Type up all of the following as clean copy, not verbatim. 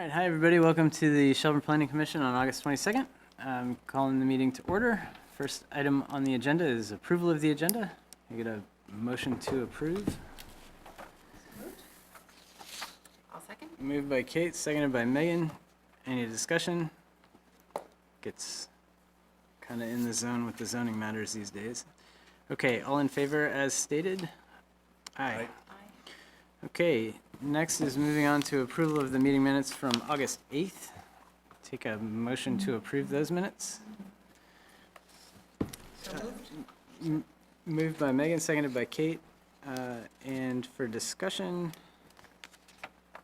All right, hi everybody. Welcome to the Shelburne Planning Commission on August 22nd. I'm calling the meeting to order. First item on the agenda is approval of the agenda. I get a motion to approve. Moved. I'll second. Moved by Kate, seconded by Megan. Any discussion? Gets kind of in the zone with the zoning matters these days. Okay, all in favor as stated? Aye. Aye. Okay, next is moving on to approval of the meeting minutes from August 8th. Take a motion to approve those minutes. So moved. Moved by Megan, seconded by Kate. And for discussion, I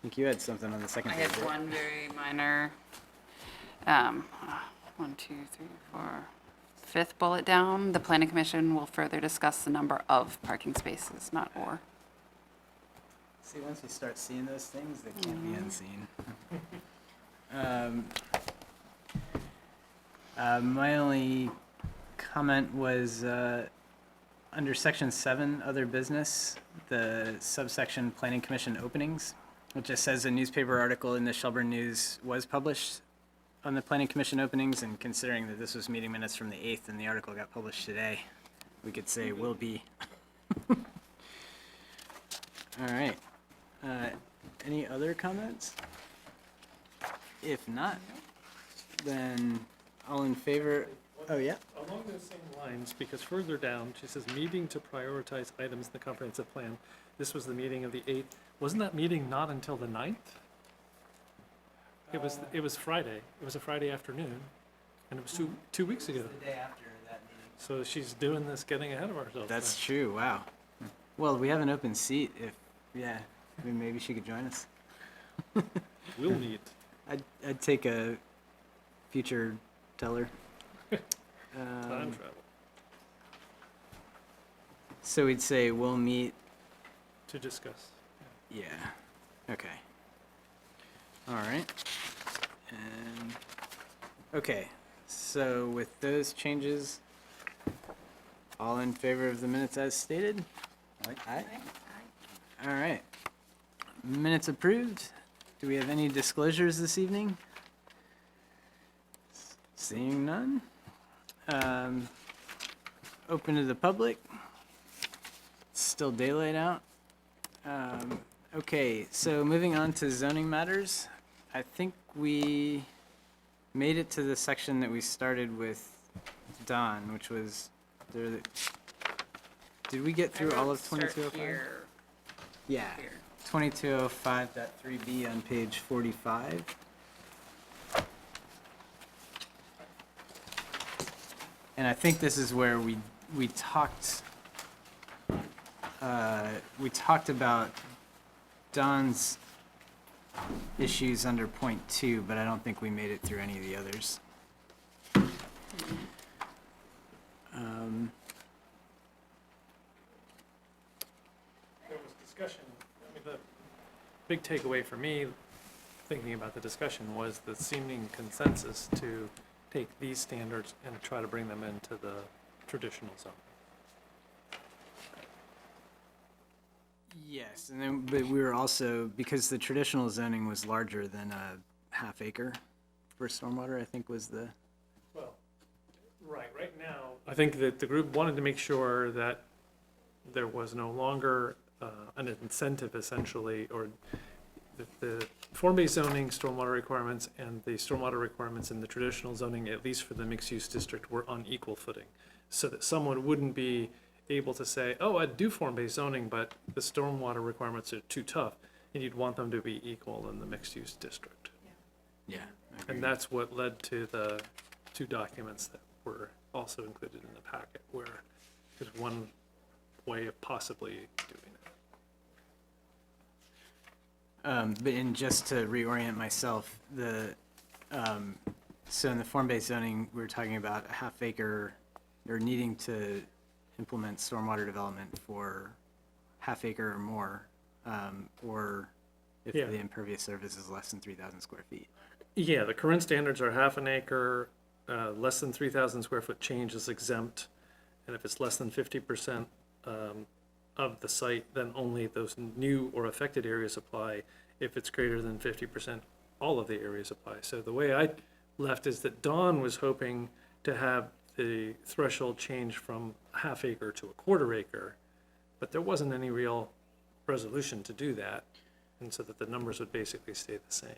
think you had something on the second I page. had right? one very minor, 1, 2, 3, 4, fifth bullet down. The planning commission will further discuss the number of parking spaces, not or. See, once you start seeing those things, they can't be unseen. My only comment was under section 7, other business, the subsection planning commission openings. It just says a newspaper article in the Shelburne News was published on the planning commission openings, and considering that this was meeting minutes from the 8th and the article got published today, we could say will be. All right. Any other comments? If not, then all in favor, oh yeah? Along those same lines, because further down, she says, meeting to prioritize items in the comprehensive plan. This was the meeting of the 8th. Wasn't that meeting not until the 9th? It was Friday. It was a Friday afternoon, and it was two weeks ago. The day after that meeting. So she's doing this, getting ahead of ourselves. That's true, wow. Well, we have an open seat if, yeah, I mean, maybe she could join us. We'll meet. I'd take a future teller. Time travel So we'd say we'll meet, to discuss. yeah, okay. All right. And, okay, so with those changes, all in favor of the minutes as stated? Aye. All right. Minutes approved. Do we have any disclosures this evening? Seeing none. Open to the public. It's still daylight out. Okay, so moving on to zoning matters. I think we made it to the section that we started with Don, which was, did we get through all of 2205? Yeah. Here. 2205.3B on page 45. And I think this is where we talked about Don's issues under point 2, but I don't think we made it through any of the others. There was discussion. I mean, the big takeaway for me, thinking about the discussion, was the seeming consensus to take these standards and try to bring them into the traditional zone. Yes, and then, but we were also, because the traditional zoning was larger than a half acre for stormwater, I think was the, Well, right now, I think that the group wanted to make sure that there was no longer an incentive, essentially, or the form-based zoning, stormwater requirements, and the stormwater requirements in the traditional zoning, at least for the mixed-use district, were on equal footing, so that someone wouldn't be able to say, oh, I'd do form-based zoning, but the stormwater requirements are too tough, and you'd want them to be equal in the mixed-use district. yeah. I agree. And that's what led to the two documents that were also included in the packet, where there's one way of possibly doing it. But in just to reorient myself, so in the form-based zoning, we were talking about a half acre, or needing to implement stormwater development for half acre or more, or if Yeah. the impervious surface is less than 3,000 square feet. Yeah, the current standards are half an acre, less than 3,000 square foot change is exempt, and if it's less than 50% of the site, then only those new or affected areas apply, if it's greater than 50%, all of the areas apply. So the way I left is that Dawn was hoping to have the threshold change from a half acre to a quarter acre, but there wasn't any real resolution to do that, and so that the numbers would basically stay the same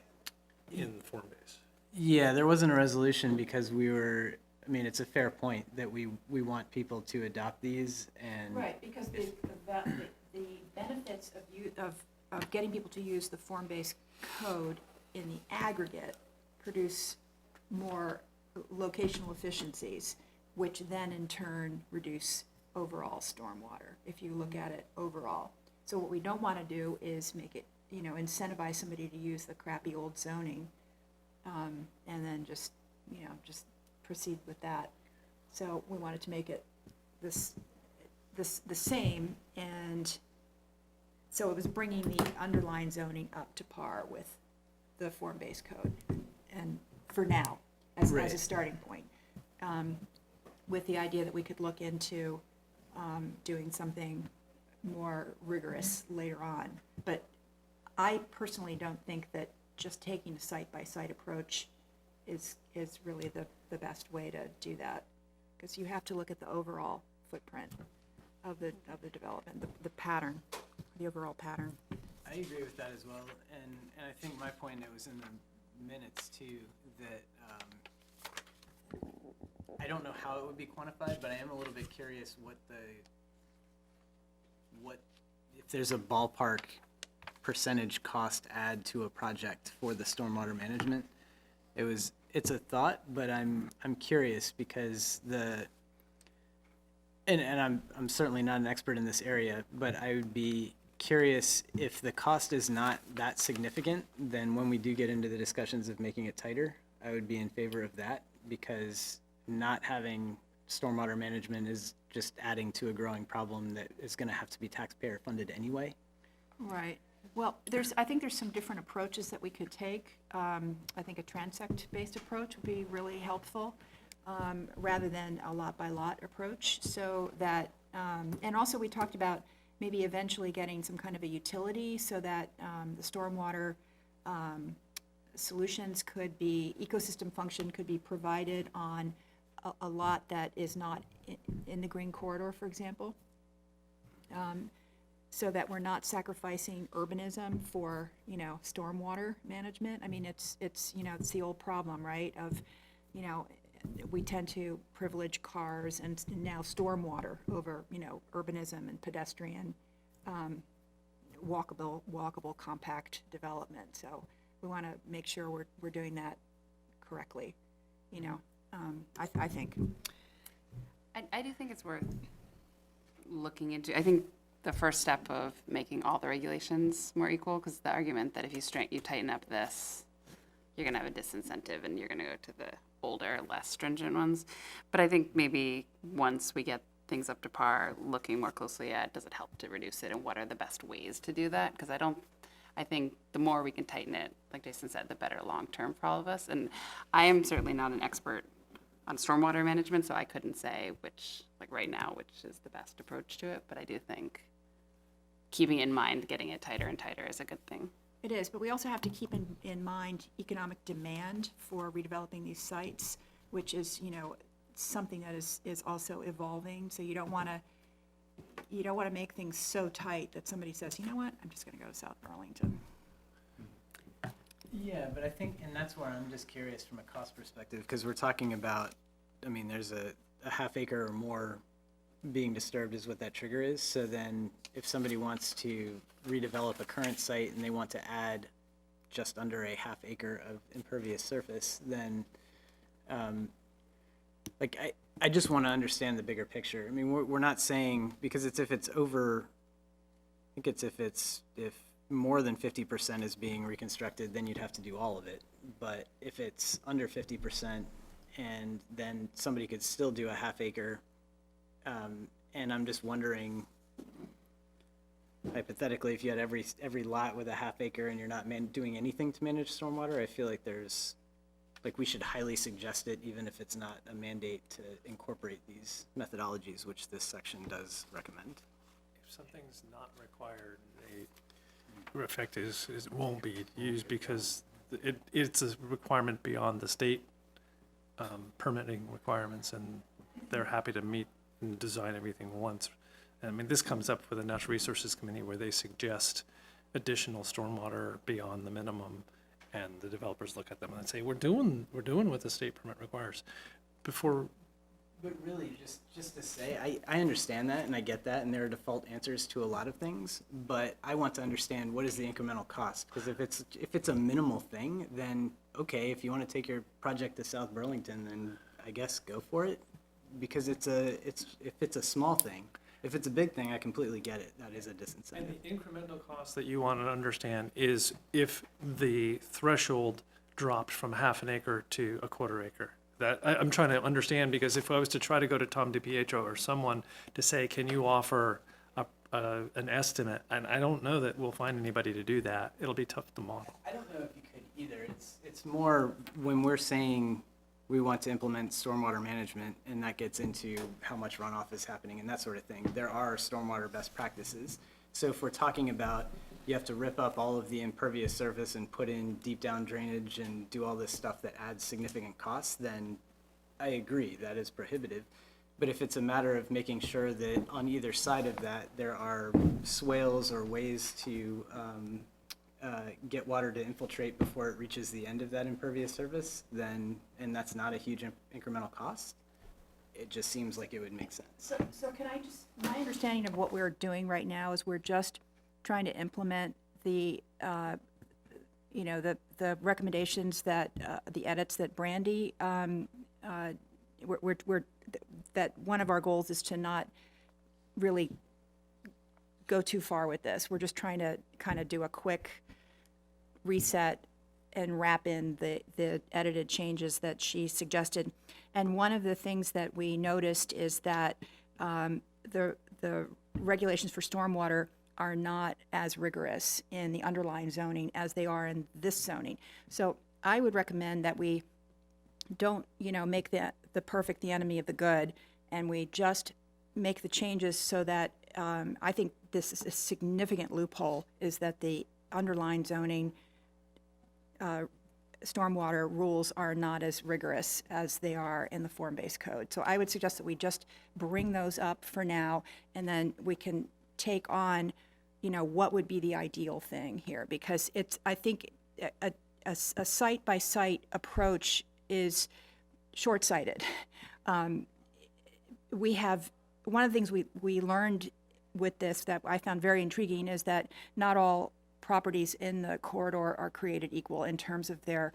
in the form base. Yeah, there wasn't a resolution because I mean, it's a fair point that we want people to adopt these and. Right, because the benefits of getting people to use the form-based code in the aggregate produce more locational efficiencies, which then in turn reduce overall stormwater, if you look at it overall. So what we don't want to do is make it, incentivize somebody to use the crappy old zoning, and then just proceed with that. So we wanted to make it the same, and so it was bringing the underlying zoning up to par with the form-based code, and for now, as a starting point, with the idea that we could look into doing something more rigorous later on. But I personally don't think that just taking a site-by-site approach is really the best way to do that, because you have to look at the overall footprint of the development, the pattern, the overall pattern. I agree with that as well, and I think my point, it was in the minutes too, that I don't know how it would be quantified, but I am a little bit curious if there's a ballpark percentage cost add to a project for the stormwater management. It's a thought, but I'm curious because and I'm certainly not an expert in this area, but I would be curious if the cost is not that significant, then when we do get into the discussions of making it tighter, I would be in favor of that, because not having stormwater management is just adding to a growing problem that is going to have to be taxpayer funded anyway. Right. Well, I think there's some different approaches that we could take. I think a transect-based approach would be really helpful, rather than a lot-by-lot approach. So that, and also we talked about maybe eventually getting some kind of a utility so that the stormwater solutions ecosystem function could be provided on a lot that is not in the green corridor, for example. So that we're not sacrificing urbanism for, stormwater management. I mean, it's the old problem, right, of, we tend to privilege cars and now stormwater over, urbanism and pedestrian, walkable, compact development. So we want to make sure we're doing that correctly, I think. I do think it's worth looking into. I think the first step of making all the regulations more equal, because the argument that if you tighten up this, you're going to have a disincentive and you're going to go to the older, less stringent ones. But I think maybe once we get things up to par, looking more closely at, does it help to reduce it and what are the best ways to do that? Because I think the more we can tighten it, like Jason said, the better long-term for all of us. And I am certainly not an expert on stormwater management, so I couldn't say which is the best approach to it. But I do think keeping in mind getting it tighter and tighter is a good thing. It is, but we also have to keep in mind economic demand for redeveloping these sites, which is, something that is also evolving. So you don't want to make things so tight that somebody says, you know what, I'm just going to go to South Burlington. Yeah, but I think, and that's where I'm just curious from a cost perspective, because we're talking about, I mean, there's a half acre or more being disturbed is what that trigger is. So then if somebody wants to redevelop a current site and they want to add just under a half acre of impervious surface, then I just want to understand the bigger picture. I mean, we're not saying, because if more than 50% is being reconstructed, then you'd have to do all of it. But if it's under 50%, and then somebody could still do a half acre, and I'm just wondering, hypothetically, if you had every lot with a half acre and you're not doing anything to manage stormwater, I feel like we should highly suggest it, even if it's not a mandate to incorporate these methodologies, which this section does recommend. If something's not required, effect is it won't be used because it's a requirement beyond the state permitting requirements, and they're happy to meet and design everything once. I mean, this comes up with the Natural Resources Committee where they suggest additional stormwater beyond the minimum, and the developers look at them and say, we're doing what the state permit requires. Before, But really, just to say, I understand that and I get that, and there are default answers to a lot of things, but I want to understand what is the incremental cost? Because if it's a minimal thing, then okay, if you want to take your project to South Burlington, then I guess go for it. Because if it's a small thing, if it's a big thing, I completely get it. That is a disincentive. and the incremental cost that you want to understand is if the threshold dropped from half an acre to a quarter acre. That I'm trying to understand, because if I was to try to go to Tom DiPietro or someone to say, can you offer an estimate, and I don't know that we'll find anybody to do that. It'll be tough to model. I don't know if you could either. It's more when we're saying we want to implement stormwater management, and that gets into how much runoff is happening and that sort of thing. There are stormwater best practices. So if we're talking about you have to rip up all of the impervious surface and put in deep down drainage and do all this stuff that adds significant costs, then I agree, that is prohibitive. But if it's a matter of making sure that on either side of that, there are swales or ways to get water to infiltrate before it reaches the end of that impervious surface, then, and that's not a huge incremental cost, it just seems like it would make sense. So can I just, my understanding of what we're doing right now is we're just trying to implement the, the recommendations that, the edits that Brandy, that one of our goals is to not really go too far with this. We're just trying to kind of do a quick reset and wrap in the edited changes that she suggested. And one of the things that we noticed is that the regulations for stormwater are not as rigorous in the underlying zoning as they are in this zoning. So I would recommend that we don't, make the perfect the enemy of the good, and we just make the changes so that I think this is a significant loophole, is that the underlying zoning stormwater rules are not as rigorous as they are in the form-based code. So I would suggest that we just bring those up for now, and then we can take on, what would be the ideal thing here, because I think a site-by-site approach is short-sighted. We have, one of the things we learned with this that I found very intriguing is that not all properties in the corridor are created equal in terms of their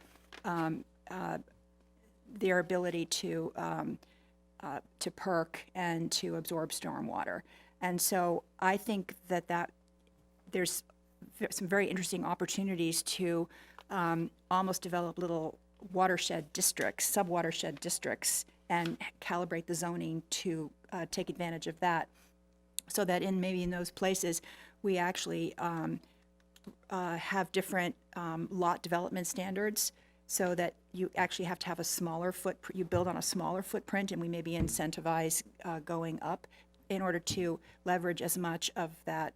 ability to perk and to absorb stormwater. And so I think that there's some very interesting opportunities to almost develop little watershed districts, sub-watershed districts, and calibrate the zoning to take advantage of that, so that maybe in those places we actually have different lot development standards, so that you actually have to have a smaller you build on a smaller footprint, and we maybe incentivize going up in order to leverage as much of that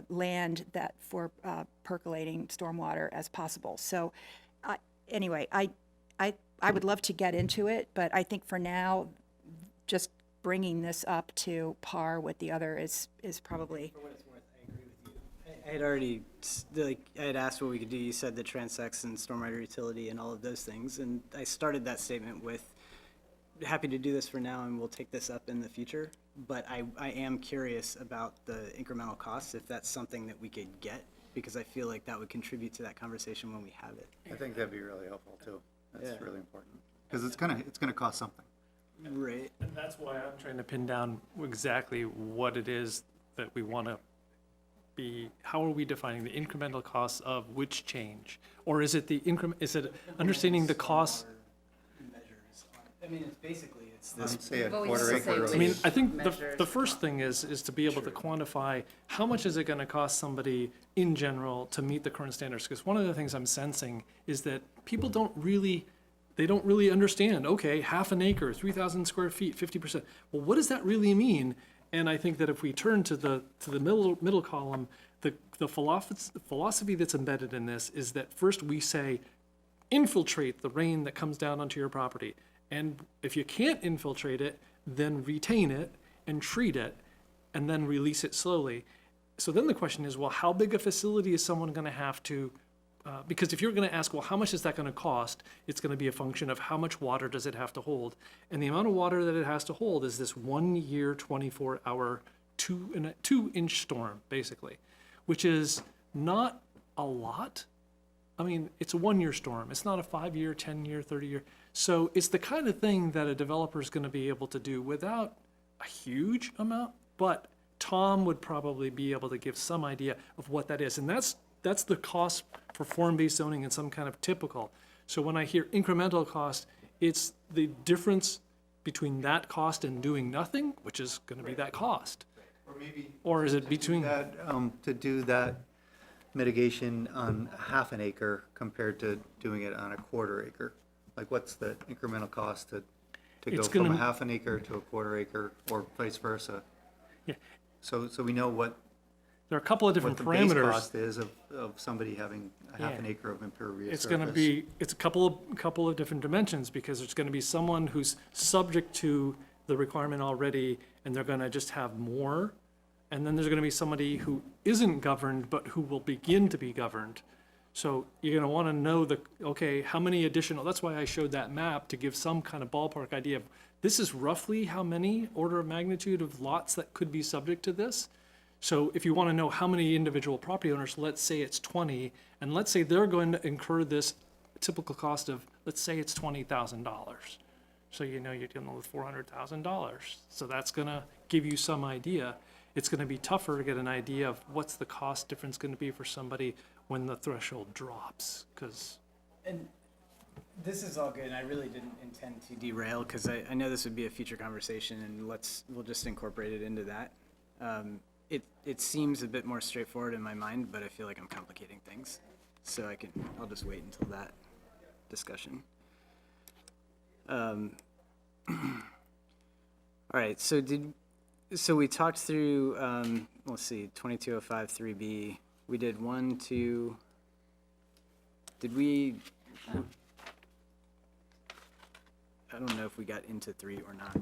land that for percolating stormwater as possible. So anyway, I would love to get into it, but I think for now, just bringing this up to par with the other is probably. For what it's worth, I agree with you. I had already, I had asked what we could do. You said the transects and stormwater utility and all of those things, and I started that statement with, happy to do this for now, and we'll take this up in the future. But I am curious about the incremental costs, if that's something that we could get, because I feel like that would contribute to that conversation when we have it. I think that'd be really helpful too. That's Yeah. really important, because it's gonna cost something. Right. And that's why I'm trying to pin down exactly what it is that we want to be, how are we defining the incremental costs of which change? Or is it is it understanding the cost? Measures. I mean, it's basically, it's Let's this. say a Well, we quarter just say acre. which- I mean, I think measures. the first thing is to be able to quantify how much is it going to cost somebody in general to meet the current standards? Because one of the things I'm sensing is that people don't really understand, okay, half an acre, 3,000 square feet, 50%. Well, what does that really mean? And I think that if we turn to the middle column, the philosophy that's embedded in this is that first we say, infiltrate the rain that comes down onto your property. And if you can't infiltrate it, then retain it and treat it and then release it slowly. So then the question is, well, how big a facility is someone going to have to, because if you're going to ask, well, how much is that going to cost? It's going to be a function of how much water does it have to hold. And the amount of water that it has to hold is this 1 year, 24-hour, 2-inch storm, basically, which is not a lot. I mean, it's a 1 year storm. It's not a 5-year, 10-year, 30-year. So it's the kind of thing that a developer is going to be able to do without a huge amount, but Tom would probably be able to give some idea of what that is. And that's the cost for form-based zoning and some kind of typical. So when I hear incremental cost, it's the difference between that cost and doing nothing, which is going to be that cost. Or maybe. Or is it between? To do that mitigation on half an acre compared to doing it on a quarter acre? Like, what's the incremental cost to go It's from a gonna- half an acre to a quarter acre, or vice versa? Yeah. So we know what There are a couple of the different base parameters. cost is of somebody having a half Yeah. an acre of impervious It's surface. going to be, it's a couple of different dimensions, because there's going to be someone who's subject to the requirement already, and they're going to just have more. And then there's going to be somebody who isn't governed, but who will begin to be governed. So you're going to want to know okay, how many additional, that's why I showed that map, to give some kind of ballpark idea of, this is roughly how many order of magnitude of lots that could be subject to this. So if you want to know how many individual property owners, let's say it's 20, and let's say they're going to incur this typical cost of, let's say it's $20,000. So you know you're dealing with $400,000. So that's going to give you some idea. It's going to be tougher to get an idea of what's the cost difference going to be for somebody when the threshold drops, because And this is all good, and I really didn't intend to derail, because I know this would be a future conversation, and we'll just incorporate it into that. It seems a bit more straightforward in my mind, but I feel like I'm complicating things. So I'll just wait until that discussion. All right, so we talked through, let's see, 2205 3B. We did 1, 2, did we, I don't know if we got into 3 or not.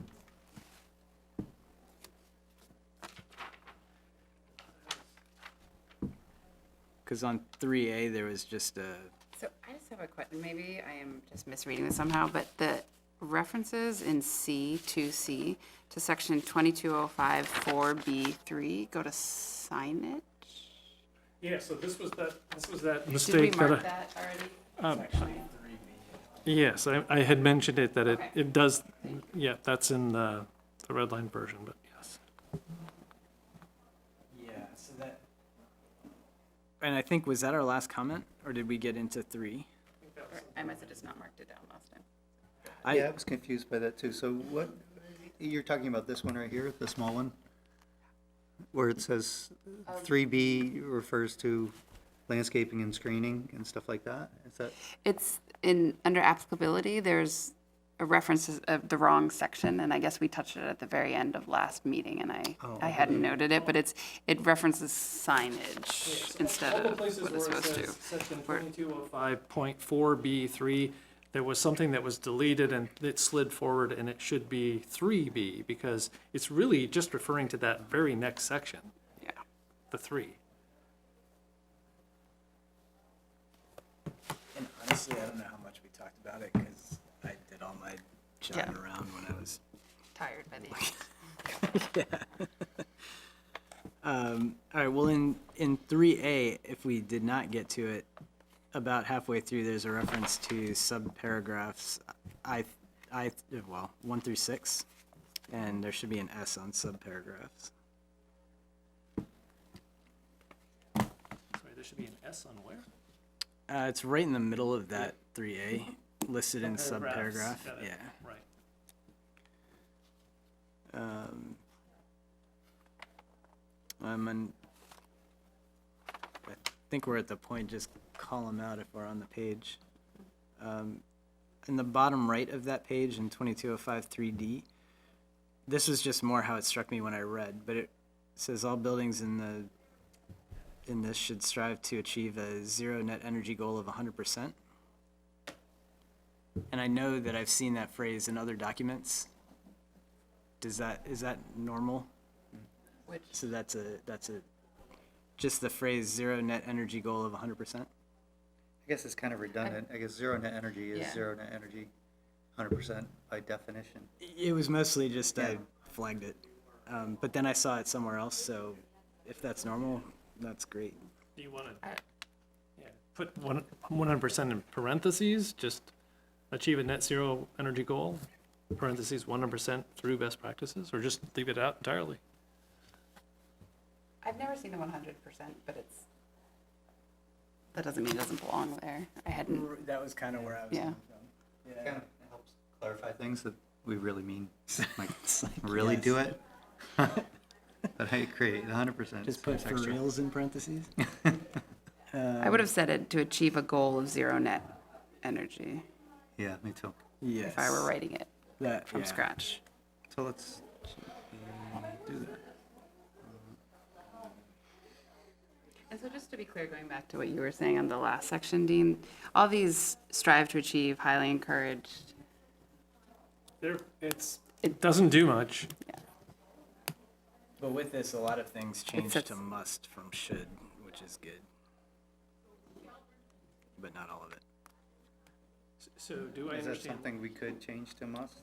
Because on 3A, there was just a, So I just have a question, maybe I am just misreading this somehow, but the references in C, 2C, to section 2205 4B3 go to signage? yeah. So this was that Did we mistake that mark that already? Section? yes, I had mentioned it that Okay. it does. Yeah, that's in the red line version, but yes. yeah, so that, and I think, was that our last comment, or did we get into 3? Or I must have just not marked it down last time. Yeah, I was confused by that too. So what, you're talking about this one right here, the small one? Where it says 3B refers to landscaping and screening and stuff like that? Is that? It's under applicability, there's a reference of the wrong section, and I guess we touched it at the very end of last meeting, and I hadn't noted it, but it references signage instead of what it's supposed to. Section Where- 2205.4B3, there was something that was deleted and it slid forward, and it should be 3B, because it's really just referring to that very next section, Yeah. the 3. And honestly, I don't know how much we talked about it, because I did all my jotting around when I was Tired by the end. all right, well, in 3A, if we did not get to it, about halfway through, there's a reference to subparagraphs 1 through 6, and there should be an S on subparagraphs. Sorry, there should be an S on where? It's right in the middle of that 3A, listed in Subparagraphs, subparagraph, got it. yeah. Right. I think we're at the point, just call them out if we're on the page. In the bottom right of that page in 2205 3D, this was just more how it struck me when I read, but it says all buildings in the in this should strive to achieve a zero net energy goal of 100%. And I know that I've seen that phrase in other documents. Is that normal? Which, So that's just the phrase zero net energy goal of 100%? I guess it's kind of redundant. I guess zero net energy is Yeah. zero net energy, 100% by definition. It was mostly just Yeah. I flagged it. But then I saw it somewhere else, so if that's normal, that's great. Do you want to, I- put 100% in parentheses, just achieve a net zero energy goal, parentheses 100% through best practices, or just leave it out entirely? I've never seen the 100%, but that doesn't mean it doesn't belong there. I hadn't, That was kind of where I was Yeah. coming from. Yeah. Kind of helps clarify things that we really mean, like, really do yes. it. But I agree, 100%. Just put for extra. reals in parentheses. I would have said it to achieve a goal of zero net energy Yeah, me too. Yes. if I were writing it that from yeah. scratch. So let's do that. And so just to be clear, going back to what you were saying on the last section, Dean, all these strive to achieve, highly encouraged. It doesn't do much. But with this, a lot of things change sets- to must from should, which is good. But not all of it. So do I Is that understand? something we could change to must?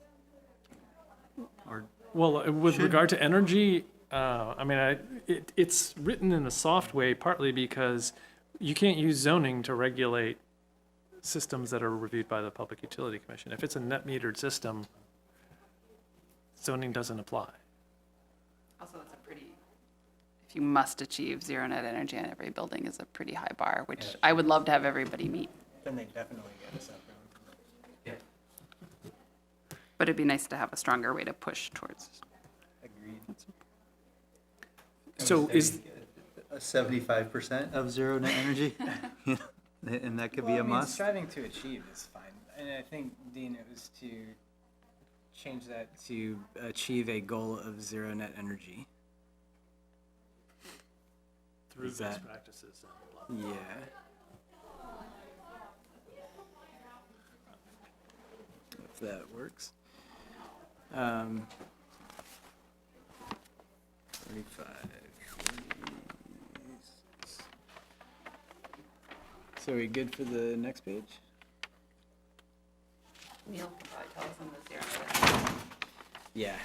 Or, Well, with Should- regard to energy, I mean, it's written in a soft way partly because you can't use zoning to regulate systems that are reviewed by the Public Utility Commission. If it's a net metered system, zoning doesn't apply. Also, it's a pretty, if you must achieve zero net energy in every building is a pretty high bar, which I would love to have everybody meet. Then they definitely get us up. But it'd be nice to have a stronger way to push towards. Agreed. So is, a 75% of zero net energy? And that could be a must? Striving to achieve is fine. And I think, Dean, it was to change that to achieve a goal of zero net energy. through Is best that- practices and blah. Yeah. If that works. 45. So are we good for the next page? Neil can probably tell us on the zero net. Yeah.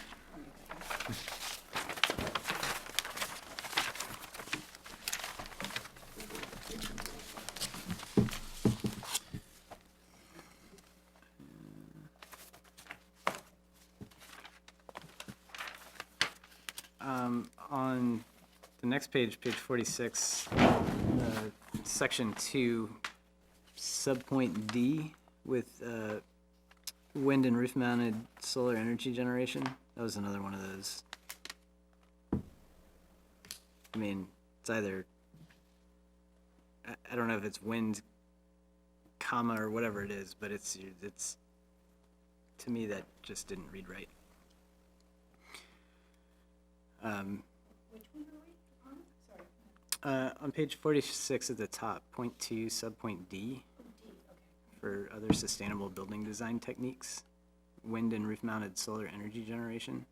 On the next page, page 46, section 2, subpoint D with wind and roof-mounted solar energy generation. That was another one of those. I mean, it's either, I don't know if it's wind, comma, or whatever it is, but it's, to me, that just didn't read right. On page 46 at the top, point 2, subpoint D, for other sustainable building design techniques, wind and roof-mounted solar energy generation.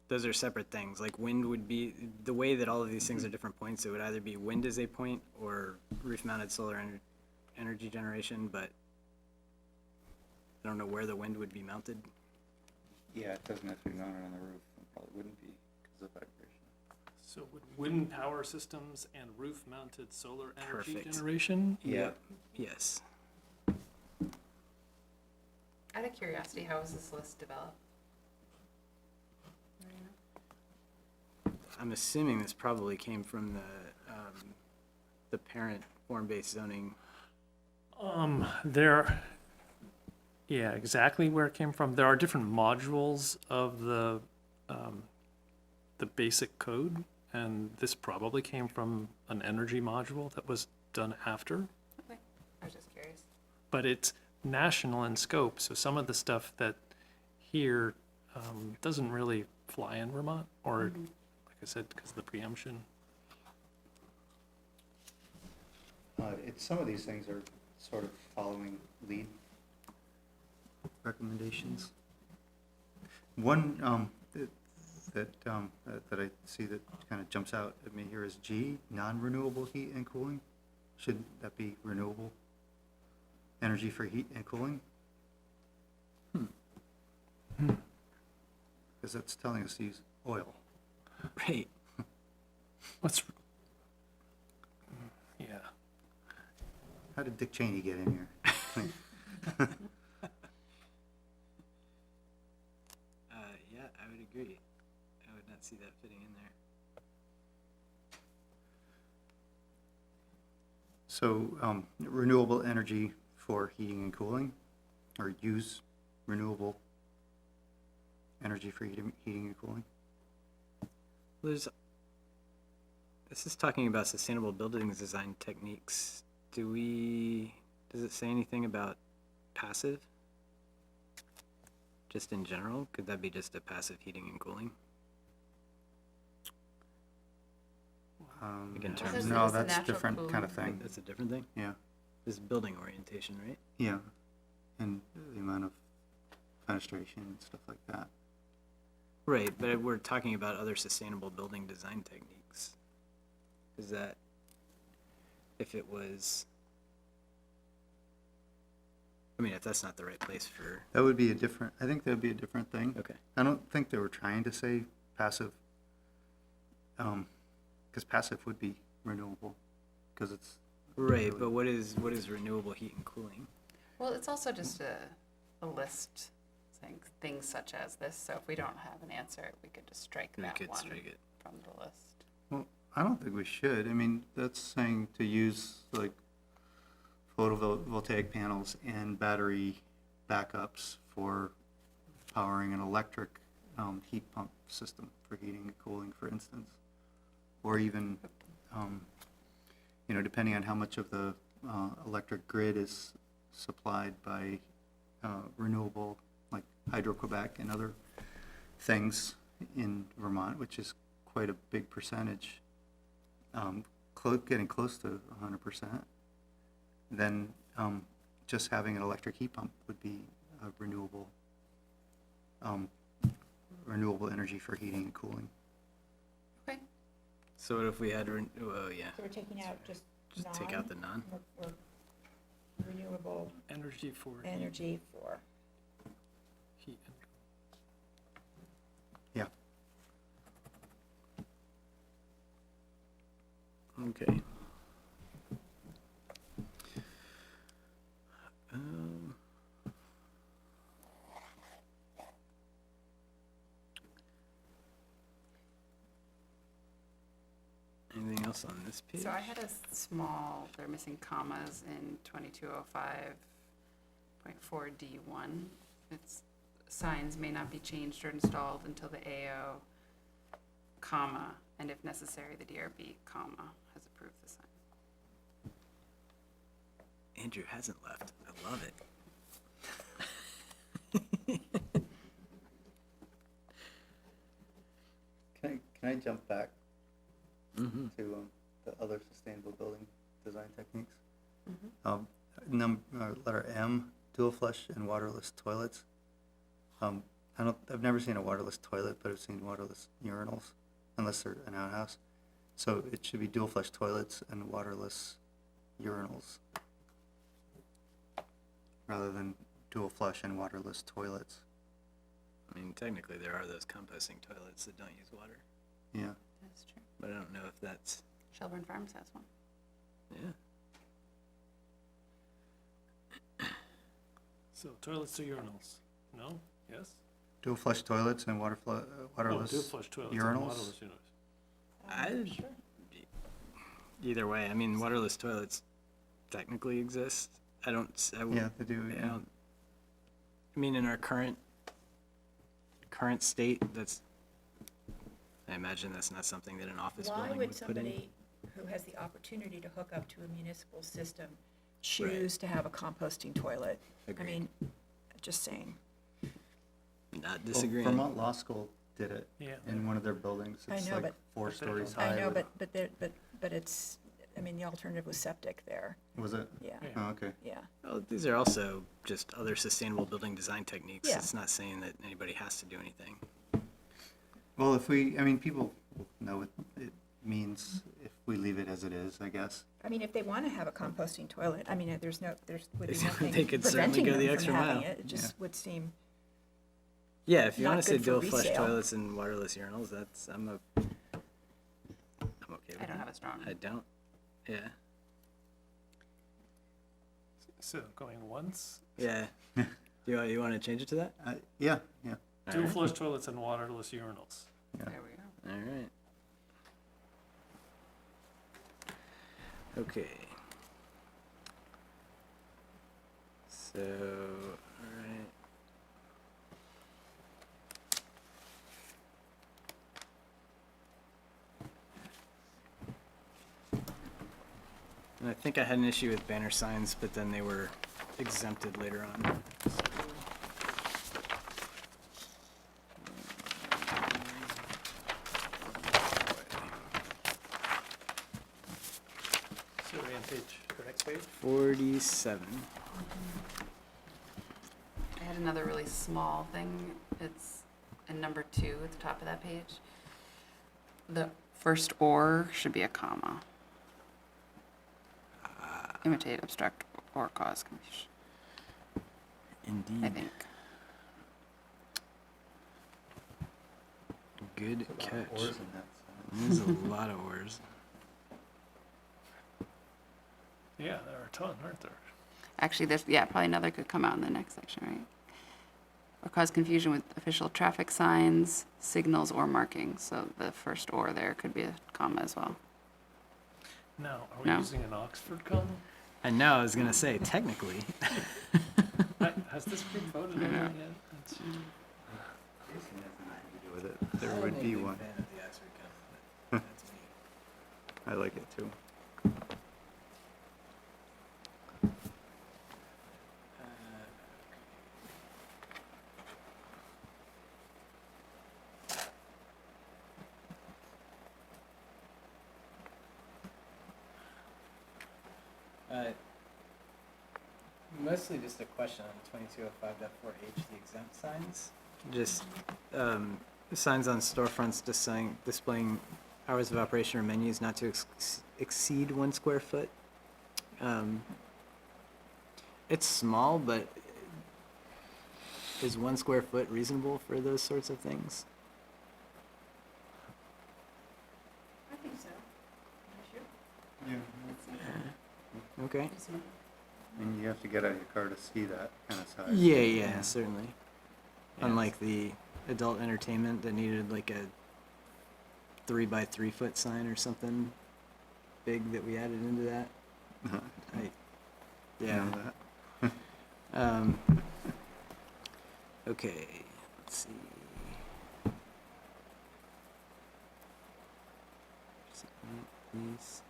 Those are separate things. Like wind would be, the way that all of these things are different points, it would either be wind as a point or roof-mounted solar energy generation, but I don't know where the wind would be mounted. Yeah, it doesn't have to be mounted on the roof. It probably wouldn't be because of vibration. So would wind power systems and roof-mounted solar energy Perfect. generation? Yeah. Yes. Out of curiosity, how was this list developed? I'm assuming this probably came from the parent form-based zoning. Yeah, exactly where it came from. There are different modules of the basic code, and this probably came from an energy module that was done after. Okay, I was just curious. But it's national in scope, so some of the stuff that here doesn't really fly in Vermont, or, like I said, because of the preemption? Some of these things are sort of following lead recommendations. One that I see that kind of jumps out at me here is G, non-renewable heat and cooling. Should that be renewable energy for heat and cooling? Because that's telling us to use oil. Right. What's, yeah, How did Dick Cheney get in here? Yeah, I would agree. I would not see that fitting in there. So, renewable energy for heating and cooling, or use renewable energy for heating and cooling? This is talking about sustainable building design techniques. Does it say anything about passive? Just in general? Could that be just a passive heating and cooling? Like in terms No, of the that's natural different kind of cooling. thing, That's a different thing? yeah, This is building orientation, right? yeah, and the amount of fenestration and stuff like that. Right, but we're talking about other sustainable building design techniques. Is that, if it was, I mean, if that's not the right place for, That would be I think that would be a different thing. okay. I don't think they were trying to say passive, because passive would be renewable, because it's. Right, but what is renewable heat and cooling? Well, it's also just a list saying things such as this, so if we don't have an answer, we could just strike We that could one strike it. from the list. Well, I don't think we should. I mean, that's saying to use like photovoltaic panels and battery backups for powering an electric heat pump system for heating and cooling, for instance. Or even, depending on how much of the electric grid is supplied by renewable, like Hydro-Quebec and other things in Vermont, which is quite a big percentage, getting close to 100%, then just having an electric heat pump would be a renewable energy for heating and cooling. Okay. So what if we had, oh, yeah, So we're taking out just take out the non? or renewable energy for energy for, heat and Yeah. Okay. Anything else on this page? So I had a small, they're missing commas in 2205.4D1. It's signs may not be changed or installed until the AO, comma, and if necessary, the DRB, comma, has approved the sign. Andrew hasn't left. I love it. Can I jump back Mm-hmm. to the other sustainable building design techniques? Mm-hmm. Letter M, dual flush and waterless toilets. I've never seen a waterless toilet, but I've seen waterless urinals, unless they're an outhouse. So it should be dual flush toilets and waterless urinals, rather than dual flush and waterless toilets. I mean, technically, there are those composting toilets that don't use water, Yeah. That's true. but I don't know if that's, Shelburne Farms has one. yeah. So toilets or urinals? No? Yes? Dual flush toilets and waterless Dual flush toilets and urinals? waterless urinals. Either way, I mean, waterless toilets technically exist. Yeah, they do. I don't, I mean, in our current state, I imagine that's not something that an office why building would would put in. somebody who has the opportunity to hook up to a municipal system choose to have a composting toilet? I Agreed. mean, just saying. Not Well, disagreeing. Vermont Law School did it Yeah. in one of their buildings. I It's know, like but- 4 But they stories don't- high. I know, with- but it's, I mean, the alternative was septic there, Was it? yeah, Yeah. Oh, okay. yeah. Well, these are also just other sustainable building design techniques. Yeah. It's not saying that anybody has to do anything. Well, if we, I mean, people know what it means if we leave it as it is, I guess. I mean, if they want to have a composting toilet, I mean, there's would be nothing They could certainly preventing go them the from extra having mile. it. It just would seem, Yeah, if you Not want to say good for dual flush resale. toilets and waterless urinals, I'm okay with I don't that. have a strong. I don't. Yeah. So going once, Yeah. You want to change it to that? Yeah. dual Alright. flush toilets and waterless urinals. There we go. All right. Okay. So, all right. And I think I had an issue with banner signs, but then they were exempted later on. So we're on page, the next page? 47. I had another really small thing. It's in number 2 at the top of that page. The first "or" should be a comma. Imitate, obstruct, or cause confusion, Indeed. I think. Good Oars catch. in that There's a lot of words. Yeah, there are a ton, aren't there? Actually, there's, probably another could come out in the next section, right? Or cause confusion with official traffic signs, signals, or markings. So the first "or" there could be a comma as well. Now, are we No. using an Oxford comma? And now I was going to say, technically, Has this group voted on that yet? That's- with it. There would be one. I like it too. Mostly just a question on 2205.4H, the exempt signs. Just signs on storefronts displaying hours of operation or menus not to exceed 1 square foot. It's small, but is 1 square foot reasonable for those sorts of things? I think so. Yeah. Okay. And you have to get out of your car to see that kind of size. Yeah, certainly. Yeah. Unlike the adult entertainment that needed like a 3 by 3 foot sign or something big that we added into that. Yeah. Know that? Okay, let's see. Please.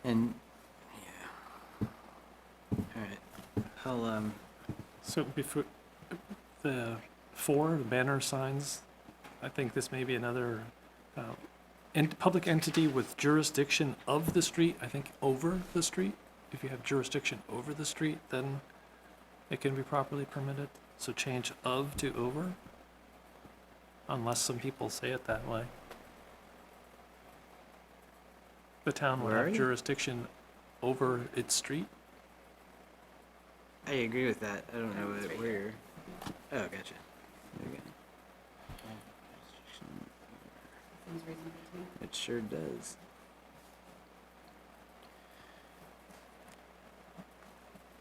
And, yeah. All right. I'll, So before, the 4, the banner signs, I think this may be another public entity with jurisdiction of the street, I think over the street. If you have jurisdiction over the street, then it can be properly permitted. So change "of" to "over," unless some people say it that way. The town will Where are have you? jurisdiction over its street. I agree with that. I don't know It's right where here. you're. Oh, gotcha. There we go. Seems reasonable to me. It sure does.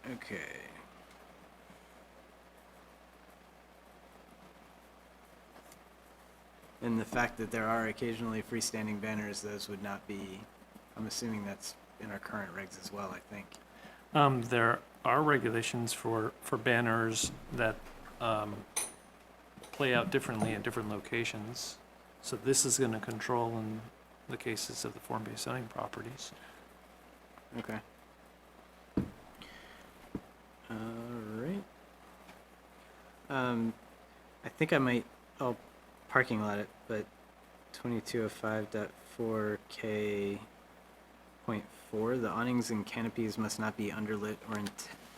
Okay. And the fact that there are occasionally freestanding banners, those would not be, I'm assuming that's in our current regs as well, I think. There are regulations for banners that play out differently at different locations. So this is going to control the cases of the form-based zoning properties. Okay. All right. I think I might, I'll parking lot it, but 2205.4K.4, the awnings and canopies must not be underlit or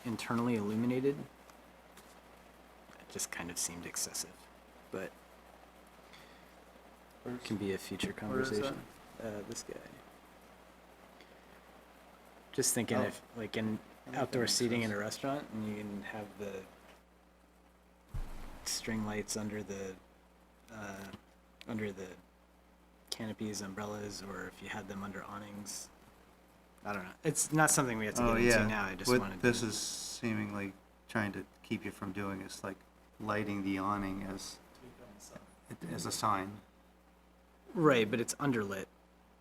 internally illuminated. It just kind of seemed excessive, but it can be a future Where is that? conversation. This guy. Just thinking Oh. if, like, in That outdoor makes seating in sense. a restaurant, and you can have the string lights under the canopies, umbrellas, or if you had them under awnings. I don't know. It's not something we have to Oh, get yeah. into now. I just What wanted this to. is seemingly trying to keep you from doing is like lighting the awning as a sign. Right, but it's underlit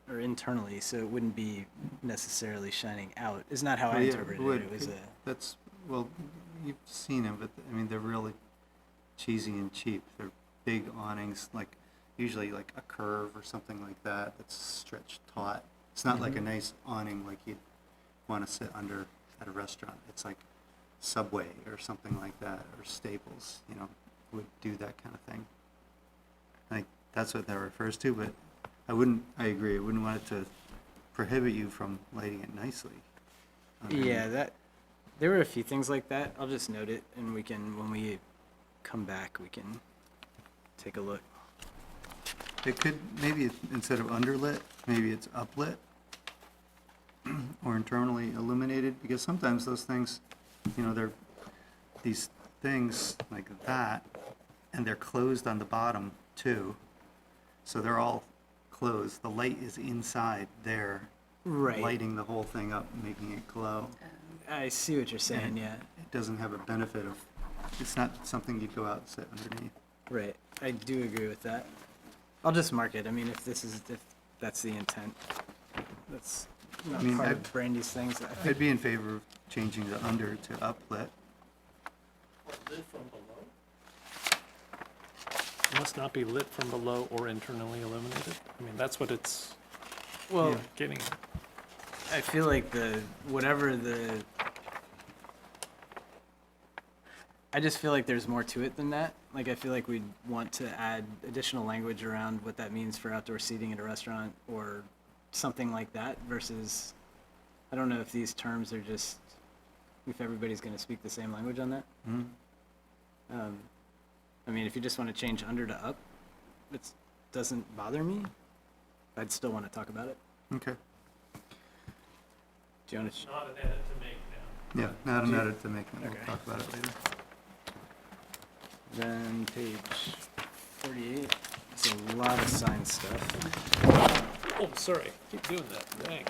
or internally, so it wouldn't be necessarily shining out. Is not how I Well, yeah, interpreted would. it. It was a. That's, well, you've seen them, but I mean, they're really cheesy and cheap. They're big awnings, like usually like a curve or something like that that's stretched taut. It's not like a nice awning like you'd want to sit under at a restaurant. It's like Subway or something like that, or Staples, would do that kind of thing. I think that's what that refers to, but I agree, I wouldn't want it to prohibit you from lighting it nicely. Yeah, there were a few things like that. I'll just note it, and we can, when we come back, we can take a look. It could, maybe instead of underlit, maybe it's uplit or internally illuminated, because sometimes those things, they're these things like that, and they're closed on the bottom too. So they're all closed. The light is inside there, Right. lighting the whole thing up, making it glow. I see what you're saying, yeah. It doesn't have a benefit of, it's not something you'd go out and sit underneath. Right. I do agree with that. I'll just mark it. I mean, if that's the intent, that's not I mean, part I'd- of Brandy's things. I think. I'd be in favor of changing the under to uplit. Lit from below? Must not be lit from below or internally illuminated. I mean, that's what it's Well, Yeah. getting. I feel like I just feel like there's more to it than that. Like, I feel like we'd want to add additional language around what that means for outdoor seating at a restaurant or something like that versus, I don't know if these terms are just, if everybody's going to speak the same language on that. Mhm. I mean, if you just want to change under to up, it doesn't bother me. I'd still want to talk about it. Okay. Do you want to? Not an edit to make now. Yeah, not an edit to make, we'll Okay. talk about it later. Then page 48, it's a lot of sign stuff. Oh, sorry. Keep doing that. Dang.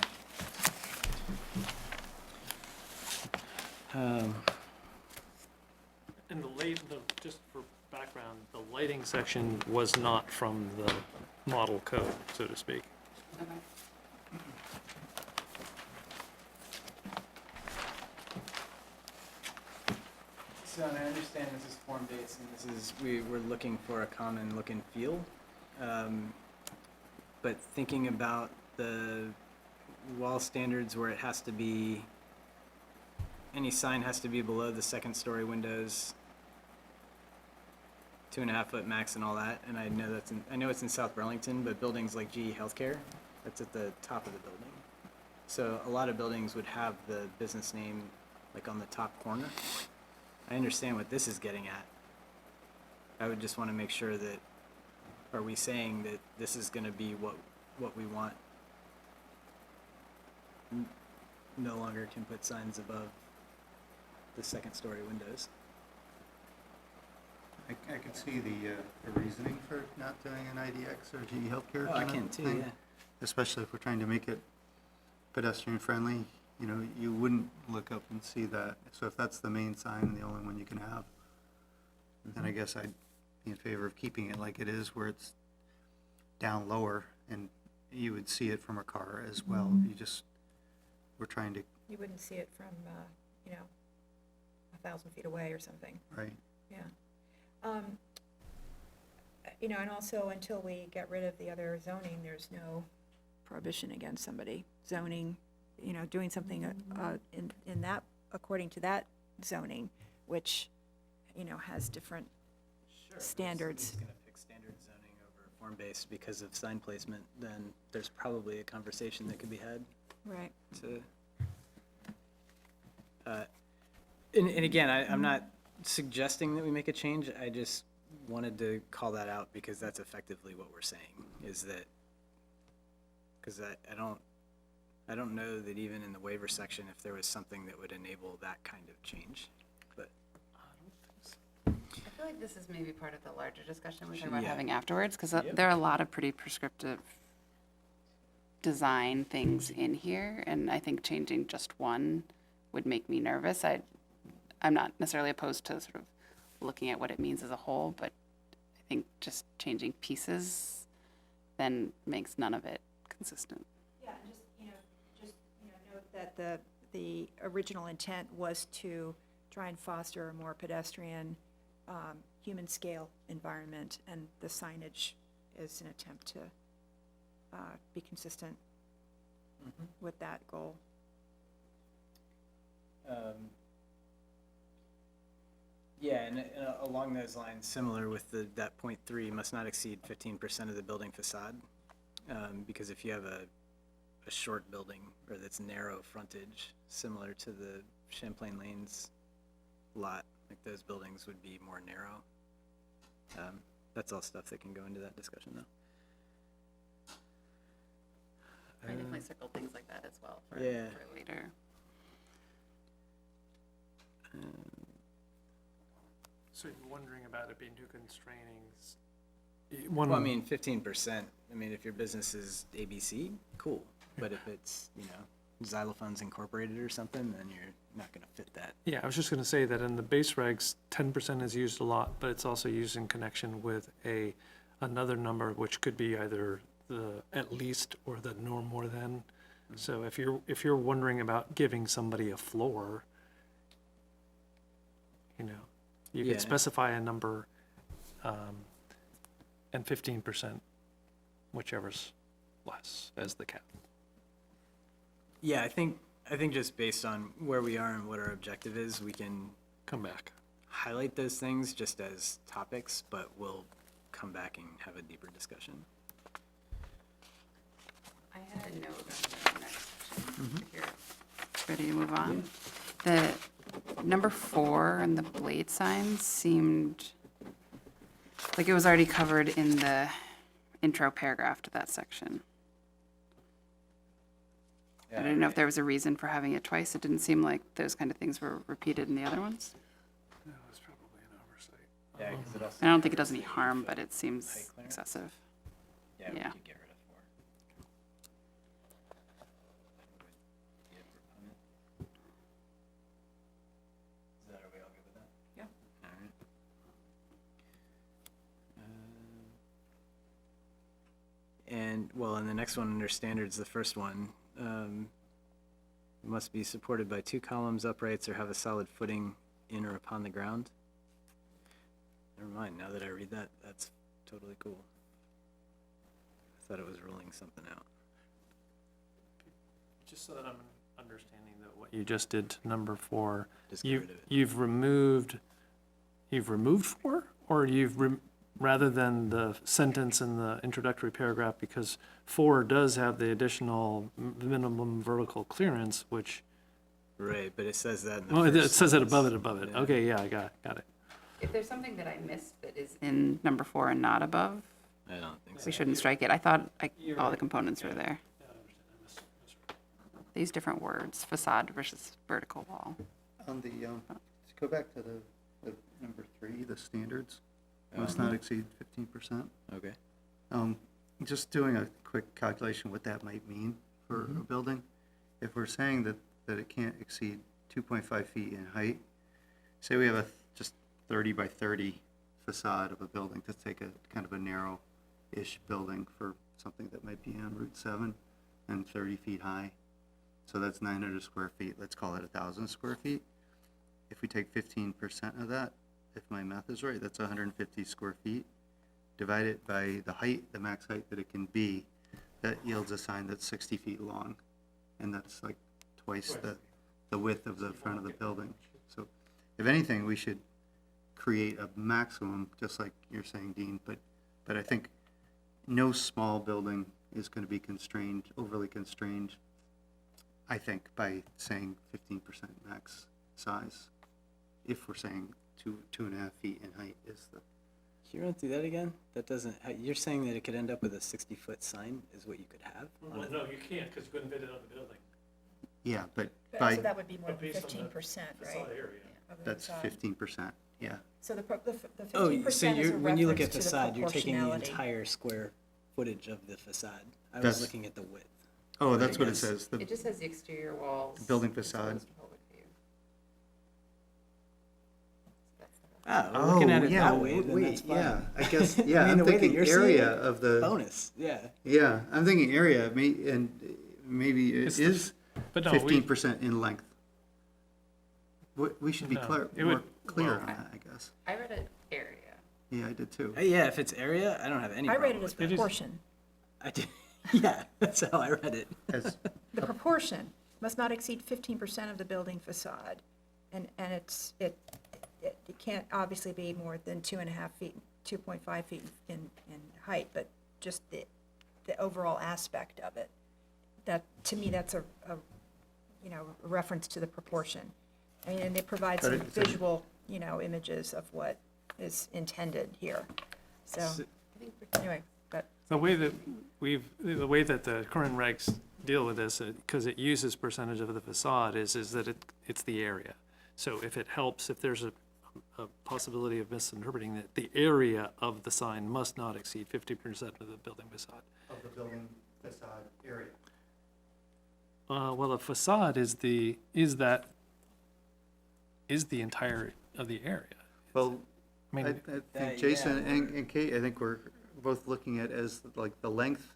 And just for background, the lighting section was not from the model code, so to speak. Okay. So, and I understand this is form-based, and this is, we're looking for a common look and feel. But thinking about the wall standards where it has to be, any sign has to be below the second story windows, 2.5 foot max and all that, and I know it's in South Burlington, but buildings like GE Healthcare, that's at the top of the building. So a lot of buildings would have the business name like on the top corner. I understand what this is getting at. I would just want to make sure that, are we saying that this is going to be what we want? No longer can put signs above the second story windows. I could see the reasoning for not doing an IDX or GE Healthcare Oh, I kind can of too, thing. yeah. Especially if we're trying to make it pedestrian friendly, you wouldn't look up and see that. So if that's the main sign, the only one you can have, then I guess I'd be in favor of keeping it like it is, where it's down lower and you would see it from a car as well. We're trying to, You wouldn't see it from, 1,000 feet away or something, right? yeah. And also until we get rid of the other zoning, there's no prohibition against somebody zoning, doing something in that, according to that zoning, which, has different standards. If gonna pick standard zoning over form-based because of sign placement, then there's probably a conversation that could be had Right. to. And again, I'm not suggesting that we make a change. I just wanted to call that out because that's effectively what we're saying, is that, because I don't know that even in the waiver section, if there was something that would enable that kind of change, but. I feel like this is maybe part of the larger discussion we're talking about Yeah. having afterwards, because Yep. there are a lot of pretty prescriptive design things in here, and I think changing just one would make me nervous. I'm not necessarily opposed to sort of looking at what it means as a whole, but I think just changing pieces then makes none of it consistent. Yeah, and note that the original intent was to try and foster a more pedestrian, human scale environment, and the signage is an attempt to be consistent with that goal. Yeah, and along those lines, similar with that point 3, must not exceed 15% of the building facade. Because if you have a short building or that's narrow frontage, similar to the Champlain Lanes lot, like those buildings would be more narrow. That's all stuff that can go into that discussion though. I definitely circled things like that as well for Yeah. later. So you're wondering about it being too constraining? Well, I mean, 15%, I mean, if your business is ABC, cool. But if it's, Xylophones Incorporated or something, then you're not gonna fit that. Yeah, I was just gonna say that in the base regs, 10% is used a lot, but it's also used in connection with another number, which could be either the at least or the no more than. So if you're wondering about giving somebody a floor, you Yeah. could specify a number, and 15%, whichever's less, as the cap. Yeah, I think just based on where we are and what our objective is, we can Come back. highlight those things just as topics, but we'll come back and have a deeper discussion. I had a note on the next section. If you're ready to move on. The number 4 and the blade signs seemed like it was already covered in the intro paragraph to that section. I didn't know if there was a reason for having it twice. It didn't seem like those kind of things were repeated in the other ones. No, it's probably an oversight. Yeah, because it also. I don't think it does any harm, but it seems Height clearance? excessive. Yeah, we yeah. could get rid of 4. Is that, are we all good with that? Yeah. All right. And, well, and the next one under standards, the first one, must be supported by 2 columns, uprights, or have a solid footing in or upon the ground. Never mind, now that I read that, that's totally cool. I thought it was ruling something out. Just so that I'm understanding that what you just did to number 4, Just get rid of it. you've removed 4, or rather than the sentence in the introductory paragraph, because 4 does have the additional minimum vertical clearance, which, Right, but it says that in the well, it first says it sentence. above it. Yeah. Okay, yeah, I got it. If there's something that I missed that is in number 4 and not above, I don't think so. we shouldn't strike it. I thought all the components were there. Yeah, I understand. They use different words, facade versus vertical wall. On the, let's go back to the number 3, the standards, must not exceed 15%. Okay. Just doing a quick calculation what that might mean for a building. If we're saying that it can't exceed 2.5 feet in height, say we have a just 30 by 30 facade of a building, to take a kind of a narrow-ish building for something that might be on Route 7 and 30 feet high. So that's 900 square feet, let's call it 1,000 square feet. If we take 15% of that, if my math is right, that's 150 square feet. Divide it by the height, the max height that it can be, that yields a sign that's 60 feet long, and that's like twice the width of the front of the building. So if anything, we should create a maximum, just like you're saying, Dean, but I think no small building is going to be constrained, overly constrained, I think, by saying 15% max size. If we're saying 2.5 feet in height is the, Can you run through that again? That doesn't, you're saying that it could end up with a 60-foot sign is what you could have? on Well, it? no, you can't, because you couldn't fit it on the building. yeah, but But by, also that would be more But than based on the 15%, right? Facade area. of the that's facade. 15%, yeah. So the 15% Oh, is so a you're, when you look at reference to the facade, you're taking the proportionality. entire square footage of the facade. I was That's- looking at the width. Oh, that's what it guess. says, the It just says the exterior walls. building facade. exposed to public view. That's the- Ah, well, looking at it yeah, that way, then that's fine. yeah, I guess, yeah, I mean, I'm the way that thinking you're seeing area it, of the, Bonus, yeah. yeah, I'm thinking area, and maybe It's it the- is But no, we, 15% in length. We should be No, clear, it more would- clear well- on that, I guess. I read it area. Yeah, I did too. Yeah, if it's area, I don't have any I problem read it as with It is- proportion. I did, yeah, that's how I read it. As, The proportion must not exceed 15% of the building facade. And it can't obviously be more than 2.5 feet, 2.5 feet in height, but just the overall aspect of it. That, to me, that's a reference to the proportion. I mean, and they provide But some it's a- visual, images of what is intended here. So, anyway, but, the way that the current regs deal with this, because it uses percentage of the facade, is that it's the area. So if it helps, if there's a possibility of misinterpreting that, the area of the sign must not exceed 50% of the building facade. of the building facade area. Well, a facade is the entire of the area. Well, I I mean, think Jason and Kate, I think we're both looking at as like the length,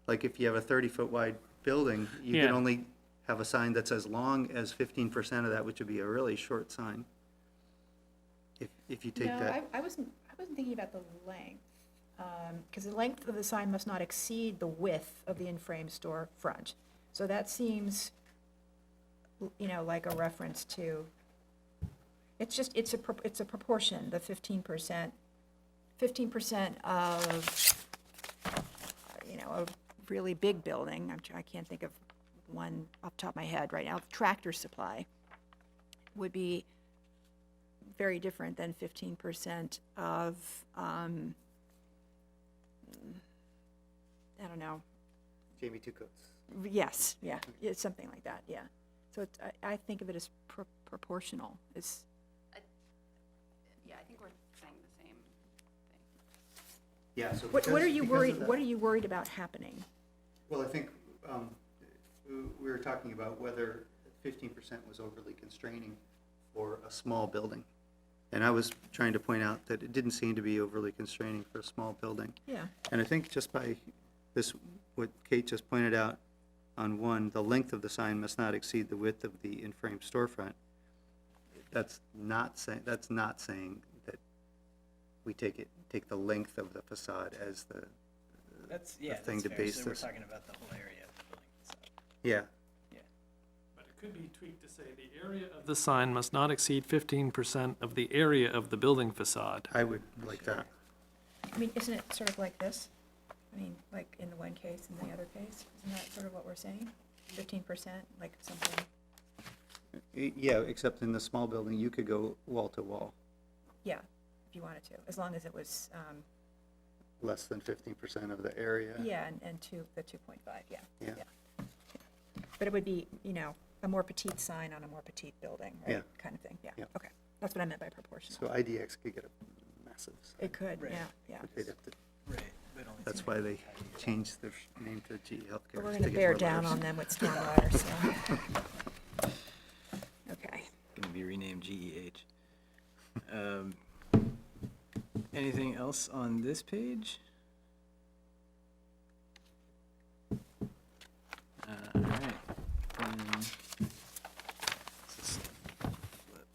like if you have a 30-foot wide building, you can Yeah. only have a sign that's as long as 15% of that, which would be a really short sign. If you take no, that, I wasn't thinking about the length. Because the length of the sign must not exceed the width of the in-frame store front. So that seems, like a reference to, it's a proportion, the 15%. 15% of, a really big building, I can't think of one off the top of my head right now, Tractor Supply would be very different than 15% of, I don't know, Jamie Two Coats. yes, yeah, it's something like that, yeah. So it's, I think of it as proportional, it's, Yeah, I think we're saying the same thing. Yeah, so what are you because worried, of that- what are you worried about happening? Well, I think we were talking about whether 15% was overly constraining for a small building. And I was trying to point out that it didn't seem to be overly constraining for a small building. Yeah, And I think just by this, what Kate just pointed out on one, the length of the sign must not exceed the width of the in-frame storefront. That's not saying that we take the length of the facade as the, That's, yeah, thing to base We're this. talking about the whole area of the building facade. yeah. but it could be tweaked to say the area of the sign must not exceed 15% of the area of the building facade. I would like that. I mean, isn't it sort of like this? I mean, like in the one case and the other case, isn't that sort of what we're saying? 15%, like something, Yeah, except in the small building, you could go wall to wall, yeah, if you wanted to, as long as it was, less than 15% of the area. yeah, and the 2.5, yeah. Yeah. But it would be, a more petite sign on a more petite building, right? Yeah. Kind of thing, yeah, Yeah. okay. That's what I meant by proportional. So IDX could get a massive sign. It could, Right. yeah. But they'd have to, Right. But only that's why they changed their name to GE Healthcare. But we're to gonna get bear more down letters. on them with stormwater, so. Okay. Gonna be renamed GEH. Anything else on this page? All right. Let's flip.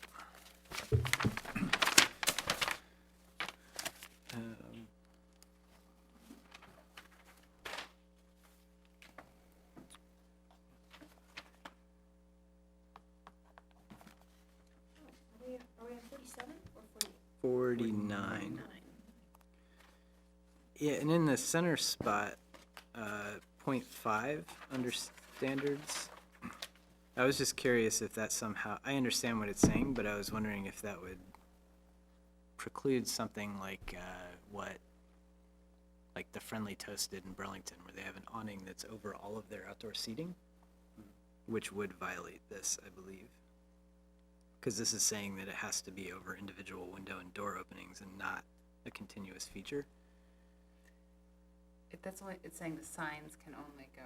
49. Yeah, and in the center spot, point 5 under standards, I was just curious if that somehow, I understand what it's saying, but I was wondering if that would preclude something like like the Friendly Toast did in Burlington, where they have an awning that's over all of their outdoor seating, which would violate this, I believe. Because this is saying that it has to be over individual window and door openings and not a continuous feature. That's only, it's saying the signs can only go,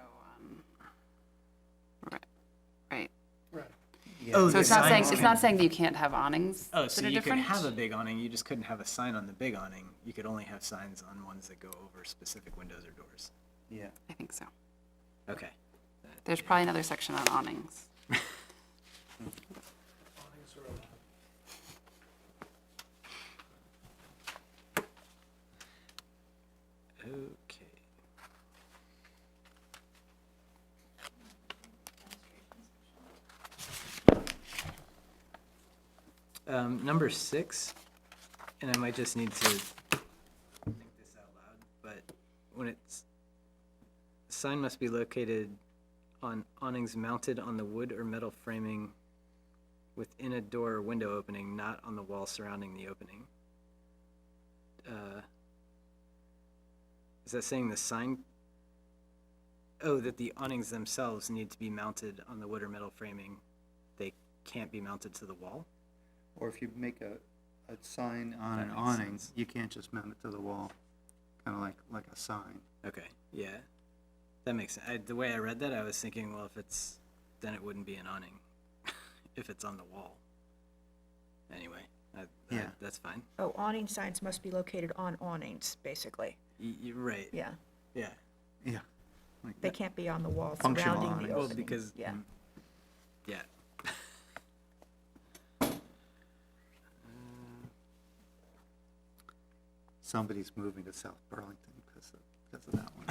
right. Right. Oh, So it's not saying, it's not saying that you can't have awnings Oh, that so are you could different? have a big awning, you just couldn't have a sign on the big awning. You could only have signs on ones that go over specific windows or doors. Yeah. I think so. Okay. There's probably another section on awnings. Okay. Number 6, and I might just need to think this out loud, but when it's, sign must be located on awnings mounted on the wood or metal framing within a door or window opening, not on the wall surrounding the opening. Is that saying the sign? Oh, that the awnings themselves need to be mounted on the wood or metal framing. They can't be mounted to the wall? Or if you make a sign on That an makes awning, sense. you can't just mount it to the wall, kind of like a sign. Okay, yeah. That makes sense. The way I read that, I was thinking, well, if it's, then it wouldn't be an awning if it's on the wall. Anyway, Yeah. that's fine. Oh, awning signs must be located on awnings, basically. You're right. Yeah, Yeah. Yeah. Like they that. can't be on the wall Functional surrounding the awnings. Well, opening. because, Yeah. yeah. Somebody's moving to South Burlington because of that one.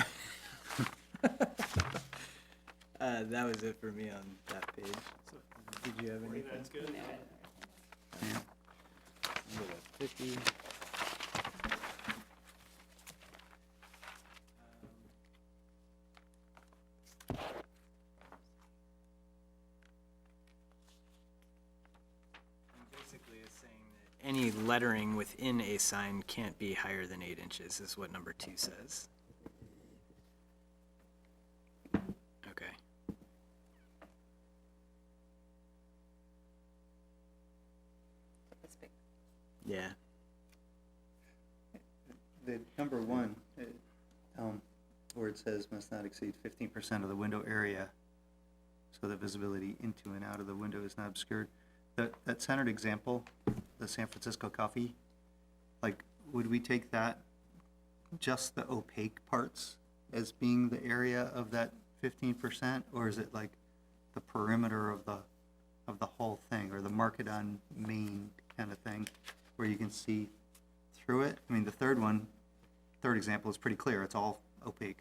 That was it for me on that page. So, did you have anything? That's good. Yeah. Go to 50. And basically, it's saying that any lettering within a sign can't be higher than 8 inches, is what number 2 says. Okay. That's big. Yeah. The number 1, where it says must not exceed 15% of the window area, so that visibility into and out of the window is not obscured. That centered example, the San Francisco coffee, like, would we take that, just the opaque parts, as being the area of that 15%, or is it like the perimeter of the whole thing, or the market on Main kind of thing, where you can see through it? I mean, the third example is pretty clear, it's all opaque.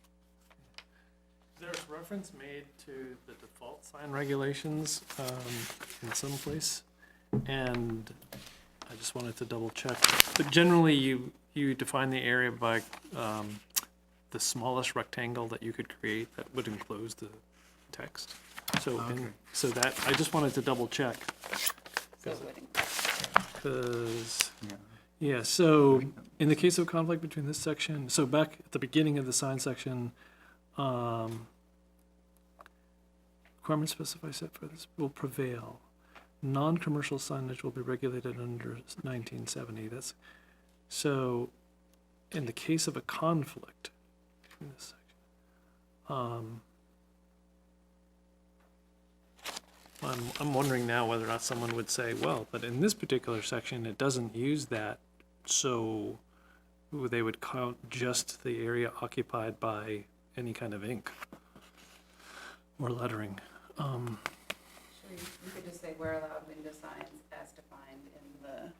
There's reference made to the default sign regulations in some place, and I just wanted to double check. But generally, you define the area by the smallest rectangle that you could create that would enclose the text. So, Okay. so that, I just wanted to double check, So it would because, Yeah. yeah, so in the case of conflict between this section, so back at the beginning of the sign section, requirements specified set for this will prevail. Non-commercial signage will be regulated under 1970. That's, so in the case of a conflict in this section, I'm wondering now whether or not someone would say, well, but in this particular section, it doesn't use that, so they would count just the area occupied by any kind of ink or lettering. You could just say where allowed window signs as defined in the.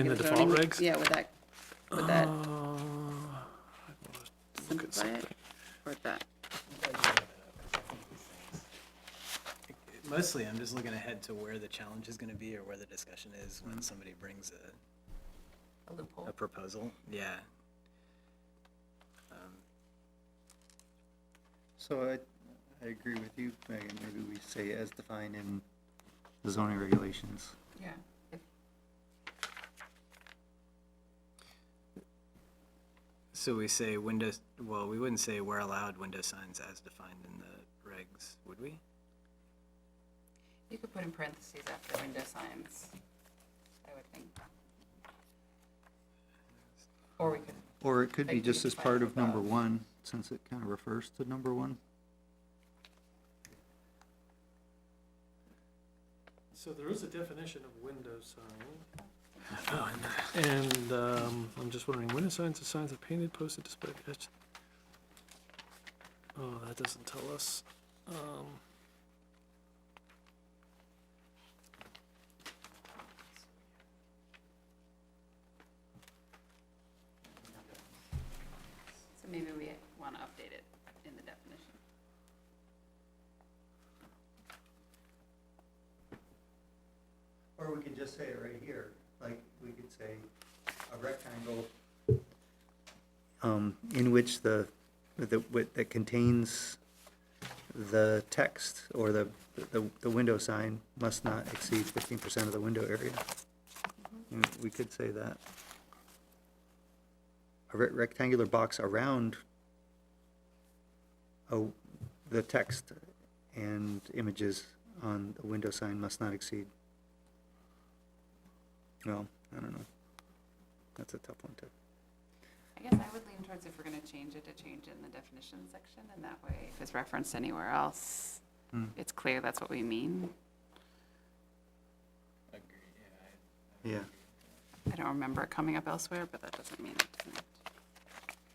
In the regular default zoning. regs? Yeah, would that I wanna look at simplify it? something. Or that? Mostly, I'm just looking ahead to where the challenge is gonna be or where the discussion is when somebody brings A loophole. a proposal, yeah. So I agree with you, Megan, maybe we say as defined in the zoning regulations. Yeah. So we say windows, well, we wouldn't say we're allowed window signs as defined in the regs, would we? You could put in parentheses after window signs, I would think. Or we could, Or it could be Like just as define part of number above. one, since it kind of refers to number one. So there is a definition of window sign. And I'm just wondering, window signs are signs that painted, posted, displayed, etched. Oh, that doesn't tell us. so maybe we want to update it in the definition. Or we could just say it right here, like, we could say a rectangle in which that contains the text or the window sign must not exceed 15% of the window area. We could say that. A rectangular box around the text and images on the window sign must not exceed. Well, I don't know. That's a tough one too. I guess I would lean towards if we're going to change it, to change it in the definition section, and that way, if it's referenced anywhere else, it's clear that's what we mean. Yeah, I don't remember it coming up elsewhere, but that doesn't mean it didn't.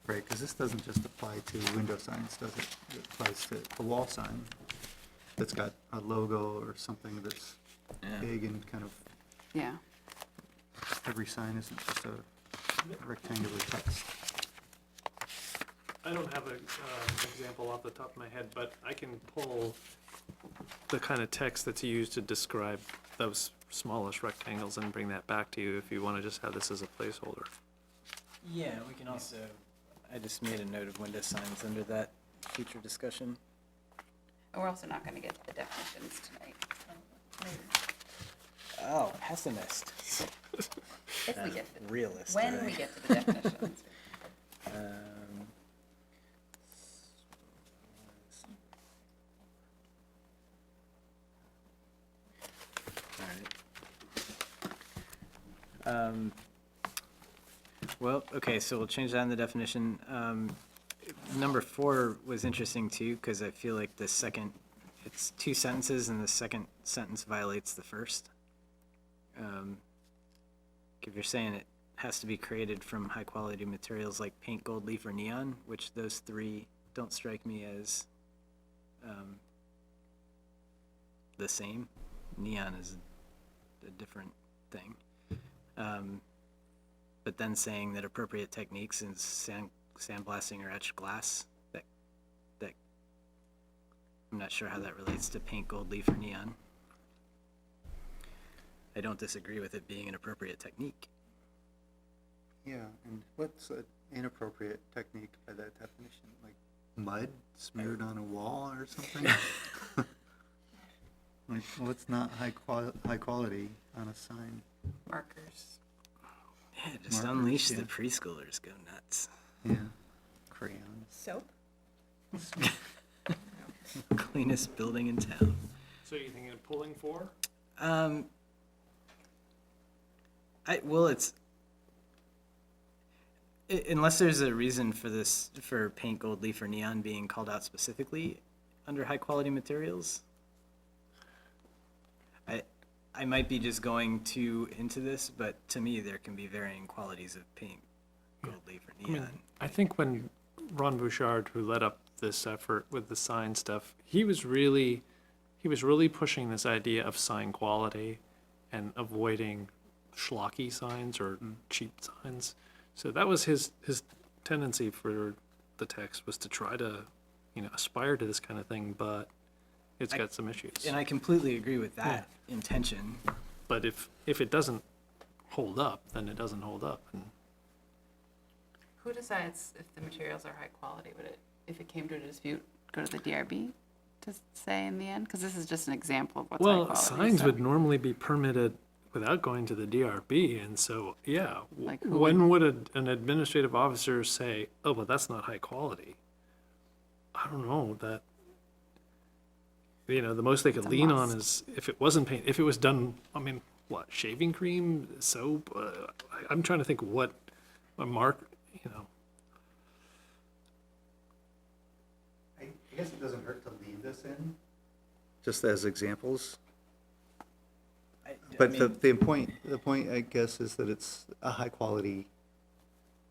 right, because this doesn't just apply to window signs, does it? It applies to a wall sign that's got a logo or something that's big and kind of, Yeah. every sign isn't just a rectangular text. I don't have an example off the top of my head, but I can pull the kind of text that's used to describe those smallest rectangles and bring that back to you if you want to just have this as a placeholder. Yeah, we can also, I just made a note of window signs under that future discussion. And we're also not going to get to the definitions tonight. Oh, pessimist. If we get to, Realist. when right? we get to the definitions. Well, okay, so we'll change that in the definition. Number 4 was interesting too, because I feel like the second, it's 2 sentences and the second sentence violates the first. If you're saying it has to be created from high quality materials like paint, gold leaf, or neon, which those 3 don't strike me as the same. Neon is a different thing. But then saying that appropriate techniques in sandblasting or etched glass, that I'm not sure how that relates to paint, gold leaf, or neon. I don't disagree with it being an appropriate technique. Yeah, and what's an inappropriate technique by that definition? Like mud smeared on a wall or something? Like, what's not high quality on a sign? Markers. Yeah, just Markers, unleash yeah. the preschoolers, go nuts. Yeah, crayons. Soap? Cleanest building in town. So you're thinking of pulling 4? Unless there's a reason for this, for paint, gold leaf, or neon being called out specifically under high quality materials, I might be just going too into this, but to me there can be varying qualities of paint, gold leaf, or I mean, neon. I think when Ron Bouchard, who led up this effort with the sign stuff, he was really pushing this idea of sign quality and avoiding schlocky signs or cheap signs. So that was his tendency for the text, was to try to, aspire to this kind of thing, but it's got some issues. And I completely agree with that intention. But if it doesn't hold up, then it doesn't hold up. And Who decides if the materials are high quality? Would it, if it came to a dispute, go to the DRB to say in the end? Because this is just an example of what's high well, quality. signs so- would normally be permitted without going to the DRB, and so, yeah. Like who When would an administrative officer say, oh, but that's not high quality? I don't know, that, the most they could It's a lean on must. is if it wasn't paint, if it was done, what, shaving cream, soap? I'm trying to think what a mark, I guess it doesn't hurt to leave this in. Just as examples. But the point, I guess, is that it's a high quality,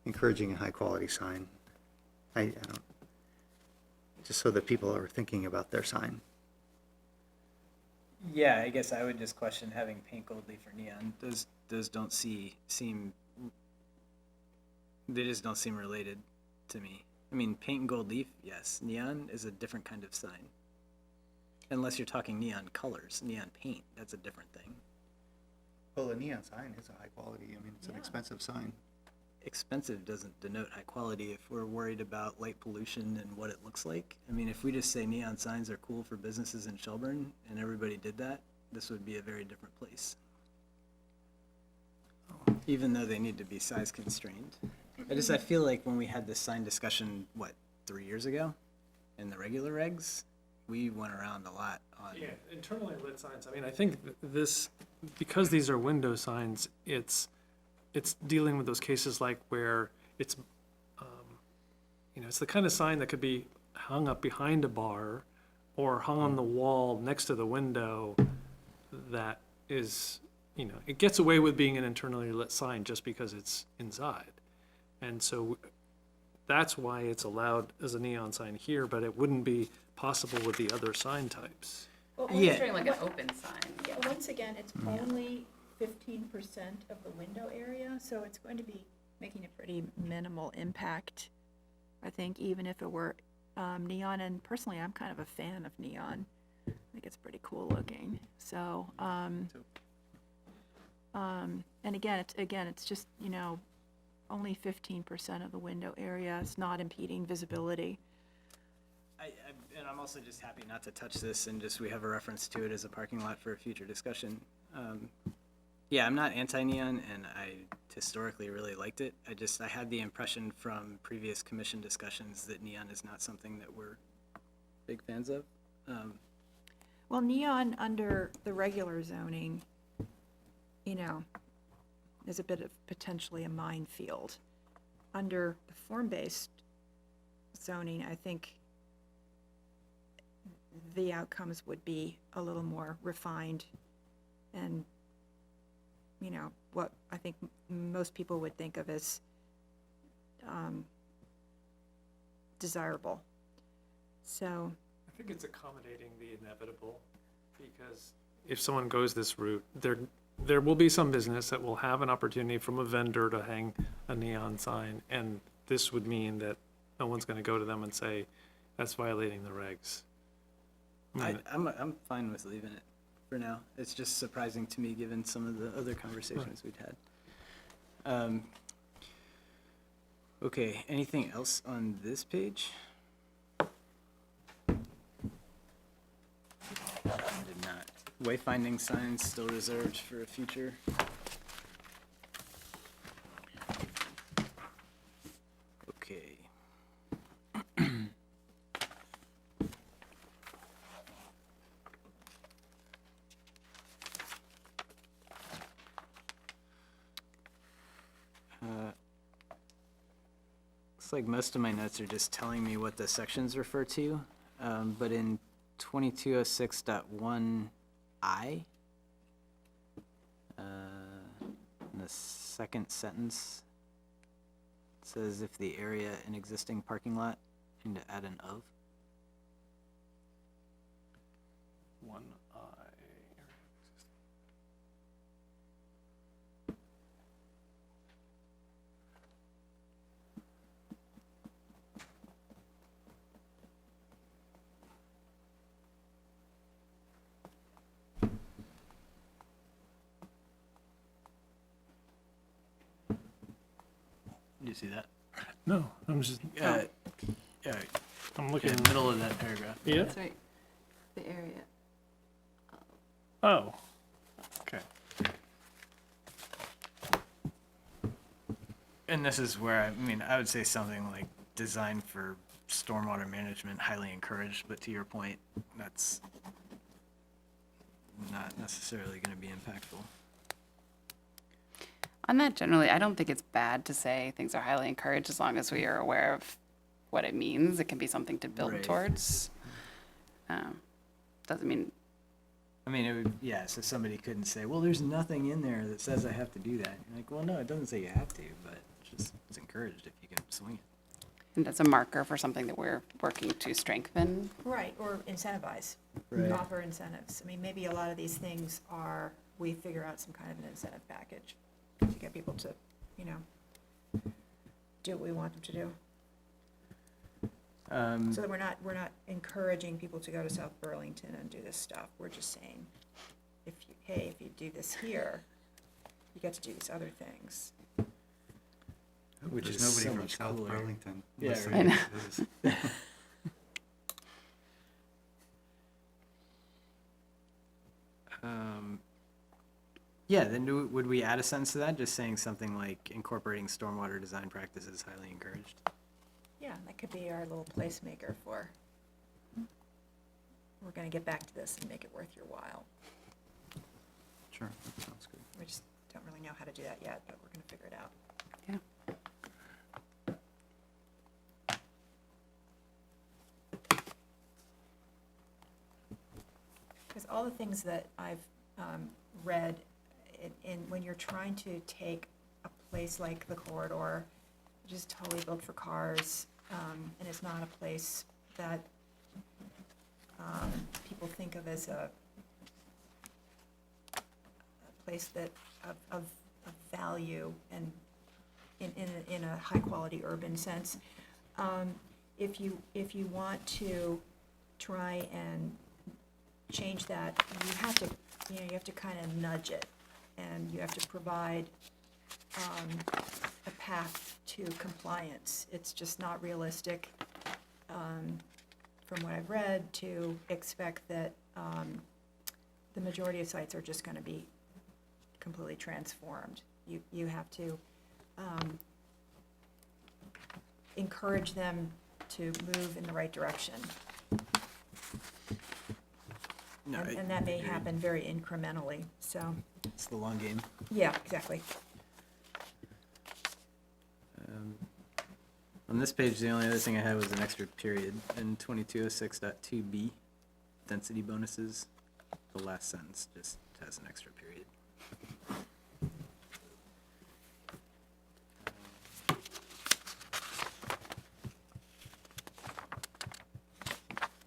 encouraging a high quality sign. I don't, just so that people are thinking about their sign. Yeah, I guess I would just question having paint gold leaf or neon. Those don't seem, they just don't seem related to me. I mean, paint and gold leaf, yes. Neon is a different kind of sign. Unless you're talking neon colors, neon paint, that's a different thing. Well, a neon sign is a high quality, it's an expensive sign. Expensive doesn't denote high quality if we're worried about light pollution and what it looks like. I mean, if we just say neon signs are cool for businesses in Shelburne and everybody did that, this would be a very different place. Even though they need to be size constrained. I feel like when we had this sign discussion, 3 years ago? In the regular regs, we went around a lot on. Yeah, internally lit signs, I think this, because these are window signs, it's dealing with those cases like where it's, it's the kind of sign that could be hung up behind a bar or hung on the wall next to the window that is, it gets away with being an internally lit sign just because it's inside. And so that's why it's allowed as a neon sign here, but it wouldn't be possible with the other sign types. Well, I'm Yeah. picturing like an open sign. yeah, once again, it's only 15% of the window area, so it's going to be making a pretty minimal impact, I think, even if it were neon. And personally, I'm kind of a fan of neon. I think it's pretty cool looking. So, and again, it's just, only 15% of the window area. It's not impeding visibility. And I'm also just happy not to touch this and just we have a reference to it as a parking lot for a future discussion. Yeah, I'm not anti-neon and I historically really liked it. I had the impression from previous commission discussions that neon is not something that we're big fans of. Well, neon under the regular zoning, is a bit of potentially a minefield. Under the form-based zoning, I think the outcomes would be a little more refined and, what I think most people would think of as desirable. So, I think it's accommodating the inevitable, because if someone goes this route, there will be some business that will have an opportunity from a vendor to hang a neon sign, and this would mean that no one's going to go to them and say, that's violating the regs. I'm fine with leaving it for now. It's just surprising to me given some of the other conversations we'd had. Okay, anything else on this page? I did not. Wayfinding signs still reserved for a future. Okay. Looks like most of my notes are just telling me what the sections refer to, but in 2206.1I, in the second sentence, it says if the area in existing parking lot, and to add an of. One eye. You see that? No, I'm just, Yeah, I'm in looking. the middle of that paragraph. Yeah, That's right, the area. oh, okay. And this is where, I mean, I would say something like designed for stormwater management, highly encouraged, but to your point, that's not necessarily going to be impactful. On that, generally, I don't think it's bad to say things are highly encouraged as long as we are aware of what it means. It can be something to build Right. towards. Doesn't mean, I mean, it would, yeah, so somebody couldn't say, well, there's nothing in there that says I have to do that. You're like, well, no, it doesn't say you have to, but it's encouraged if you can swing it. and that's a marker for something that we're working to strengthen. Right, or incentivize, Right. offer incentives. I mean, maybe a lot of these things are, we figure out some kind of an incentive package to get people to, you know, do what we want them to do. So that we're not encouraging people to go to South Burlington and do this stuff. We're just saying, if you do this here, you get to do these other things. Which There's is nobody so from much South cooler. Burlington Yeah, listening right. to this. Yeah, then would we add a sentence to that, just saying something like incorporating stormwater design practices highly encouraged? Yeah, that could be our little placemaker for, we're gonna get back to this and make it worth your while. Sure, that sounds good. We just don't really know how to do that yet, but we're gonna figure it out. Yeah. Because all the things that I've read, when you're trying to take a place like the corridor, which is totally built for cars, and it's not a place that people think of as a place that of value and in a high-quality urban sense. If you want to try and change that, you have to, you have to kind of nudge it, and you have to provide a path to compliance. It's just not realistic, from what I've read, to expect that the majority of sites are just going to be completely transformed. You have to encourage them to move in the right direction. No, And that may agreed. happen very incrementally, so, It's the long game. yeah, exactly. On this page, the only other thing I had was an extra period in 2206.2b, density bonuses. The last sentence just has an extra period.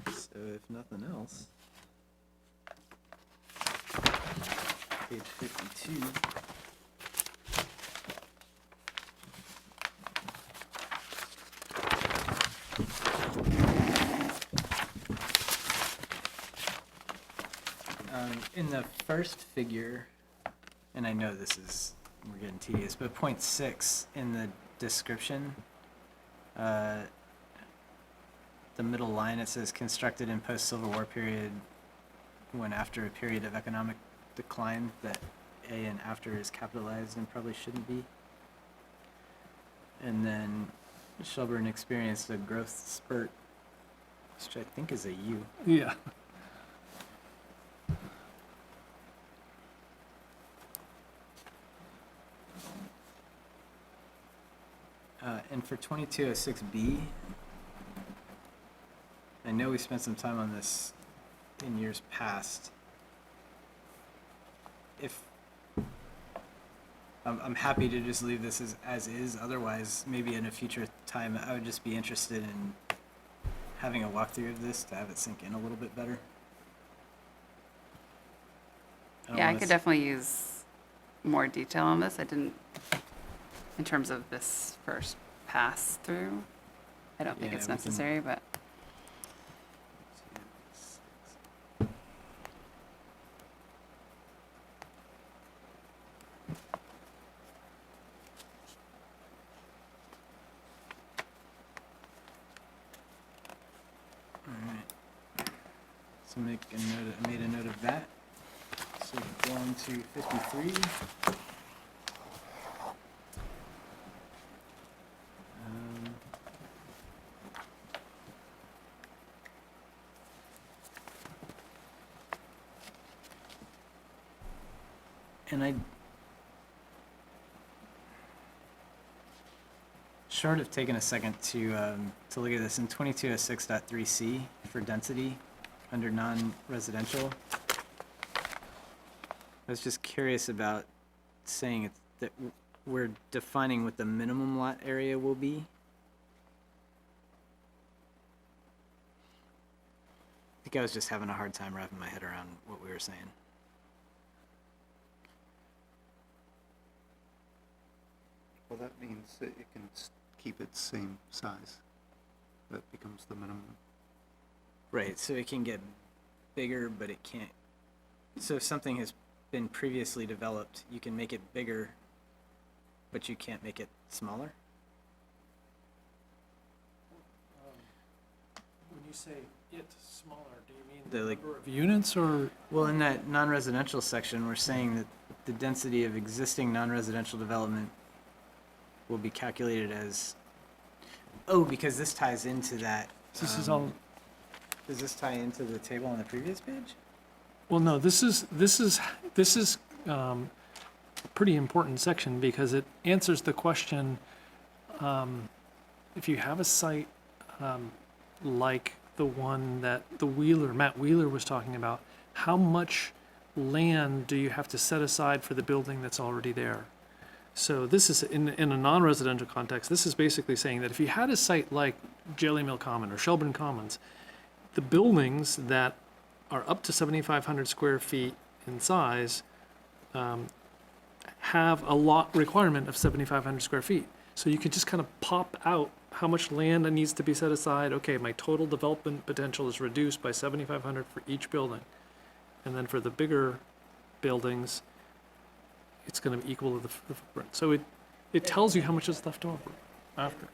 So if nothing else, page 52. In the first figure, and I know we're getting tedious, but point 6 in the description, the middle line, it says constructed in post-Civil War period when after a period of economic decline, that A and after is capitalized and probably shouldn't be. And then Shelburne experienced a growth spurt, which I think is a U. Yeah. And for 2206B, I know we spent some time on this in years past. If I'm happy to just leave this as is, otherwise maybe in a future time I would just be interested in having a walkthrough of this to have it sink in a little bit better. don't Yeah, I wanna could s- definitely use more detail on this. I didn't, in terms of this first pass through. I don't think Yeah, it's we can- necessary, but So I made a note of that. So go on to 53. And I, short of taking a second to look at this, in 2206.3C for density under non-residential, I was just curious about saying that we're defining what the minimum lot area will be. I think I was just having a hard time wrapping my head around what we were saying. Well, that means that it can keep its same size. That becomes the minimum. Right, so it can get bigger, but it can't. So if something has been previously developed, you can make it bigger, but you can't make it smaller? When you say it smaller, do you mean The, like, number of units or? well, in that non-residential section, we're saying that the density of existing non-residential development will be calculated as, oh, because this ties into that. This is all, Does this tie into the table on the previous page? well, no, this is a pretty important section because it answers the question, if you have a site like the one that Matt Wheeler was talking about, how much land do you have to set aside for the building that's already there? So this is, in a non-residential context, this is basically saying that if you had a site like Jelly Mill Common or Shelburne Commons, the buildings that are up to 7,500 square feet in size have a lot requirement of 7,500 square feet. So you can just kind of pop out how much land needs to be set aside. Okay, my total development potential is reduced by 7,500 for each building. And then for the bigger buildings, it's going to be equal to the footprint. So it tells you how much is left over after.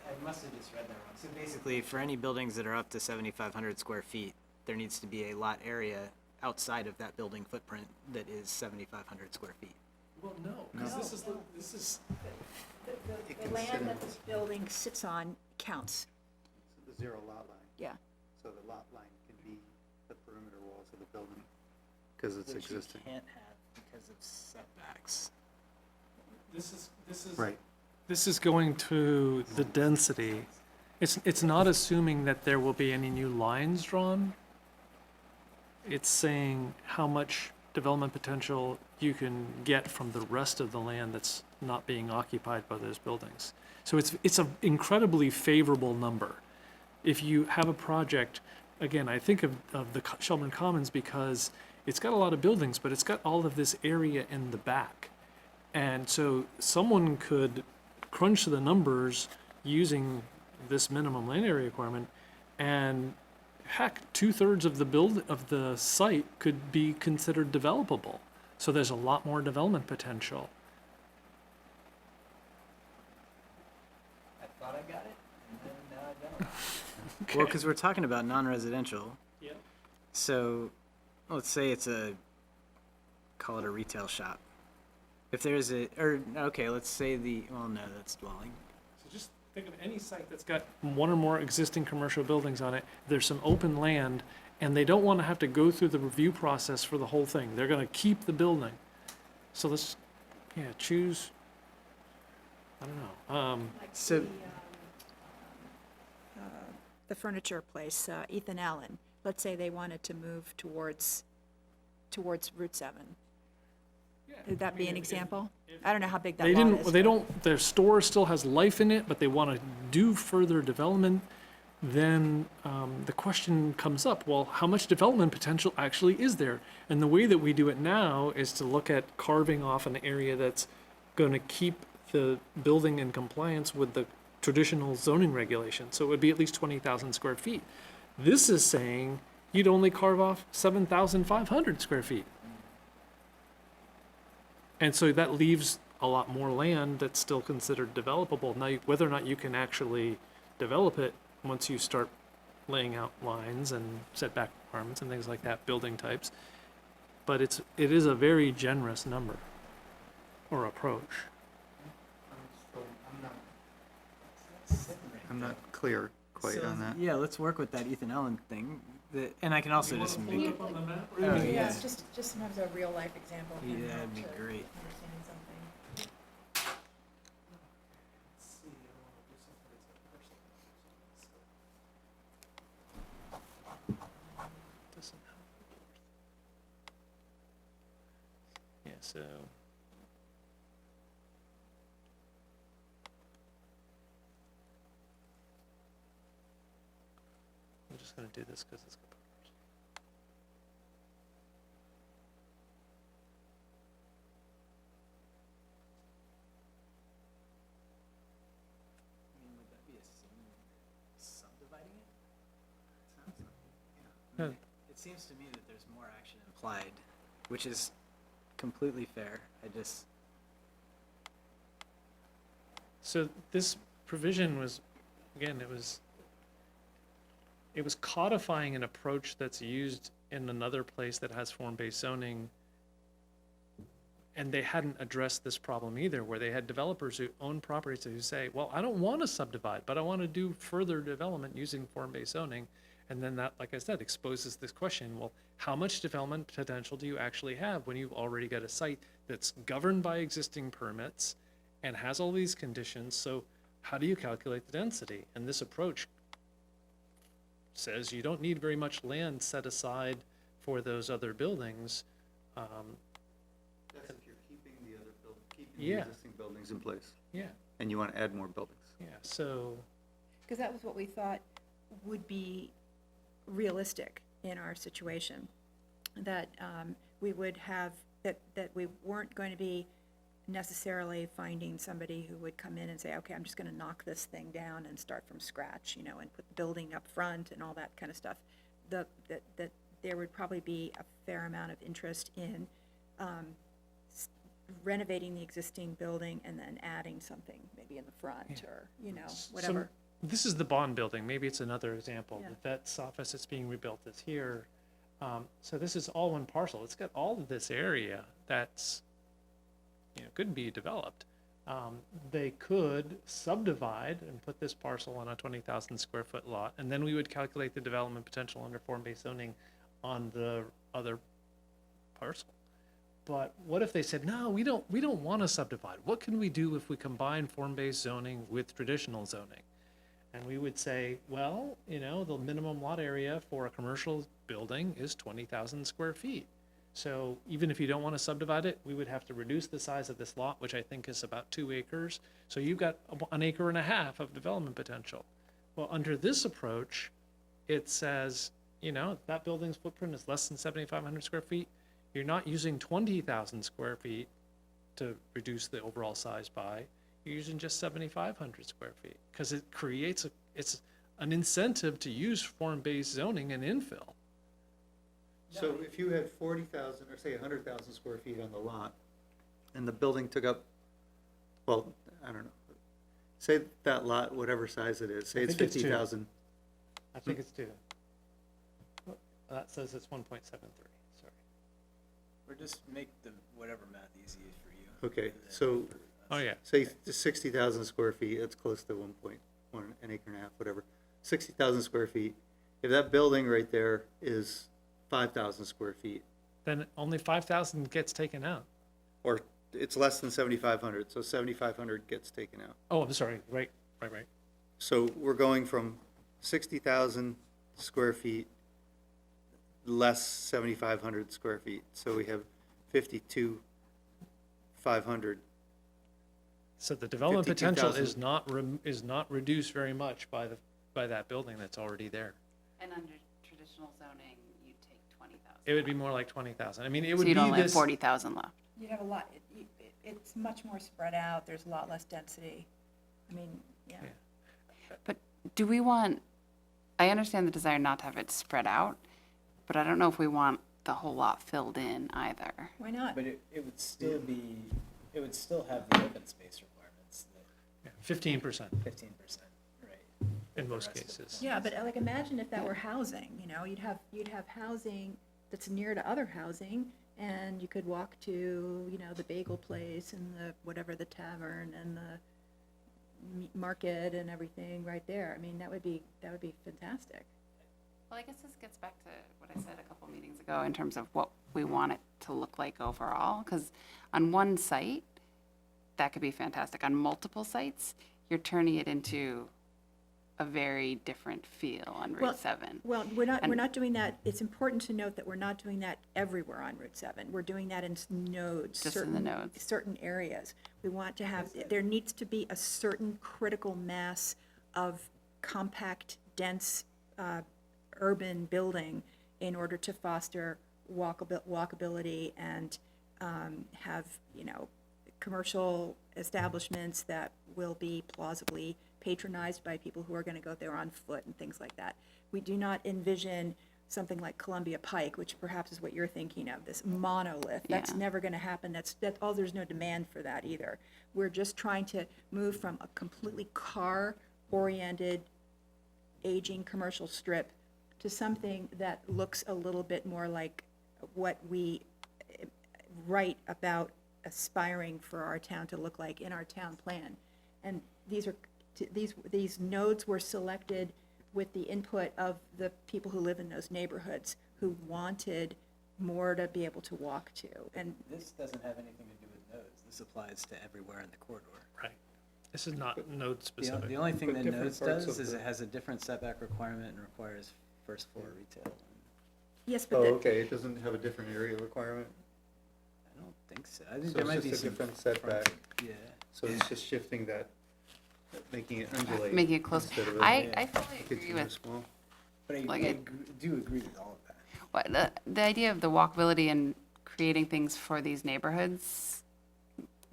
I must have just read that wrong. So basically, for any buildings that are up to 7,500 square feet, there needs to be a lot area outside of that building footprint that is 7,500 square feet. Well, no, because this is The land that this building sits on counts, The zero lot line. yeah. So the lot line can be the perimeter walls of the building, because it's Which existing. you can't have because of setbacks. this is Right. This is going to the density. It's not assuming that there will be any new lines drawn. It's saying how much development potential you can get from the rest of the land that's not being occupied by those buildings. So it's an incredibly favorable number. If you have a project, again, I think of the Shelburne Commons because it's got a lot of buildings, but it's got all of this area in the back. And so someone could crunch the numbers using this minimum land area requirement, and heck, 2/3 of the site could be considered developable. So there's a lot more development potential. I thought I got it, and then now I don't. Well, because we're talking about non-residential. Yeah. So, let's say it's call it a retail shop. If there's let's say no, that's dwelling. So just think of any site that's got one or more existing commercial buildings on it. There's some open land, and they don't want to have to go through the review process for the whole thing. They're going to keep the building. So let's, choose. I don't know. Like So- the furniture place, Ethan Allen, let's say they wanted to move towards Route 7. Would that be an example? I don't know how big that They lot didn't. is. They but- don't. Their store still has life in it, but they want to do further development. Then the question comes up: well, how much development potential actually is there? And the way that we do it now is to look at carving off an area that's going to keep the building in compliance with the traditional zoning regulations. So it would be at least 20,000 square feet. This is saying you'd only carve off 7,500 square feet. And so that leaves a lot more land that's still considered developable. Now, whether or not you can actually develop it once you start laying out lines and setback requirements and things like that, building types. But it is a very generous number or approach. I'm not clear quite So, on that. Yeah, let's work with that Ethan Allen thing. And I can also just make it. on the map? Oh, Yeah, yeah. it's just sometimes a real life example. can Yeah, help that'd be to great. Understand something. Yeah, so. I'm just gonna do this because it's. I mean, would that be assuming subdividing it? Sounds like, Yeah. I mean, it seems to me that there's more action implied, which is completely fair. So this provision was, again, it was codifying an approach that's used in another place that has form-based zoning. And they hadn't addressed this problem either, where they had developers who own properties who say, well, I don't want to subdivide, but I want to do further development using form-based zoning. And then that, like I said, exposes this question, well, how much development potential do you actually have when you've already got a site that's governed by existing permits and has all these conditions? So how do you calculate the density? And this approach says you don't need very much land set aside for those other buildings. That's if you're keeping the other keeping Yeah. the existing buildings in place, Yeah, and you want to add more buildings. yeah, so, Because that was what we thought would be realistic in our situation. That we would have, that we weren't going to be necessarily finding somebody who would come in and say, okay, I'm just gonna knock this thing down and start from scratch, you know, and put the building up front and all that kind of stuff. That there would probably be a fair amount of interest in renovating the existing building and then adding something maybe in the front or, you know, whatever. So this is the bond building, maybe it's another example. Yeah. The vet's office that's being rebuilt is here. So this is all one parcel. It's got all of this area that's, you know, could be developed. They could subdivide and put this parcel on a 20,000 square foot lot, and then we would calculate the development potential under form-based zoning on the other parcel. But what if they said, no, we don't want to subdivide. What can we do if we combine form-based zoning with traditional zoning? And we would say, well, you know, the minimum lot area for a commercial building is 20,000 square feet. So even if you don't want to subdivide it, we would have to reduce the size of this lot, which I think is about 2 acres. So you've got an acre and a half of development potential. Well, under this approach, it says, you know, that building's footprint is less than 7,500 square feet. You're not using 20,000 square feet to reduce the overall size by. You're using just 7,500 square feet because it creates it's an incentive to use form-based zoning and infill. So if you had 40,000 or say 100,000 square feet on the lot, and the building took up, well, I don't know, say that lot, whatever size it is, say it's think it's 50,000. I think it's 2. That says it's 1.73, sorry. Or just make the whatever math easy for you. Okay, so Oh, yeah. say 60,000 square feet, that's close to 1.1, an acre and a half, whatever. 60,000 square feet. If that building right there is 5,000 square feet, Then only 5,000 gets taken out. or it's less than 7,500, so 7,500 gets taken out. Oh, I'm sorry, right. So we're going from 60,000 square feet less 7,500 square feet. So we have 52,500. So the development potential 52,000. is not reduced very much by that building that's already there. And under traditional zoning, you take 20,000. It would be more like 20,000. I mean, it So would be you'd only have this. 40,000 left. You have a lot, it's much more spread out, there's a lot less density. I mean, yeah. Yeah. But do we want, I understand the desire not to have it spread out, but I don't know if we want the whole lot filled in either. Why not? But it would still be, it would still have the open space requirements, the 15%. 15%, right? in most cases. Yeah, but like, imagine if that were housing, you know, you'd have housing that's near to other housing, and you could walk to, you know, the bagel place and the, whatever, the tavern and the market and everything right there. I mean, that would be fantastic. Well, I guess this gets back to what I said a couple meetings ago in terms of what we want it to look like overall. Because on one site, that could be fantastic. On multiple sites, you're turning it into a very different feel on Route 7. Well, we're not doing that. It's important to note that we're not doing that everywhere on Route 7. We're doing that in nodes. Just in the nodes. Certain areas. We want to have, there needs to be a certain critical mass of compact, dense, urban building in order to foster walkability and have, you know, commercial establishments that will be plausibly patronized by people who are going to go there on foot and things like that. We do not envision something like Columbia Pike, which perhaps is what you're thinking of, this monolith. That's Yeah. never going to happen. There's no demand for that either. We're just trying to move from a completely car-oriented, aging commercial strip to something that looks a little bit more like what we write about aspiring for our town to look like in our town plan. And these nodes were selected with the input of the people who live in those neighborhoods who wanted more to be able to walk to. And This doesn't have anything to do with nodes. This applies to everywhere in the corridor. Right. This is not node The specific. the only thing But that different nodes parts does of is the- it has a different setback requirement and requires first floor retail. yes, Oh, but okay, it doesn't have a different area requirement, I don't think so. I think so there it's might be just a some different setback, fronting. Yeah. so it's just shifting that, making it undulate. Making it close. instead of a- I fully agree continuous with wall. But I Like it- do agree with all of that. the idea of the walkability and creating things for these neighborhoods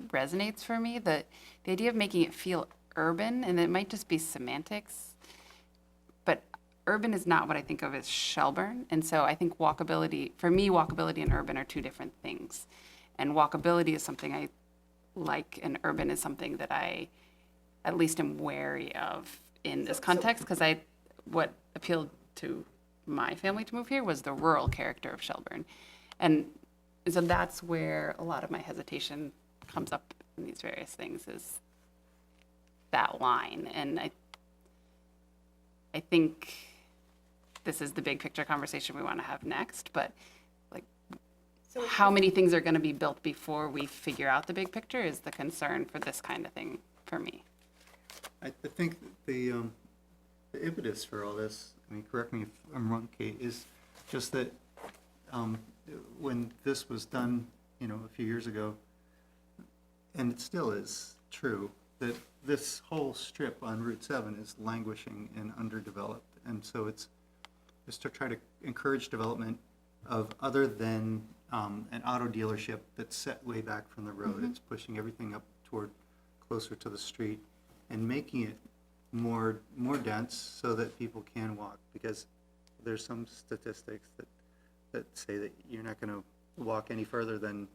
resonates for me. The idea of making it feel urban, and it might just be semantics, but urban is not what I think of as Shelburne. And so I think walkability, for me, walkability and urban are two different things. And walkability is something I like, and urban is something that I at least am wary of in this context, because what appealed to my family to move here was the rural character of Shelburne. And so that's where a lot of my hesitation comes up in these various things, is that line. And I think this is the big picture conversation we want to have next, but like, how many things are going to be built before we figure out the big picture is the concern for this kind of thing for me. I think the impetus for all this, I mean, correct me if I'm wrong, Kate, is just that when this was done, you know, a few years ago, and it still is true, that this whole strip on Route 7 is languishing and underdeveloped. And so it's to try to encourage development of other than an auto dealership that's set way back from the road. It's pushing everything up toward closer to the street and making it more dense so that people can walk, because there's some statistics that say that you're not going to walk any further than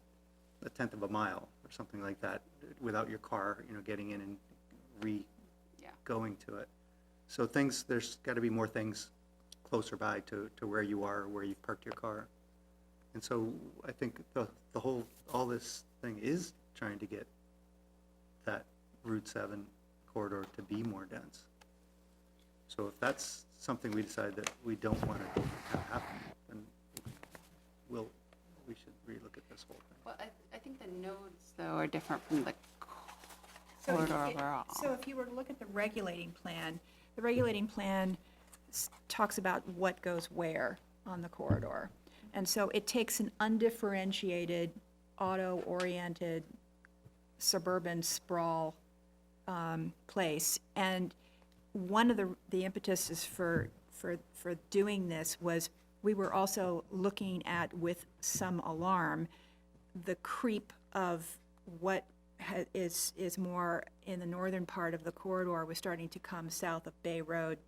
a tenth of a mile or something like that without your car, you know, getting in and going to it. So there's got to be more things closer by to where you are, where you've parked your car. And so I think all this thing is trying to get that Route 7 corridor to be more dense. So if that's something we decide that we don't want to have happen, then we should relook at this whole thing. Well, I think the nodes, though, are different from the So if- corridor overall. So if you were to look at the regulating plan talks about what goes where on the corridor. And so it takes an undifferentiated, auto-oriented, suburban sprawl place. And one of the impetuses for doing this was we were also looking at, with some alarm, the creep of what is more in the northern part of the corridor was starting to come south of Bay Road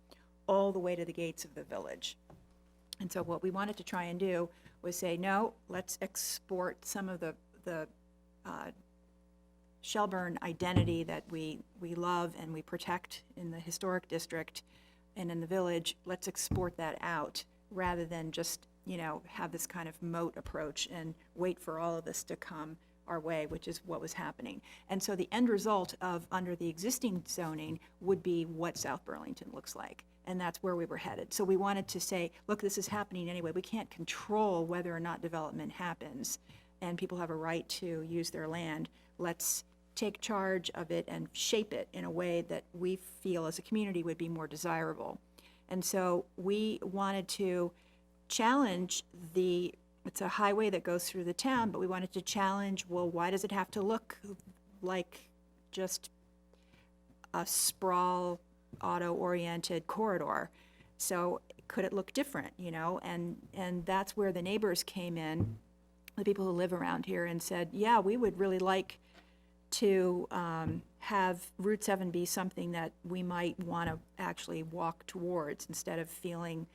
all the way to the gates of the village. And so what we wanted to try and do was say, no, let's export some of the Shelburne identity that we love and we protect in the historic district and in the village, let's export that out rather than just, have this kind of moat approach and wait for all of this to come our way, which is what was happening. And so the end result of, under the existing zoning, would be what South Burlington looks like. And that's where we were headed. So we wanted to say, look, this is happening anyway. We can't control whether or not development happens, and people have a right to use their land. Let's take charge of it and shape it in a way that we feel as a community would be more desirable. And so we wanted to challenge it's a highway that goes through the town, but we wanted to challenge, well, why does it have to look like just a sprawl, auto-oriented corridor? So could it look different, And that's where the neighbors came in, the people who live around here, and said, yeah, we would really like to have Route 7 be something that we might want to actually walk towards instead of feeling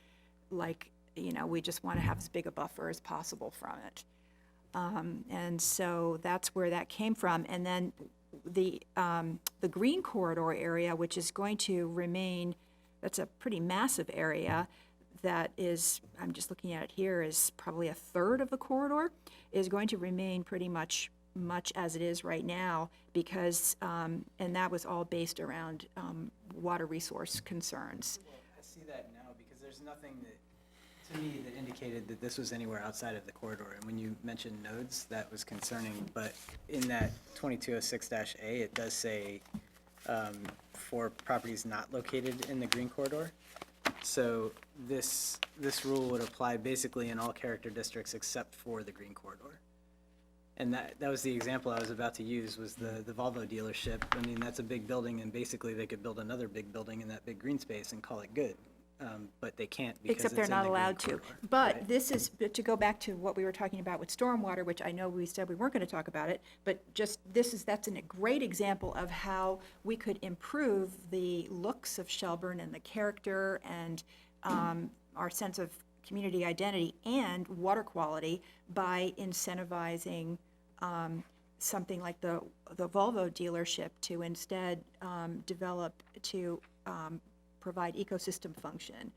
like, we just want to have as big a buffer as possible from it. And so that's where that came from. And then the green corridor area, which is going to remain, that's a pretty massive area that is, I'm just looking at it here, is probably a third of the corridor, is going to remain pretty much as it is right now, because, and that was all based around water resource concerns. Well, I see that now because there's nothing that, to me, that indicated that this was anywhere outside of the corridor. And when you mentioned nodes, that was concerning. But in that 2206-A, it does say for properties not located in the green corridor. So this rule would apply basically in all character districts except for the green corridor. And that was the example I was about to use, was the Volvo dealership. I mean, that's a big building, and basically they could build another big building in that big green space and call it good. But they can't because Except it's they're in not the green allowed to. corridor. But Right. this is, but to go back to what we were talking about with stormwater, which I know we said we weren't going to talk about it, but just that's a great example of how we could improve the looks of Shelburne and the character and our sense of community identity and water quality by incentivizing something like the Volvo dealership to instead develop to provide ecosystem function.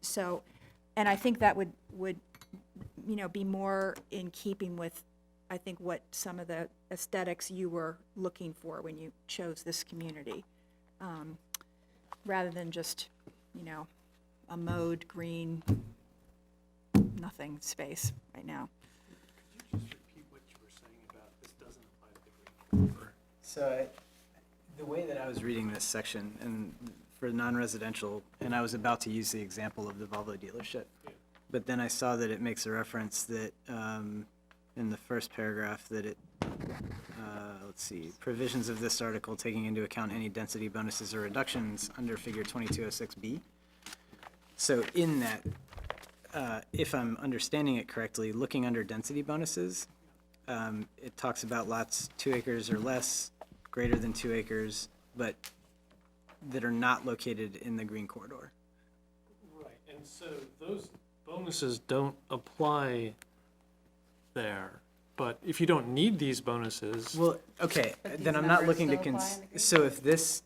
So, and I think that would be more in keeping with, I think, what some of the aesthetics you were looking for when you chose this community, rather than just, a mode green, nothing space right now. Could you just repeat what you were saying about this doesn't apply to the green corridor? So the way that I was reading this section, and for non-residential, and I was about to use the example of the Volvo dealership, but then I saw that it makes a reference that in the first paragraph that it, let's see, provisions of this article taking into account any density bonuses or reductions under figure 2206B. So in that, if I'm understanding it correctly, looking under density bonuses, it talks about lots 2 acres or less, greater than 2 acres, but that are not located in the green corridor. Right, and so those bonuses don't apply there, but if you don't need these bonuses, Well, okay, But then these I'm not numbers looking to, still apply in the green so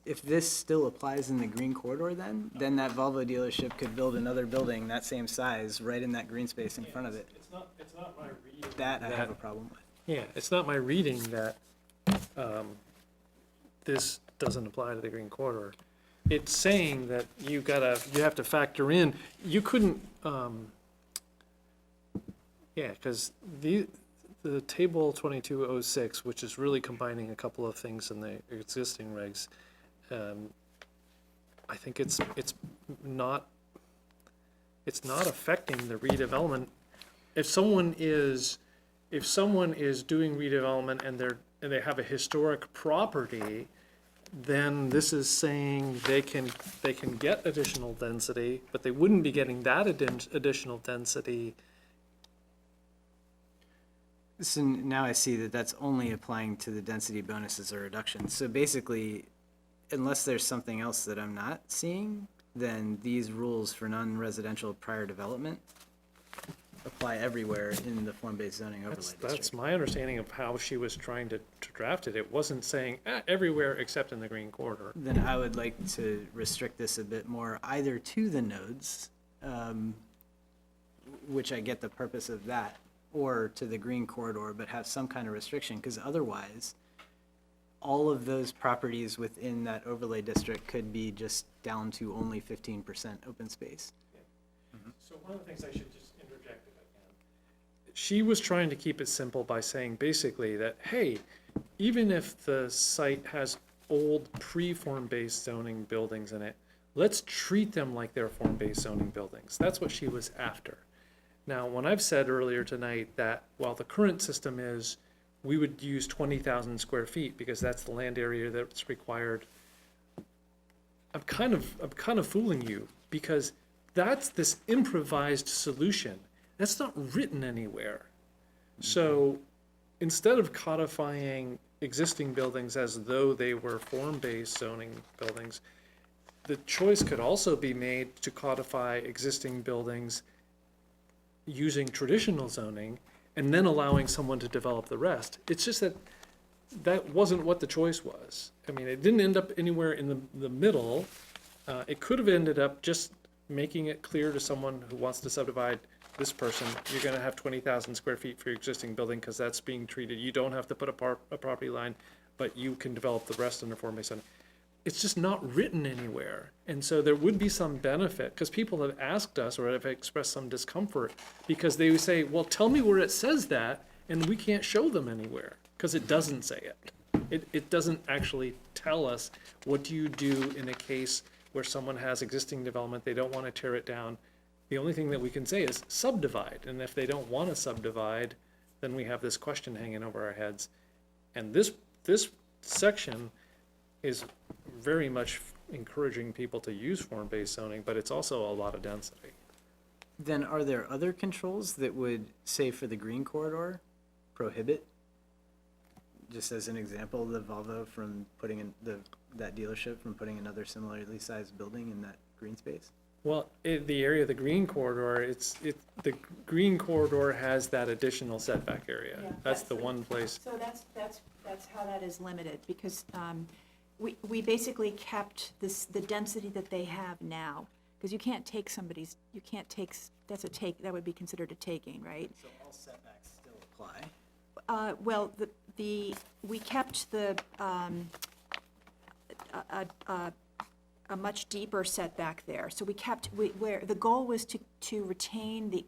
if this still applies in the green corridor then that Volvo dealership could build another building that same size right in that green space in front of it. it's not my reading. That I have a problem with. Yeah, it's not my reading that this doesn't apply to the green corridor. It's saying that you have to factor in, you couldn't, because the table 2206, which is really combining a couple of things in the existing regs, I think it's not affecting the redevelopment. If someone is doing redevelopment and they have a historic property, then this is saying they can get additional density, but they wouldn't be getting that additional density. So now I see that that's only applying to the density bonuses or reductions. So basically, unless there's something else that I'm not seeing, then these rules for non-residential prior development apply everywhere in the form-based zoning overlay That's district. my understanding of how she was trying to draft it. It wasn't saying everywhere except in the green corridor. Then I would like to restrict this a bit more, either to the nodes, which I get the purpose of that, or to the green corridor, but have some kind of restriction, because otherwise, all of those properties within that overlay district could be just down to only 15% open space. So one of the things I should just interject if I can. She was trying to keep it simple by saying basically that, hey, even if the site has old pre-form-based zoning buildings in it, let's treat them like they're form-based zoning buildings. That's what she was after. Now, when I've said earlier tonight that while the current system is we would use 20,000 square feet because that's the land area that's required, I'm kind of fooling you, because that's this improvised solution. That's not written anywhere. So instead of codifying existing buildings as though they were form-based zoning buildings, the choice could also be made to codify existing buildings using traditional zoning and then allowing someone to develop the rest. It's just that that wasn't what the choice was. I mean, it didn't end up anywhere in the middle. It could have ended up just making it clear to someone who wants to subdivide this person, you're gonna have 20,000 square feet for your existing building because that's being treated. You don't have to put a property line, but you can develop the rest under form-based zoning. It's just not written anywhere. And so there would be some benefit, because people have asked us or have expressed some discomfort because they would say, well, tell me where it says that, and we can't show them anywhere because it doesn't say it. It doesn't actually tell us what do you do in a case where someone has existing development, they don't want to tear it down. The only thing that we can say is subdivide. And if they don't want to subdivide, then we have this question hanging over our heads. And this section is very much encouraging people to use form-based zoning, but it's also a lot of density. Then are there other controls that would, say for the green corridor, prohibit, just as an example, the Volvo from putting in that dealership from putting another similarly sized building in that green space? Well, the area of the green corridor, the green corridor has that additional setback area. Yeah, That's the one place. So that's how that is limited, because we basically kept the density that they have now, because you can't take that would be considered a taking, right? So all setbacks still apply? Well, we kept a much deeper setback there. So where the goal was to retain the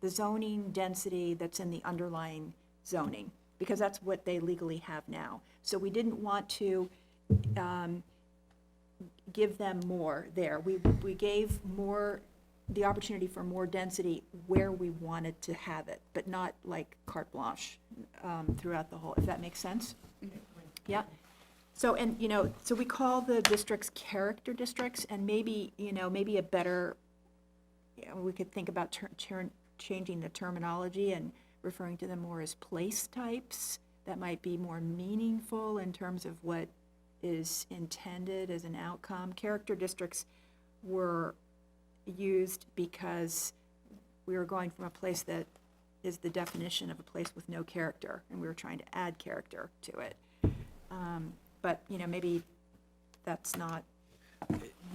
zoning density that's in the underlying zoning, because that's what they legally have now. So we didn't want to give them more there. We gave the opportunity for more density where we wanted to have it, but not like carte blanche throughout the whole, if that makes sense? Yeah. So, so we call the districts character districts, and maybe a better, we could think about changing the terminology and referring to them more as place types. That might be more meaningful in terms of what is intended as an outcome. Character districts were used because we were going from a place that is the definition of a place with no character, and we were trying to add character to it. But, maybe that's not.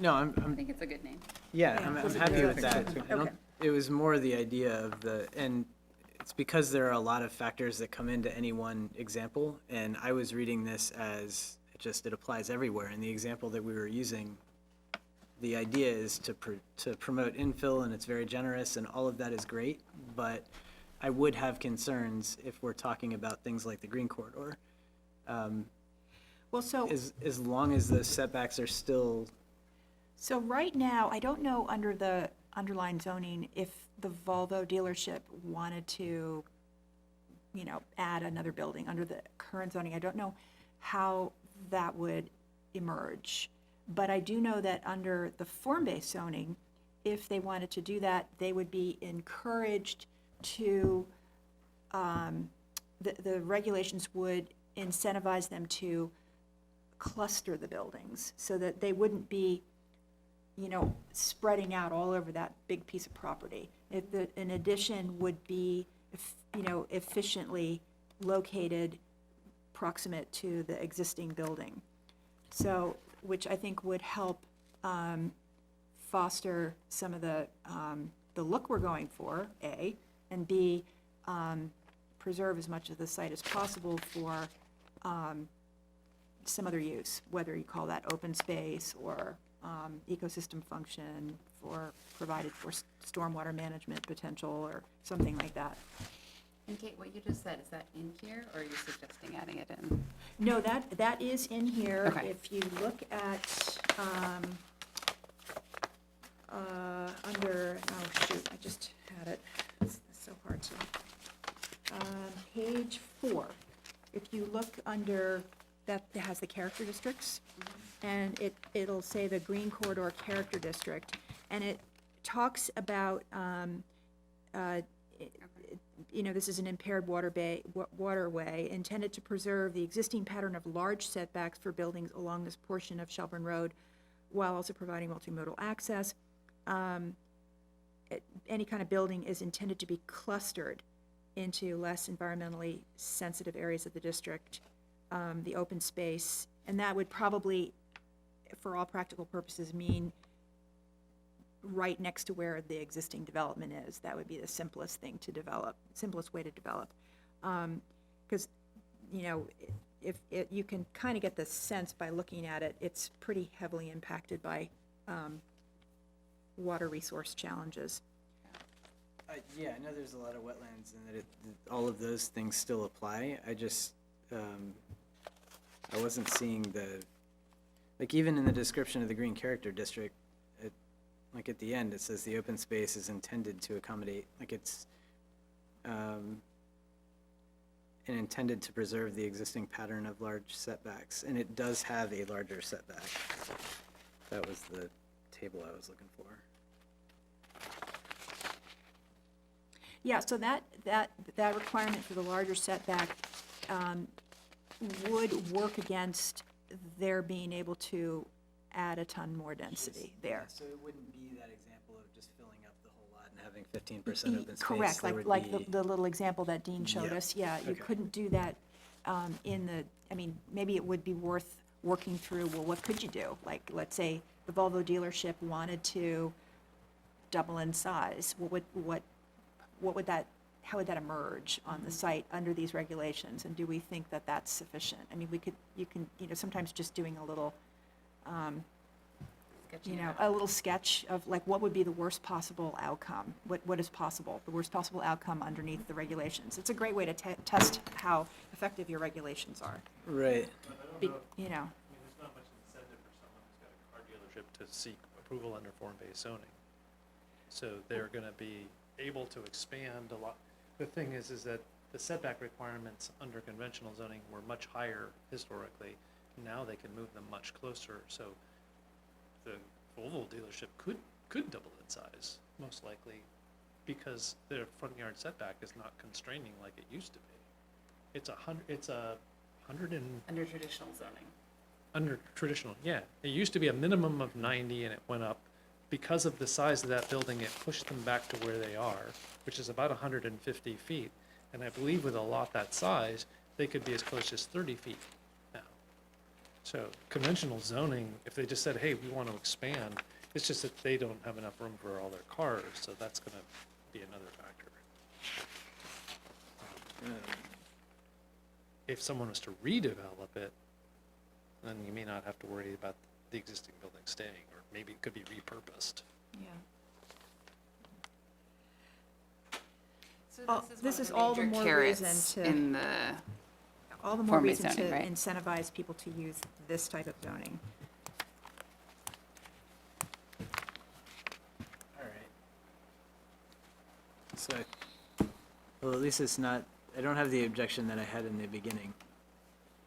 No, I think it's a good name. yeah, Yeah, I'm that's a happy good with that. answer. I don't, Okay. it was more the idea of and it's because there are a lot of factors that come into any one example, and I was reading this as it applies everywhere. In the example that we were using, the idea is to promote infill, and it's very generous, and all of that is great, but I would have concerns if we're talking about things like the green corridor. Well, so. As long as the setbacks are still, So right now, I don't know under the underlying zoning if the Volvo dealership wanted to, add another building under the current zoning. I don't know how that would emerge. But I do know that under the form-based zoning, if they wanted to do that, they would be encouraged to, the regulations would incentivize them to cluster the buildings so that they wouldn't be spreading out all over that big piece of property. If an addition would be, efficiently located proximate to the existing building. So, which I think would help foster some of the look we're going for, A, and B, preserve as much of the site as possible for some other use, whether you call that open space or ecosystem function, for provided for stormwater management potential or something like that. And Kate, what you just said, is that in here, or are you suggesting adding it in? No, that is in here. Okay. If you look at, under, oh shoot, I just had it, it's so hard to, page 4. If you look under, that has the character districts, and it'll say the Green Corridor Character District, and it talks about, this is an impaired waterway intended to preserve the existing pattern of large setbacks for buildings along this portion of Shelburne Road, while also providing multimodal access. Any kind of building is intended to be clustered into less environmentally sensitive areas of the district, the open space, and that would probably, for all practical purposes, mean right next to where the existing development is. That would be the simplest thing to develop, simplest way to develop. Because, if you can kind of get the sense by looking at it, it's pretty heavily impacted by water resource challenges. Yeah, I know there's a lot of wetlands and that all of those things still apply. I just, I wasn't seeing even in the description of the Green Character District, like at the end, it says the open space is intended to accommodate, it's, and intended to preserve the existing pattern of large setbacks, and it does have a larger setback. That was the table I was looking for. Yeah, so that requirement for the larger setback would work against their being able to add a ton more density there. So it wouldn't be that example of just filling up the whole lot and having 15% open space. Correct, There would like be- the little example that Dean showed Yeah, us, yeah, you okay. couldn't do that maybe it would be worth working through, well, what could you do? Like, let's say the Volvo dealership wanted to double in size, what would that, how would that emerge on the site under these regulations, and do we think that that's sufficient? I mean, you can, sometimes just doing a little, Sketching it out. a little sketch of like what would be the worst possible outcome, what is possible, the worst possible outcome underneath the regulations. It's a great way to test how effective your regulations are. Right. Be- there's not much incentive for someone who's got a car dealership to seek approval under form-based zoning. So they're gonna be able to expand a lot. The thing is that the setback requirements under conventional zoning were much higher historically. Now they can move them much closer, so the Volvo dealership could double in size, most likely, because their front yard setback is not constraining like it used to be. It's a hundred and Under traditional zoning. under traditional, yeah. It used to be a minimum of 90 and it went up. Because of the size of that building, it pushed them back to where they are, which is about 150 feet. And I believe with a lot that size, they could be as close as 30 feet now. So conventional zoning, if they just said, hey, we want to expand, it's just that they don't have enough room for all their cars, so that's going to be another factor. If someone was to redevelop it, then you may not have to worry about the existing building staying, or maybe it could be repurposed. Yeah. So This one is of all the major more carrots reason to- in the, All the more Form-based reason to zoning, right? incentivize people to use this type of zoning. All right. So, well, at least it's not, I don't have the objection that I had in the beginning.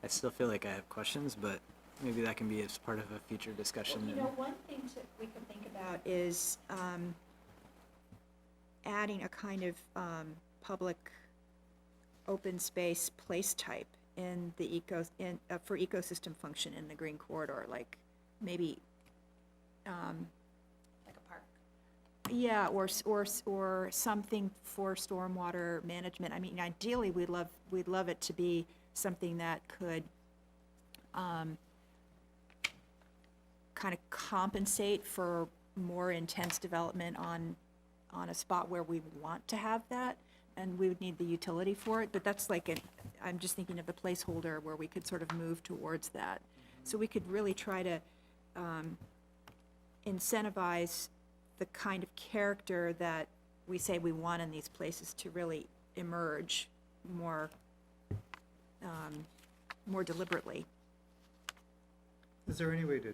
I still feel like I have questions, but maybe that can be as part of a future discussion. One thing we could think about is adding a kind of public open space place type in the for ecosystem function in the Green Corridor, like maybe Yeah, or something for stormwater management. I mean, ideally, we'd love it to be something that could kind of compensate for more intense development on a spot where we want to have that, and we would need the utility for it, but that's like I'm just thinking of the placeholder where we could sort of move towards that. So we could really try to incentivize the kind of character that we say we want in these places to really emerge more, more deliberately. Is there any way to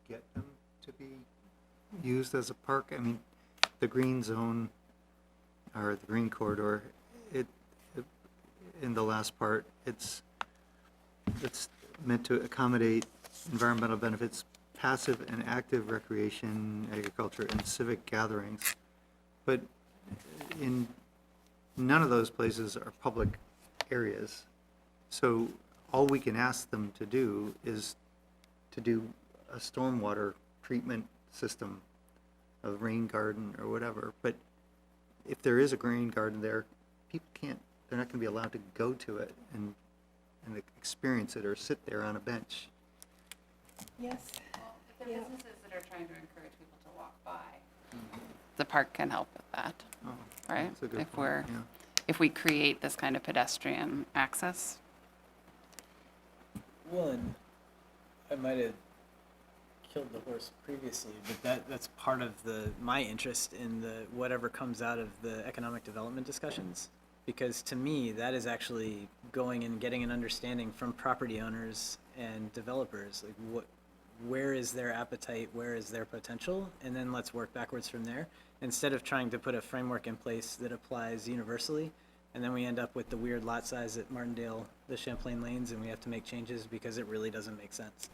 get them to be used as a park? I mean, the green zone, or the green corridor, in the last part, it's meant to accommodate environmental benefits, passive and active recreation, agriculture, and civic gatherings. But in none of those places are public areas. So all we can ask them to do is to do a stormwater treatment system, a rain garden or whatever. But if there is a rain garden there, people they're not gonna be allowed to go to it and experience it or sit there on a bench. Yes. Well, if they're businesses that are trying to encourage people to walk by, the park can help with that, Oh, right? that's a good If point, we're, yeah. if we create this kind of pedestrian access. Well, and I might have killed the horse previously, but that's part of my interest in whatever comes out of the economic development discussions. Because to me, that is actually going and getting an understanding from property owners and developers, like where is their appetite, where is their potential, and then let's work backwards from there. Instead of trying to put a framework in place that applies universally, and then we end up with the weird lot size at Martindale, the Champlain Lanes, and we have to make changes because it really doesn't make sense.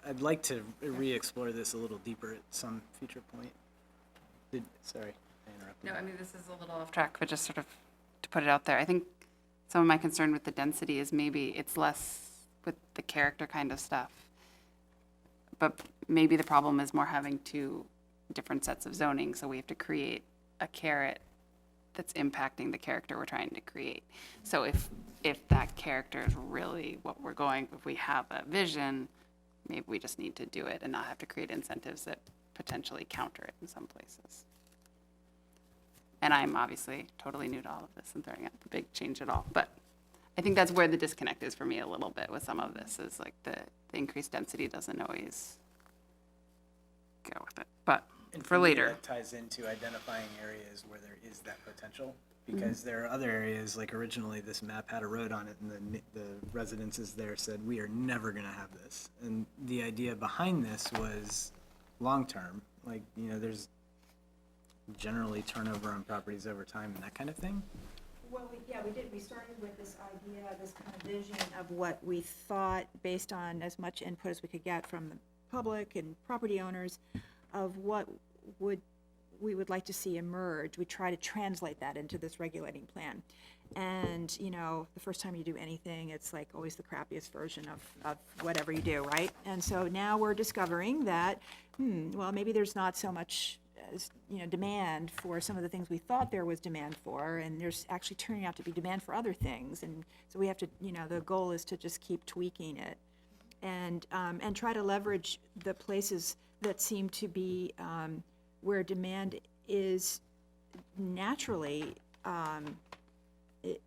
I'd like to re-explore this a little deeper at some future point. Sorry, I interrupted. No, I mean, this is a little off track, but just sort of to put it out there, I think some of my concern with the density is maybe it's less with the character kind of stuff. But maybe the problem is more having two different sets of zoning, so we have to create a carrot that's impacting the character we're trying to create. So if that character is really what we're going, if we have a vision, maybe we just need to do it and not have to create incentives that potentially counter it in some places. And I'm obviously totally new to all of this and throwing out the big change at all, but I think that's where the disconnect is for me a little bit with some of this, is like the increased density doesn't always go with it, but And for me, later. that ties into identifying areas where there is that potential, because there are other areas, like originally this map had a road on it, and the residences there said, we are never gonna have this. And the idea behind this was long-term, like, there's generally turnover on properties over time and that kind of thing. Well, we did. We started with this idea, this kind of vision of what we thought, based on as much input as we could get from the public and property owners, of what we would like to see emerge. We try to translate that into this regulating plan. And, the first time you do anything, it's like always the crappiest version of whatever you do, right? And so now we're discovering that, well, maybe there's not so much demand for some of the things we thought there was demand for, and there's actually turning out to be demand for other things. And so we have to, the goal is to just keep tweaking it and try to leverage the places that seem to be where demand is naturally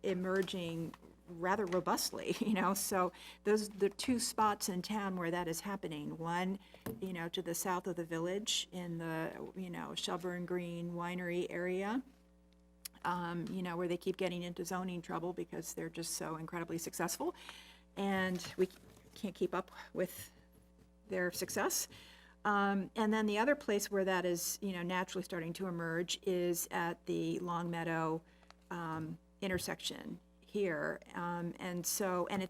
emerging rather robustly, so the two spots in town where that is happening, one, to the south of the village in the, Shelburne Green Winery area, where they keep getting into zoning trouble because they're just so incredibly successful, and we can't keep up with their success. And then the other place where that is, naturally starting to emerge is at the Long Meadow intersection here, and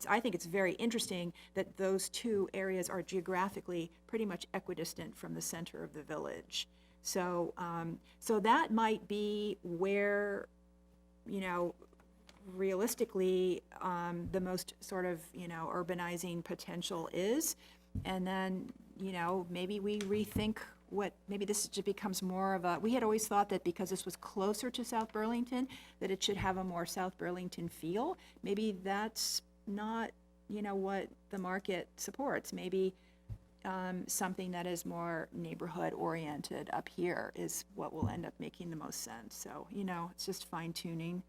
I think it's very interesting that those two areas are geographically pretty much equidistant from the center of the village. So that might be where, realistically, the most sort of, urbanizing potential is, and then, you know, maybe we rethink maybe this just becomes more of a, we had always thought that because this was closer to South Burlington, that it should have a more South Burlington feel. Maybe that's not, you know, what the market supports. Maybe something that is more neighborhood-oriented up here is what will end up making the most sense. So, you know, it's just fine-tuning.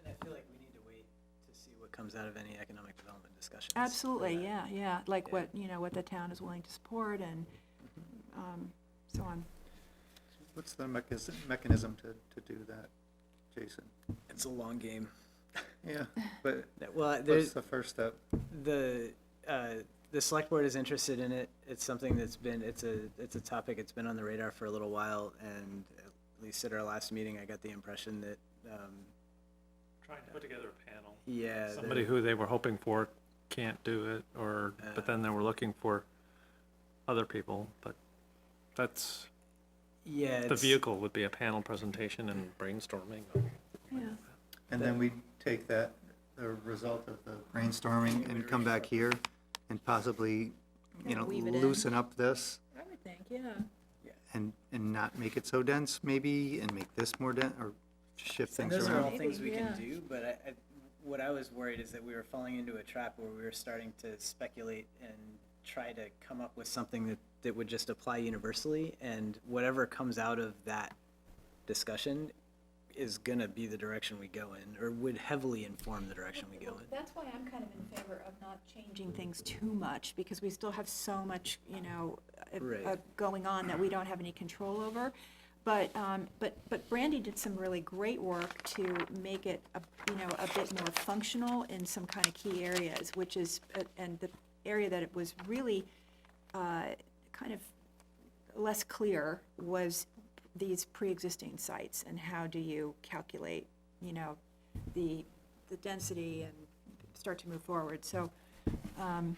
And I feel like we need to wait to see what comes out of any economic development discussions. Absolutely, yeah, like Yeah. what, you know, what the town is willing to support and so on. What's the mechanism to do that, Jason? It's a long game. Yeah, but Well, what's there's, the first step? the select board is interested in it. It's something that's been, it's a topic, it's been on the radar for a little while, and at least at our last meeting, I got the impression that, Trying to put together a panel. yeah. Somebody who they were hoping for can't do it, but then they were looking for other people, but that's, Yeah. the it's- vehicle would be a panel presentation and brainstorming. Yeah. And then we take that, the result of the brainstorming and come back here and possibly, you know, Weave it in. loosen up this I would think, yeah. and not make it so dense maybe, and make this more dense, or shift And things those are all around. things we Maybe, can yeah. do, but what I was worried is that we were falling into a trap where we were starting to speculate and try to come up with something that would just apply universally, and whatever comes out of that discussion is gonna be the direction we go in, or would heavily inform the direction we go in. That's why I'm kind of in favor of not changing things too much, because we still have so much, you know, Right. going on that we don't have any control over. But Brandy did some really great work to make it, you know, a bit more functional in some kind of key areas, which is, and the area that it was really kind of less clear was these pre-existing sites, and how do you calculate, you know, the density and start to move forward. So, I'm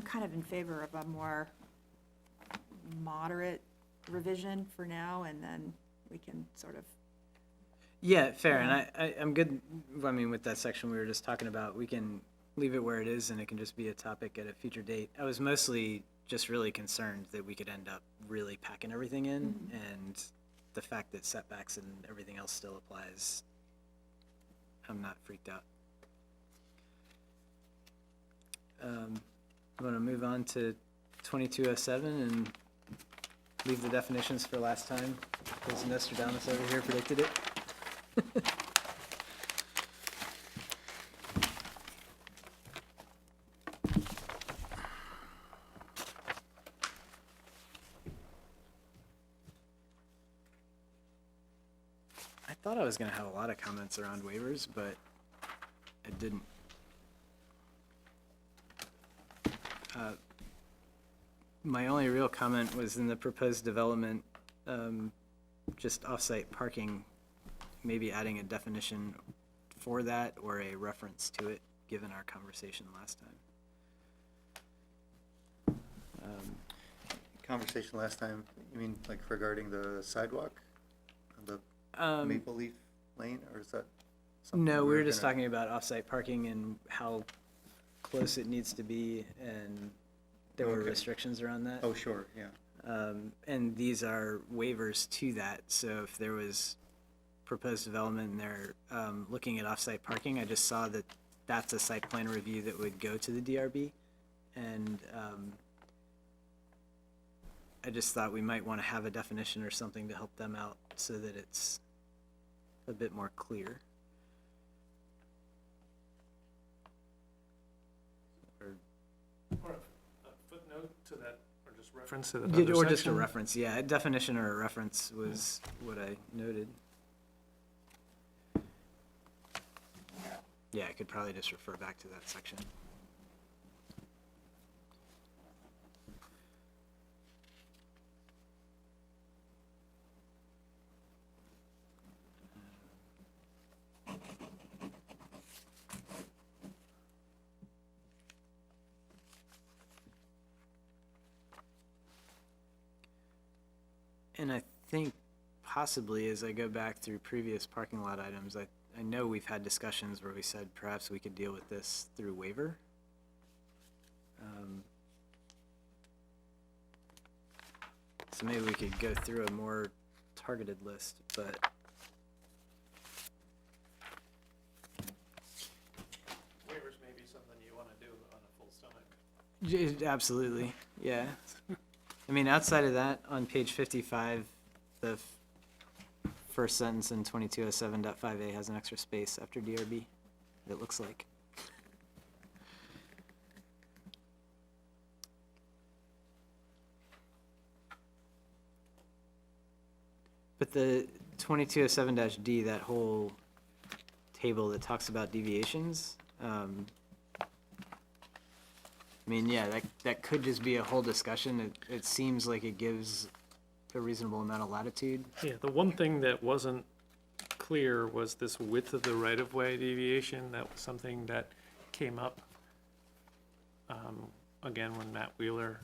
kind of in favor of a more moderate revision for now, and then we can sort of, Yeah, fair, and I'm good, I mean, with that section we were just talking about, we can leave it where it is, and it can just be a topic at a future date. I was mostly just really concerned that we could end up really packing everything in, and the fact that setbacks and everything else still applies, I'm not freaked out. I'm gonna move on to 2207 and leave the definitions for last time, because Nostradamus over here predicted it. I thought I was gonna have a lot of comments around waivers, but I didn't. My only real comment was in the proposed development, just off-site parking, maybe adding a definition for that or a reference to it, given our conversation last time. Conversation last time, you mean like regarding the sidewalk, the Maple Leaf Lane, or is that something? No, we were just gonna- talking about off-site parking and how close it needs to be, and there were Okay. restrictions around that. Oh, sure, yeah. And these are waivers to that, so if there was proposed development and they're looking at off-site parking, I just saw that that's a site plan review that would go to the DRB, and I just thought we might want to have a definition or something to help them out so that it's a bit more clear. Or a footnote to that, or just reference to that Yeah, other or just a section? reference, yeah, a definition or a reference was what I noted. Yeah, I could probably just refer back to that section. And I think possibly as I go back through previous parking lot items, I know we've had discussions where we said perhaps we could deal with this through waiver. So maybe we could go through a more targeted list, but Waivers may be something you want to do on a full stomach. absolutely, yeah. I mean, outside of that, on page 55, the first sentence in 2207.5a has an extra space after DRB, it looks like. But the 2207-D, that whole table that talks about deviations, I mean, yeah, that could just be a whole discussion. It seems like it gives a reasonable amount of latitude. Yeah, the one thing that wasn't clear was this width of the right-of-way deviation. That was something that came up, again, when Matt Wheeler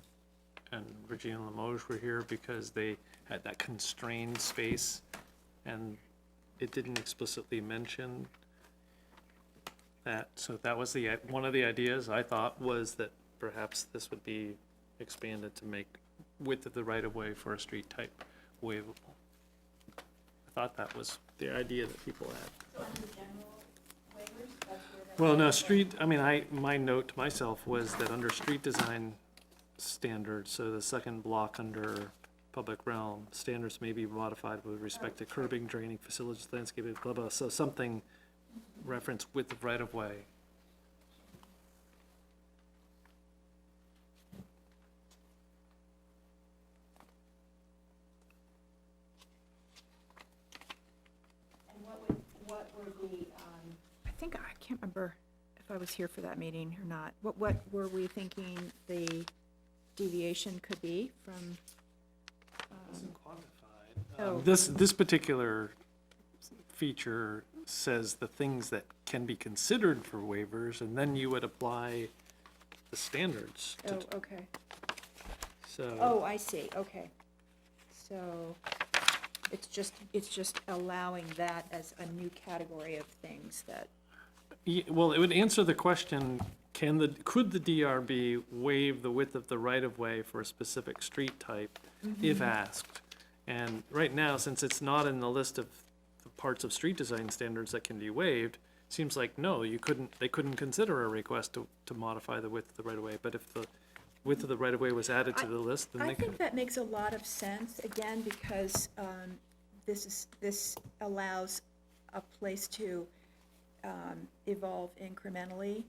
and Regina Limoges were here, because they had that constrained space, and it didn't explicitly mention that. So that was one of the ideas, I thought, was that perhaps this would be expanded to make width of the right-of-way for a street type waivable. I thought that was the idea that people had. Well, no, my note to myself was that under street design standards, so the second block under public realm, standards may be modified with respect to curbing, draining, facilities, landscaping, blah, blah, so something reference width of right-of-way. What were the, I think, I can't remember if I was here for that meeting or not. What were we thinking the deviation could be from? Oh. This particular feature says the things that can be considered for waivers, and then you would apply the standards. Oh, okay. So. Oh, I see, okay. So it's just allowing that as a new category of things that, Well, it would answer the question, could the DRB waive the width of the right-of-way for a specific street type if asked? And right now, since it's not in the list of the parts of street design standards that can be waived, seems like, no, they couldn't consider a request to modify the width of the right-of-way. But if the width of the right-of-way was added to the list, then I they could. think that makes a lot of sense, again, because this allows a place to evolve incrementally,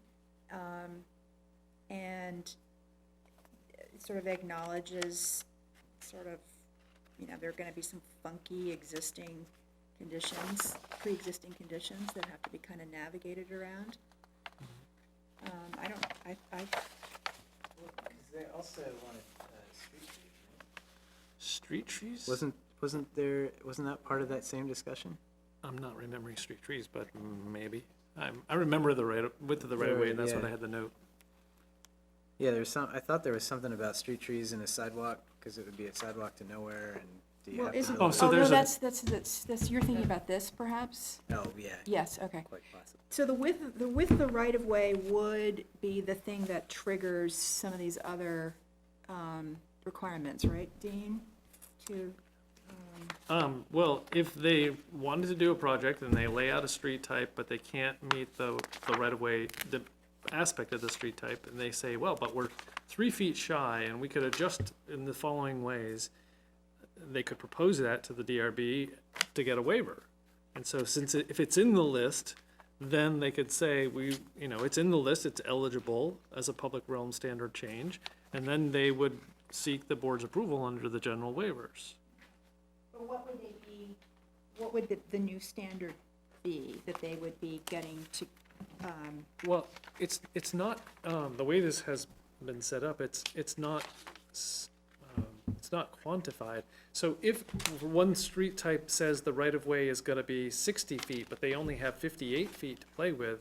and it sort of acknowledges sort of, there are gonna be some funky existing conditions, pre-existing conditions that have to be kind of navigated around. Because they also wanted street trees, Street trees? Wasn't that part of that same discussion? I'm not remembering street trees, but maybe. I remember the width of the right-of-way, and that's what Yeah. I had the note. Yeah, I thought there was something about street trees and a sidewalk, because it would be a sidewalk to nowhere, and do you Well, have to isn't, Oh, build? so oh, no, there's that's, you're thinking about this, perhaps? Oh, yeah, Yes, okay. quite possible. So the width of the right-of-way would be the thing that triggers some of these other requirements, right, Dean? Well, if they wanted to do a project and they lay out a street type, but they can't meet the right-of-way, the aspect of the street type, and they say, well, but we're 3 feet shy, and we could adjust in the following ways, they could propose that to the DRB to get a waiver. And so if it's in the list, then they could say, it's in the list, it's eligible as a public realm standard change, and then they would seek the board's approval under the general waivers. But what would they be, what would the new standard be that they would be getting to, Well, it's not, the way this has been set up, it's not quantified. So if one street type says the right-of-way is gonna be 60 feet, but they only have 58 feet to play with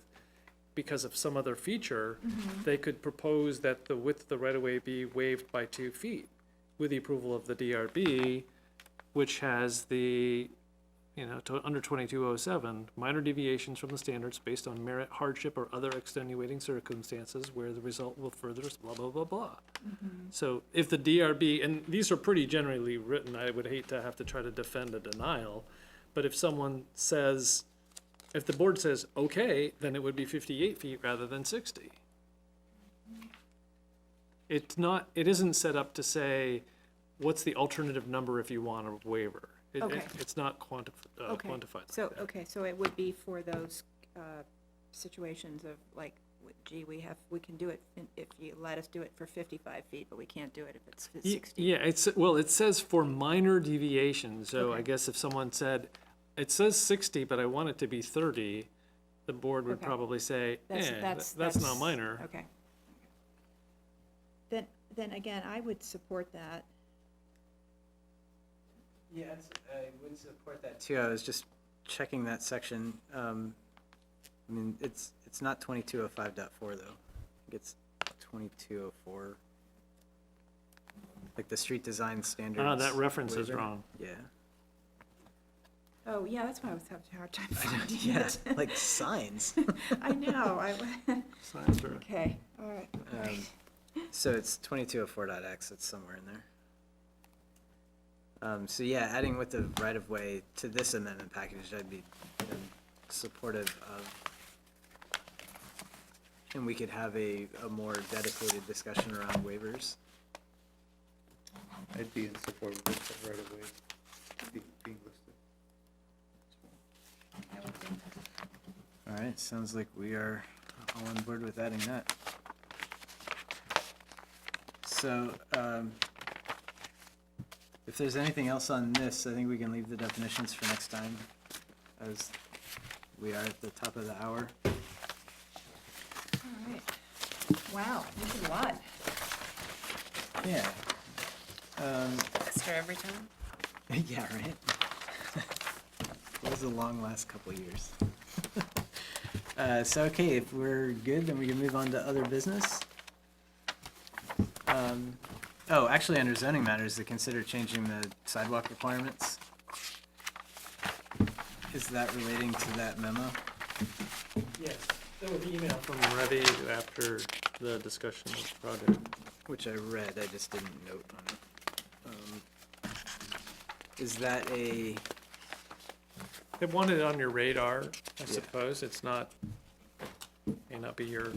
because of some other feature, they could propose that the width of the right-of-way be waived by 2 feet with the approval of the DRB, which has the under 2207, minor deviations from the standards based on merit, hardship, or other extenuating circumstances where the result will further blah, blah, blah, blah. So if the DRB, and these are pretty generally written, I would hate to have to try to defend a denial, but if someone says, if the board says, okay, then it would be 58 feet rather than 60. It isn't set up to say, what's the alternative number if you want a waiver? Okay. It's not quantified Okay, like so, that. okay, so it would be for those situations of like, gee, we can do it if you let us do it for 55 feet, but we can't do it if it's 60. Yeah, it says for minor deviations, so I Okay. guess if someone said, it says 60, but I want it to be 30, the board would Okay. probably say, that's not minor. Okay. Then again, I would support that. Yeah, I would support that too. I was just checking that section. I mean, it's not 2205.4 though. I think it's 2204. Like the street design standards. That reference is waiver. wrong. Yeah. Oh, yeah, that's why I was having a hard time finding Yeah, it. like signs. I know, Signs are- okay, all right. So it's 2204.x, it's somewhere in there. So yeah, adding with the right-of-way to this amendment package, I'd be supportive of. And we could have a more dedicated discussion around waivers. I'd be in support of this right away, being listed. All right, sounds like we are all on board with adding that. So, if there's anything else on this, I think we can leave the definitions for next time, as we are at the top of the hour. All right. Wow, this is a lot. Yeah. Faster every time? Yeah, right? It was a long last couple of years. So, okay, if we're good, then we can move on to other business. Oh, actually, under zoning matters, to consider changing the sidewalk requirements. Is that relating to that memo? Yes, there was an email from Revy after the discussion of the project. Which I read, I just didn't note on it. Is that a, They wanted it on your radar, I Yeah. suppose. It's not, may not be your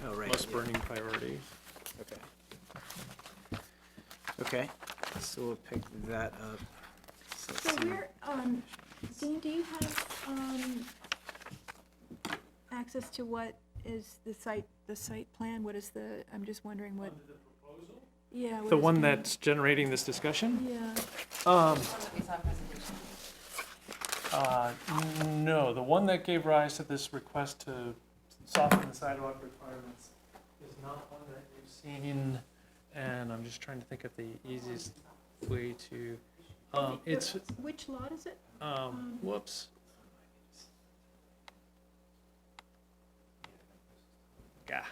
oh, right. most yeah. burning priority. Okay. Okay, so we'll pick that up. So let's So see. where, Dean, do you have, access to what is the site plan? What is the, I'm just wondering what. Yeah. what The is one the- that's generating this discussion? Yeah, No, the one that gave rise to this request to soften the sidewalk requirements is not one that you've seen, and I'm just trying to think of the easiest way to, it's, which lot is it? whoops. Gah.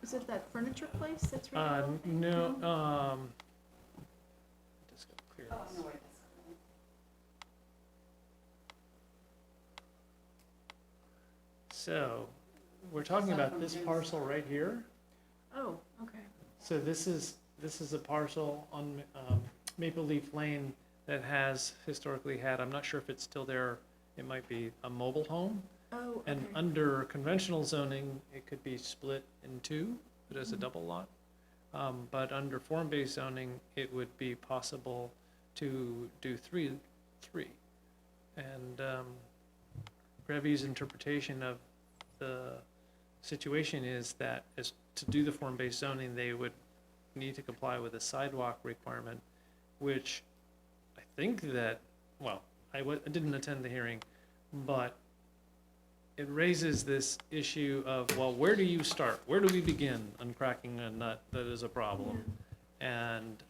Is it that furniture place that's right? below it? No, just gotta clear this. So, we're talking about this parcel right here. Oh, okay. So this is a parcel on Maple Leaf Lane that has historically had, I'm not sure if it's still there, it might be a mobile home. Oh, okay. And under conventional zoning, it could be split in two, but as a double lot. But under form-based zoning, it would be possible to do three. And Revy's interpretation of the situation is that to do the form-based zoning, they would need to comply with a sidewalk requirement, which I think that, well, I didn't attend the hearing, but it raises this issue of, well, where do you start? Where do we begin uncracking a nut that is a problem? And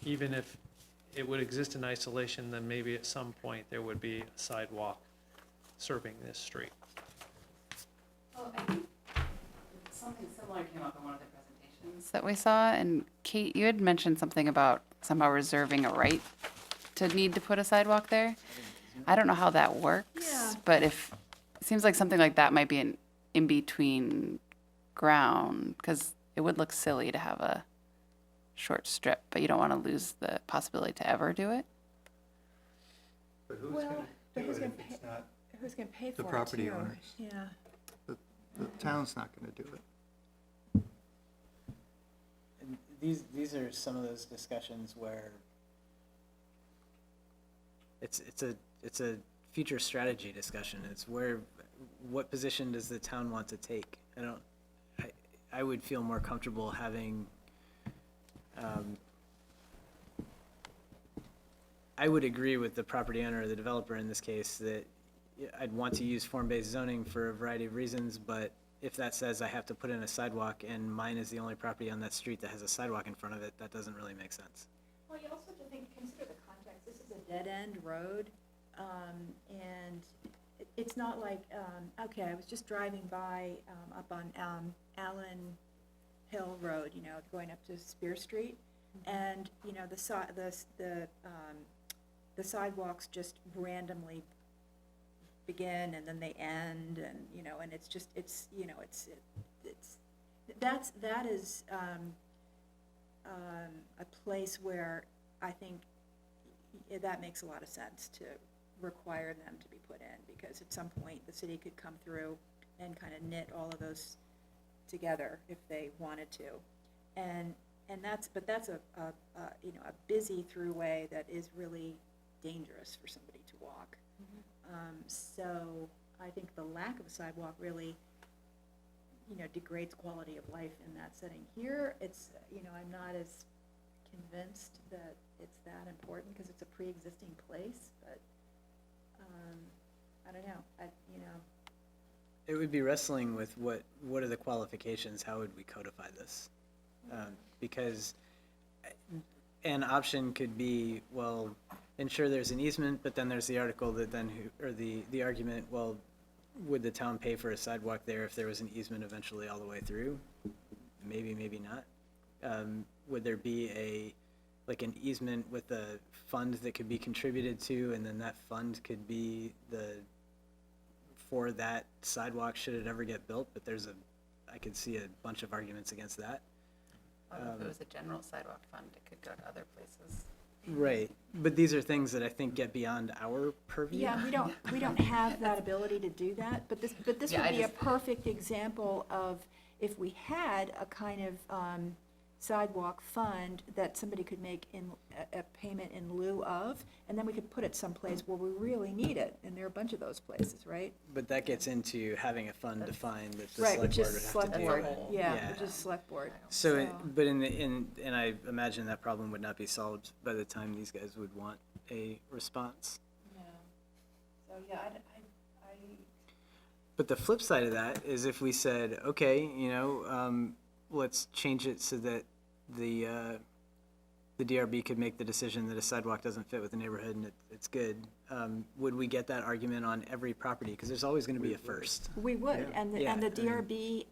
even if it would exist in isolation, then maybe at some point there would be a sidewalk serving this street. Well, I think something similar came up in one of the presentations that we saw, and Kate, you had mentioned something about somehow reserving a right to need to put a sidewalk there. I don't know how that works, Yeah. but it seems like something like that might be an in-between ground, because it would look silly to have a short strip, but you don't want to lose the possibility to ever do it. But who's Well, gonna but do who's it gonna if it's pay- not, Who's gonna pay for The it, property too? owners. Yeah. the town's not gonna do it. And these are some of those discussions where it's a future strategy discussion. It's what position does the town want to take? I would feel more comfortable having, I would agree with the property owner or the developer in this case that I'd want to use form-based zoning for a variety of reasons, but if that says I have to put in a sidewalk and mine is the only property on that street that has a sidewalk in front of it, that doesn't really make sense. Well, you also have to consider the context. This is a dead-end road, and it's not like, okay, I was just driving by up on Allen Hill Road, going up to Spear Street, and, the sidewalks just randomly begin and then they end, and, and it's just, that is a place where I think that makes a lot of sense to require them to be put in, because at some point, the city could come through and kind of knit all of those together if they wanted to. And that's a busy throughway that is really dangerous for somebody to walk. So I think the lack of a sidewalk really, degrades quality of life in that setting. Here, it's, I'm not as convinced that it's that important because it's a pre-existing place, but, I don't know, It would be wrestling with what are the qualifications, how would we codify this? Because an option could be, well, ensure there's an easement, but then there's the article that then, the argument, well, would the town pay for a sidewalk there if there was an easement eventually all the way through? Maybe, maybe not. Would there be an easement with a fund that could be contributed to, and then that fund could be for that sidewalk should it ever get built? But I could see a bunch of arguments against that. If it was a general sidewalk fund, it could go to other places. Right, but these are things that I think get beyond our purview. yeah, we don't have that ability to do that, but this Yeah, would I be a just- perfect example of if we had a kind of sidewalk fund that somebody could make in a payment in lieu of, and then we could put it someplace where we really need it, and there are a bunch of those places, right? But that gets into having a fund defined that the Right, select which board is would have select to board, do. yeah, which is select board. So, but and I imagine that problem would not be solved by the time these guys would want a response. Yeah. So, yeah, I But the flip side of that is if we said, okay, let's change it so that the DRB could make the decision that a sidewalk doesn't fit with the neighborhood and it's good, would we get that argument on every property? Because there's always going to be a first. We would, Yeah. and Yeah, the I mean- DRB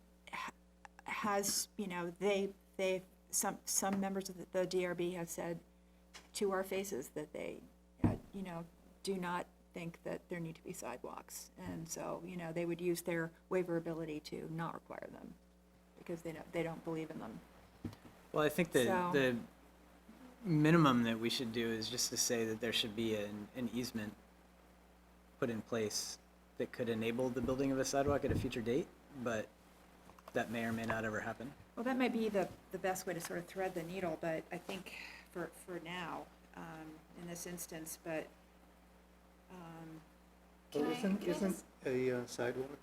has, some members of the DRB have said to our faces that they, do not think that there need to be sidewalks. And so, they would use their waiver ability to not require them, because they don't believe in them. Well, I think So- the minimum that we should do is just to say that there should be an easement put in place that could enable the building of a sidewalk at a future date, but that may or may not ever happen. Well, that might be the best way to sort of thread the needle, but I think for now, in this instance, but, Well, isn't a sidewalk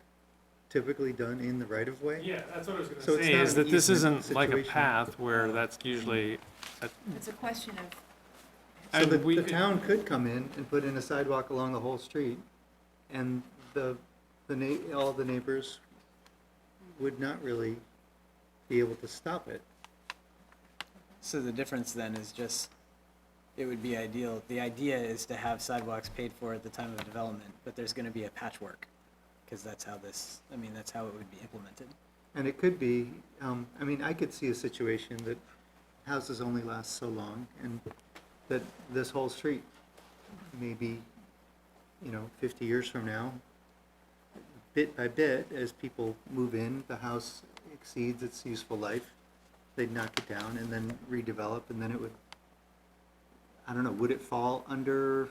typically done in the right-of-way? Yeah, that's what I was gonna So it's say, not is an that this easement isn't like a situation. path where that's usually, it's a question of, So and the we could- town could come in and put in a sidewalk along the whole street, and all the neighbors would not really be able to stop it. So the difference then is just, it would be ideal, the idea is to have sidewalks paid for at the time of development, but there's gonna be a patchwork, because that's how that's how it would be implemented. And it could be, I could see a situation that houses only last so long, and that this whole street maybe, 50 years from now, bit by bit, as people move in, the house exceeds its useful life, they'd knock it down and then redevelop, and then it would, I don't know, would it fall under,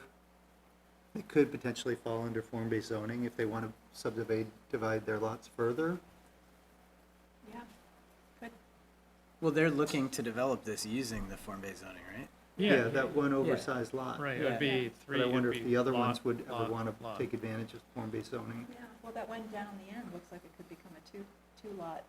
it could potentially fall under form-based zoning if they want to divide their lots further? Yeah, good. Well, they're looking to develop this using the form-based zoning, right? Yeah, that one oversized lot. Right, it Yeah. would be three. But I wonder it'd if be the other lot, ones would ever lot, want lot. to take advantage of form-based zoning. Yeah, well, that one down the end looks like it could become a two-lot,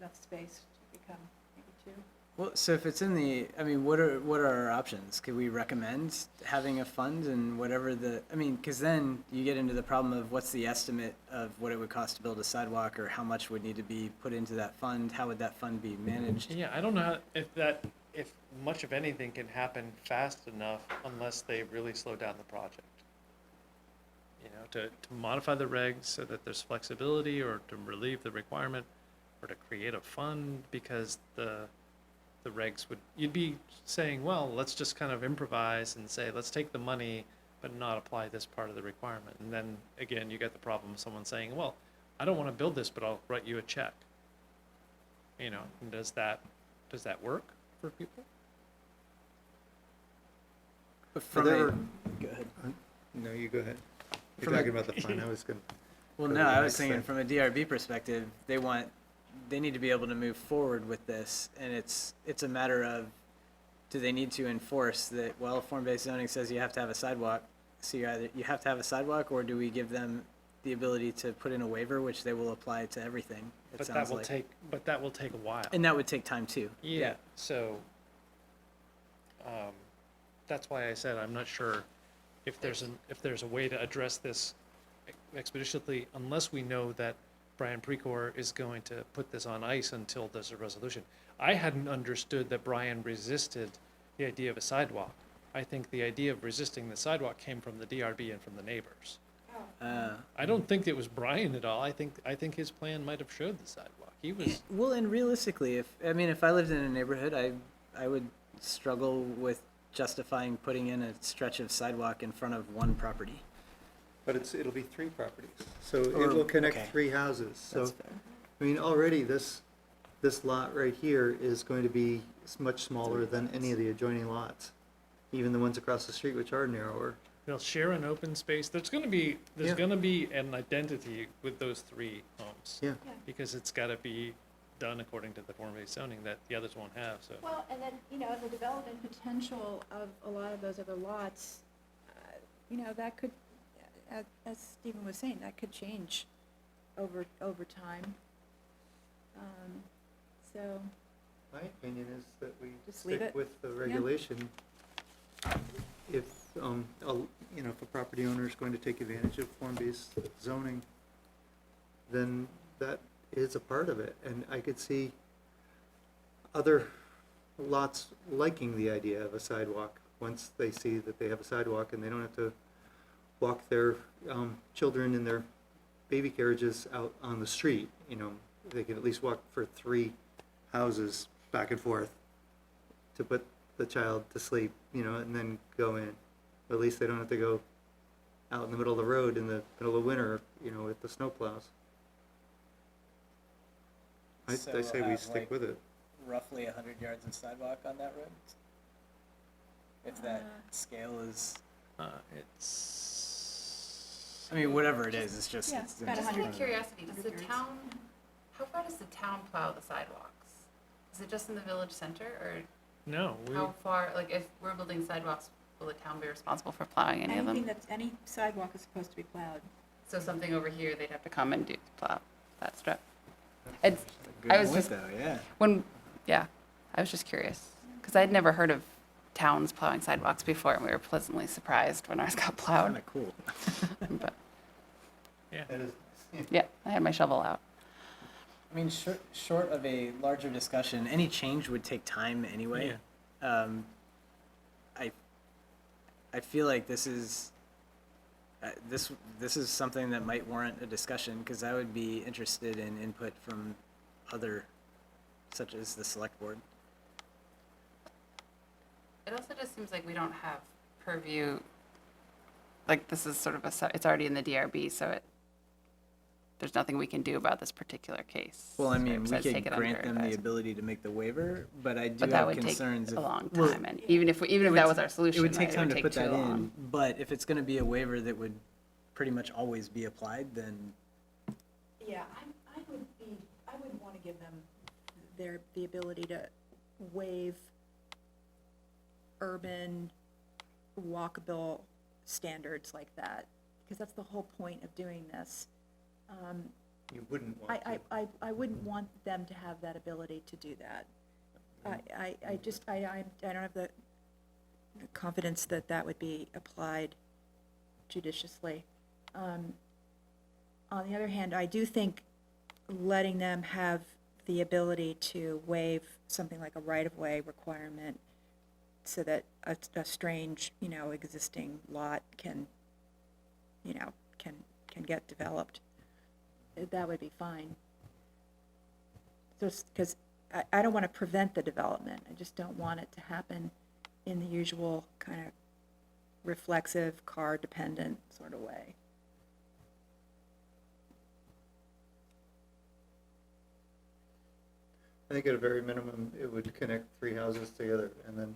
enough space to become maybe two. Well, so if it's in the, I mean, what are our options? Could we recommend having a fund and whatever because then you get into the problem of what's the estimate of what it would cost to build a sidewalk, or how much would need to be put into that fund? How would that fund be managed? Yeah, I don't know if much of anything can happen fast enough unless they really slow down the project. To modify the regs so that there's flexibility, or to relieve the requirement, or to create a fund, because the regs you'd be saying, well, let's just kind of improvise and say, let's take the money, but not apply this part of the requirement. And then, again, you get the problem of someone saying, well, I don't want to build this, but I'll write you a check. And does that work for people? But Are from there- a, go ahead. No, you go ahead. You're From a- talking about the fund, I was going to. Well, Go no, to the I was next thinking thing. from a DRB perspective, they need to be able to move forward with this, and it's a matter of, do they need to enforce that, well, form-based zoning says you have to have a sidewalk, so you have to have a sidewalk, or do we give them the ability to put in a waiver, which they will apply to everything, it But sounds like. that will take a while. And that would take time too. Yeah, so, that's why I said I'm not sure if there's a way to address this expeditiously, unless we know that Brian Precor is going to put this on ice until there's a resolution. I hadn't understood that Brian resisted the idea of a sidewalk. I think the idea of resisting the sidewalk came from the DRB and from the neighbors. I don't think it was Brian at all. I think his plan might have showed the sidewalk. He was, Well, and realistically, if I lived in a neighborhood, I would struggle with justifying putting in a stretch of sidewalk in front of one property. But it'll be 3 properties, so Or- it will connect okay. 3 houses, so, That's fair. I mean, already this lot right here is going to be much smaller than any of the adjoining lots, even the ones across the street, which are narrower. they'll share an open space. There's gonna be an identity with those 3 homes. Yeah, Because it's gotta be done according to the form-based zoning that the others won't have, so. Well, and then, the development potential of a lot of those other lots, that could, as Stephen was saying, that could change over time. So, my opinion is that we Just leave stick it. with the regulation. If, if a property owner is going to take advantage of form-based zoning, then that is a part of it, and I could see other lots liking the idea of a sidewalk, once they see that they have a sidewalk and they don't have to walk their children in their baby carriages out on the street, they can at least walk for 3 houses back and forth to put the child to sleep, and then go in. At least they don't have to go out in the middle of the road in the middle of winter, with the snowplows. I So say we'll we have, stick like, with it. Roughly 100 yards of sidewalk on that road? If that scale is, It's, whatever it is, it's just. Yeah, it's about just- 100 100. curiosity, does the 100 yards. town, how far does the town plow the sidewalks? Is it just in the village center, or no, how far, like, if we're building sidewalks, will the town be responsible for plowing any of them? any sidewalk is supposed to be plowed. So something over here, they'd have to come and plow that strip? It's, Good I was point, just, though, yeah. I was just curious, because I'd never heard of towns plowing sidewalks before, and we were pleasantly surprised when ours got plowed. Kind of cool. But, yeah. That is, yeah, I had my shovel out. Short of a larger discussion, any change would take time anyway. I feel like this is something that might warrant a discussion, because I would be interested in input from other, such as the select board. It also just seems like we don't have purview, like this is sort of it's already in the DRB, so there's nothing we can do about this particular case. Well, I right, mean, we besides take could it grant under them the advisement. ability to make the waiver, but I do But that have would take concerns. a long well, time, and even if it would that was t- our solution, It would take right, time to put too that long. in, but if it's gonna be a waiver that would pretty much always be applied, then Yeah, I would want to give them the ability to waive urban walkable standards like that, because that's the whole point of doing this. You wouldn't want to. I wouldn't want them to have that ability to do that. I don't have the confidence that that would be applied judiciously. On the other hand, I do think letting them have the ability to waive something like a right-of-way requirement so that a strange, existing lot can get developed, that would be fine. Just because I don't want to prevent the development, I just don't want it to happen in the usual kind of reflexive, car-dependent sort of way. I think at a very minimum, it would connect 3 houses together, and then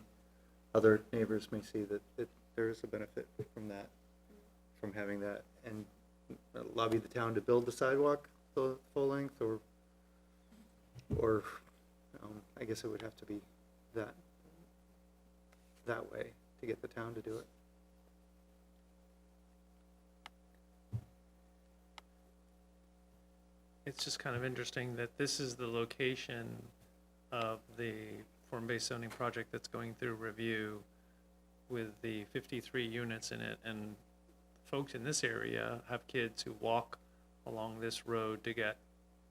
other neighbors may see that there is a benefit from that, from having that, and lobby the town to build the sidewalk the full length, or I guess it would have to be that way to get the town to do it. It's just kind of interesting that this is the location of the form-based zoning project that's going through review with the 53 units in it, and folks in this area have kids who walk along this road to get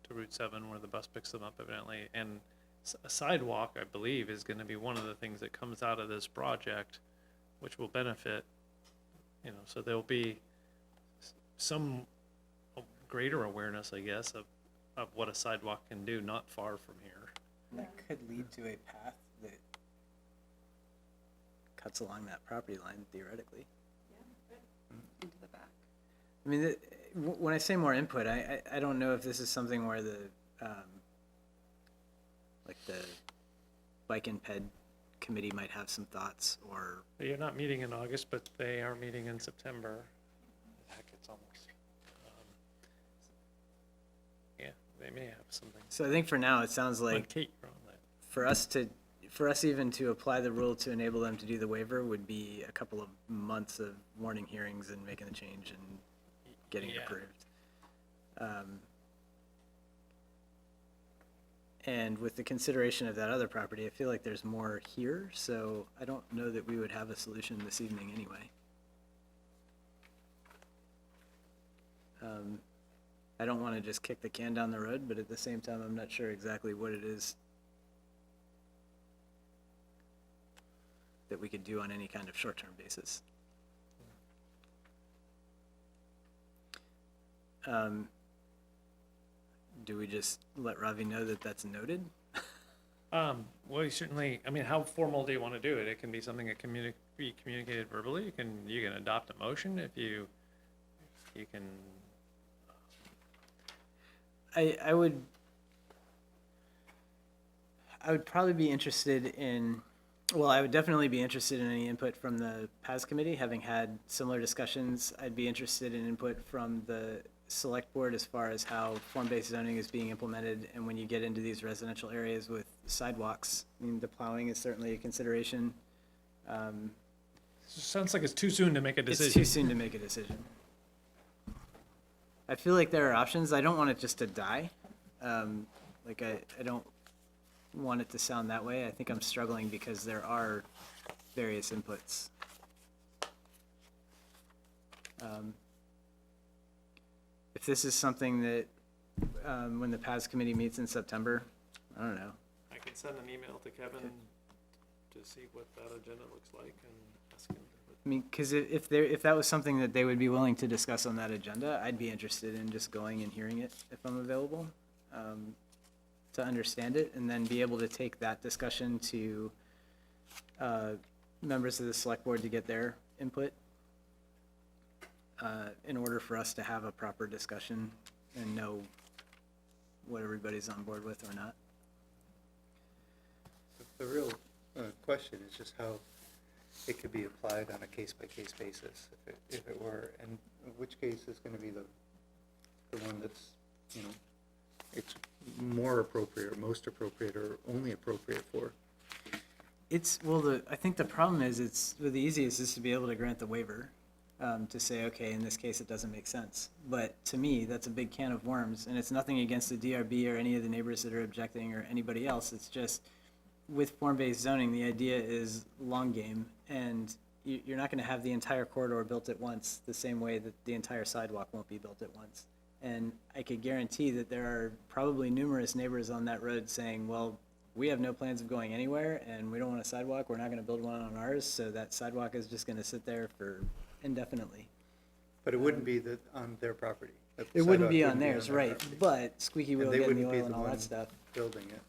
to Route 7 where the bus picks them up evidently, and a sidewalk, I believe, is going to be one of the things that comes out of this project, which will benefit, so there'll be some greater awareness, I guess, of what a sidewalk can do not far from here. that could lead to a path that cuts along that property line theoretically. Into the back. I mean, when I say more input, I don't know if this is something where the, like the Bike and Ped committee might have some thoughts, or, You're not meeting in August, but they are meeting in September. Heck, it's almost, yeah, they may have something. so I think for now, it sounds like Kate, you're on that. for us even to apply the rule to enable them to do the waiver would be a couple of months of warning hearings and making the change and getting it Yeah. approved. And with the consideration of that other property, I feel like there's more here, so I don't know that we would have a solution this evening anyway. I don't want to just kick the can down the road, but at the same time, I'm not sure exactly what it is that we could do on any kind of short-term basis. Do we just let Ravi know that that's noted? Well, you certainly, I mean, how formal do you want to do it? It can be something that be communicated verbally. You can adopt a motion if you can. I would probably be interested in, well, I would definitely be interested in any input from the PAS committee, having had similar discussions. I'd be interested in input from the select board as far as how form-based zoning is being implemented, and when you get into these residential areas with sidewalks, I mean, the plowing is certainly a consideration. Sounds like it's too soon to make a decision. It's too soon to make a decision. I feel like there are options. I don't want it just to die. Like I don't want it to sound that way. I think I'm struggling because there are various inputs. If this is something that, when the PAS committee meets in September, I don't know. I can send an email to Kevin to see what that agenda looks like and ask him. I mean, because if that was something that they would be willing to discuss on that agenda, I'd be interested in just going and hearing it if I'm available, to understand it, and then be able to take that discussion to members of the select board to get their input in order for us to have a proper discussion and know what everybody's on board with or not. The real question is just how it could be applied on a case-by-case basis, if it were, and which case is gonna be the one that's, you know, it's more appropriate, or most appropriate, or only appropriate for. I think the problem is the easiest is to be able to grant the waiver, to say, okay, in this case, it doesn't make sense. But to me, that's a big can of worms, and it's nothing against the DRB or any of the neighbors that are objecting or anybody else. It's just, with form-based zoning, the idea is long game, and you're not gonna have the entire corridor built at once, the same way that the entire sidewalk won't be built at once. And I could guarantee that there are probably numerous neighbors on that road saying, well, we have no plans of going anywhere, and we don't want a sidewalk, we're not gonna build one on ours, so that sidewalk is just gonna sit there for indefinitely. But it wouldn't be on their property. The It wouldn't sidewalk be on their theirs, right, property. but squeaky And wheel they getting the wouldn't be oil and all that ones stuff. Building it.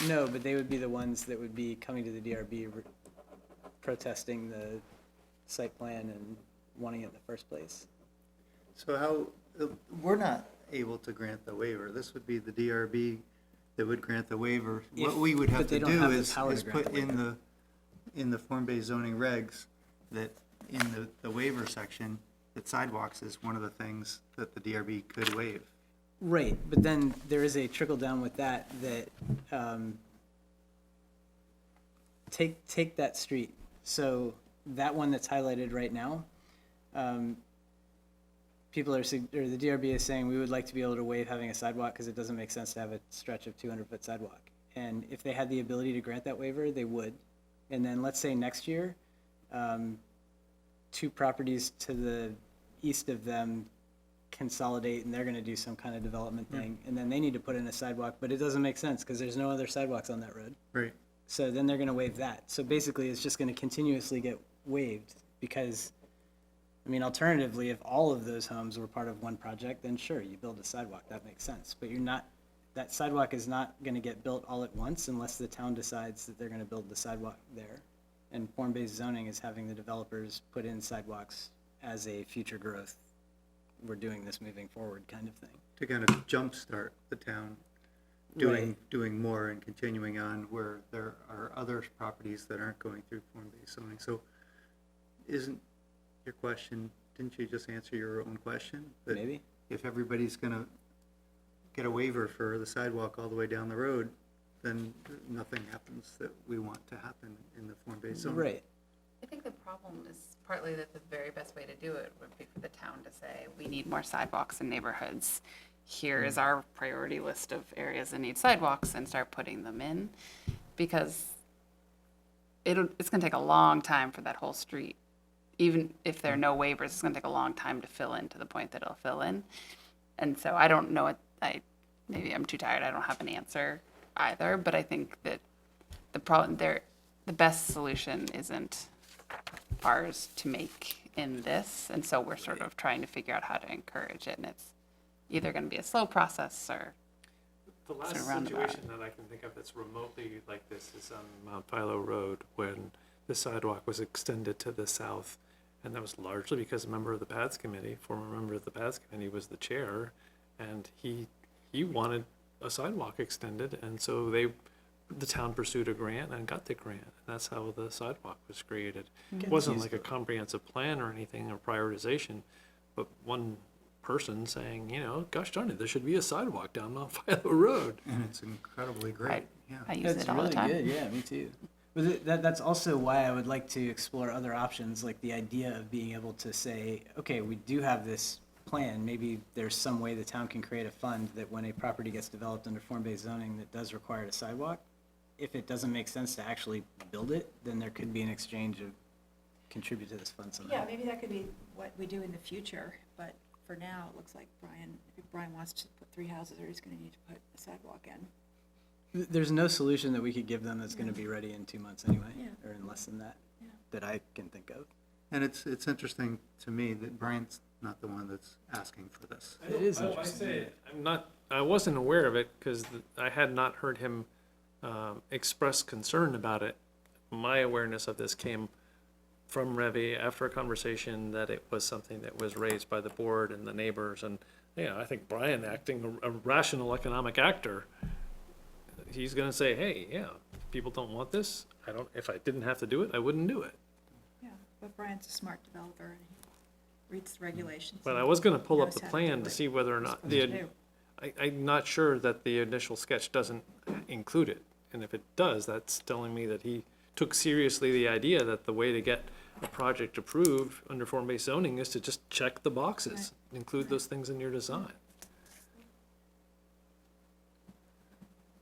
No, but they would be the ones that would be coming to the DRB protesting the site plan and wanting it in the first place. So how, we're not able to grant the waiver. This would be the DRB that would grant the waiver. What we would have but they to don't do have the is power to grant put the in the form-based zoning regs that in the waiver section, that sidewalks is one of the things that the DRB could waive. Right, but then there is a trickle down with that, take that street. So that one that's highlighted right now, people are, or the DRB is saying, we would like to be able to waive having a sidewalk because it doesn't make sense to have a stretch of 200-foot sidewalk. And if they had the ability to grant that waiver, they would. And then let's say next year, two properties to the east of them consolidate and they're gonna do some kind of development thing, and then they need to put in a sidewalk, but it doesn't make sense because there's no other sidewalks on that road. Right. So then they're gonna waive that. So basically, it's just gonna continuously get waived because, I mean, alternatively, if all of those homes were part of one project, then sure, you build a sidewalk, that makes sense. But that sidewalk is not gonna get built all at once unless the town decides that they're gonna build the sidewalk there. And form-based zoning is having the developers put in sidewalks as a future growth. We're doing this moving forward kind of thing. To kind of jumpstart the town doing more and continuing on where there are other properties that aren't going through form-based zoning. So isn't your question, didn't you just answer your own question? That Maybe? if everybody's gonna get a waiver for the sidewalk all the way down the road, then nothing happens that we want to happen in the form-based zoning. Right. I think the problem is partly that the very best way to do it would be for the town to say, we need more sidewalks in neighborhoods. Here is our priority list of areas that need sidewalks, and start putting them in. Because it's gonna take a long time for that whole street. Even if there are no waivers, it's gonna take a long time to fill in to the point that it'll fill in. And so I don't know, maybe I'm too tired, I don't have an answer either, but I think that the problem there, the best solution isn't ours to make in this, and so we're sort of trying to figure out how to encourage it, and it's either going to be a slow process or The last sort of roundabout. situation that I can think of that's remotely like this is on Mount Philo Road, when the sidewalk was extended to the south, and that was largely because a member of the PADS committee, former member of the PADS committee, was the chair, and he wanted a sidewalk extended, and so the town pursued a grant and got the grant, and that's how the sidewalk was created. It wasn't like a comprehensive plan or anything, or prioritization, but one person saying, gosh darn it, there should be a sidewalk down Mount Philo Road. And it's incredibly great, yeah. I use That's it all the really time. good, yeah, me too. But that's also why I would like to explore other options, like the idea of being able to say, okay, we do have this plan, maybe there's some way the town can create a fund that when a property gets developed under form-based zoning that does require a sidewalk, if it doesn't make sense to actually build it, then there could be an exchange of contribute to this fund somehow. Yeah, maybe that could be what we do in the future, but for now, it looks like if Brian wants to put 3 houses there, he's gonna need to put a sidewalk in. There's no solution that we could give them that's gonna be ready in 2 months anyway, Yeah. or in less than that, Yeah. that I can think of. And it's interesting to me that Brian's not the one that's asking for this. It is I interesting. say, I wasn't aware of it because I had not heard him express concern about it. My awareness of this came from Revy after a conversation that it was something that was raised by the board and the neighbors. And, yeah, I think Brian, acting a rational economic actor, he's gonna say, hey, yeah, people don't want this. If I didn't have to do it, I wouldn't do it. Yeah, but Brian's a smart developer and he reads the regulations. But and I was gonna pull up knows the how to plan do to it. see whether or not Supposed to do. I'm not sure that the initial sketch doesn't include it. And if it does, that's telling me that he took seriously the idea that the way to get a project approved under form-based zoning is to just check the boxes, include those things in your design.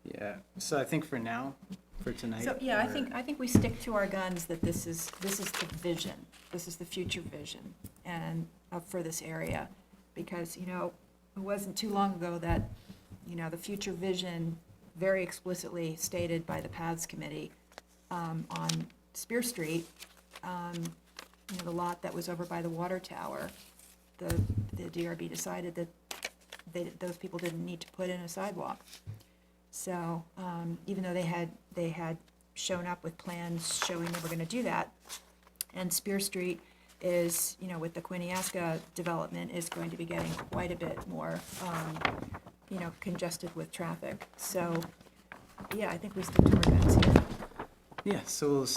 Yeah, so I think for now, for tonight. So, yeah, we're- I think we stick to our guns that this is the vision, this is the future vision and for this area. Because, you know, it wasn't too long ago that, you know, the future vision very explicitly stated by the Paths Committee on Spear Street, you know, the lot that was over by the water tower, the DRB decided that those people didn't need to put in a sidewalk. So, even though they had shown up with plans showing they were gonna do that, and Spear Street is, you know, with the Quiniesca development, is going to be getting quite a bit more, you know, congested with traffic. So, yeah, I think we stick to our guns here. Yeah, so we'll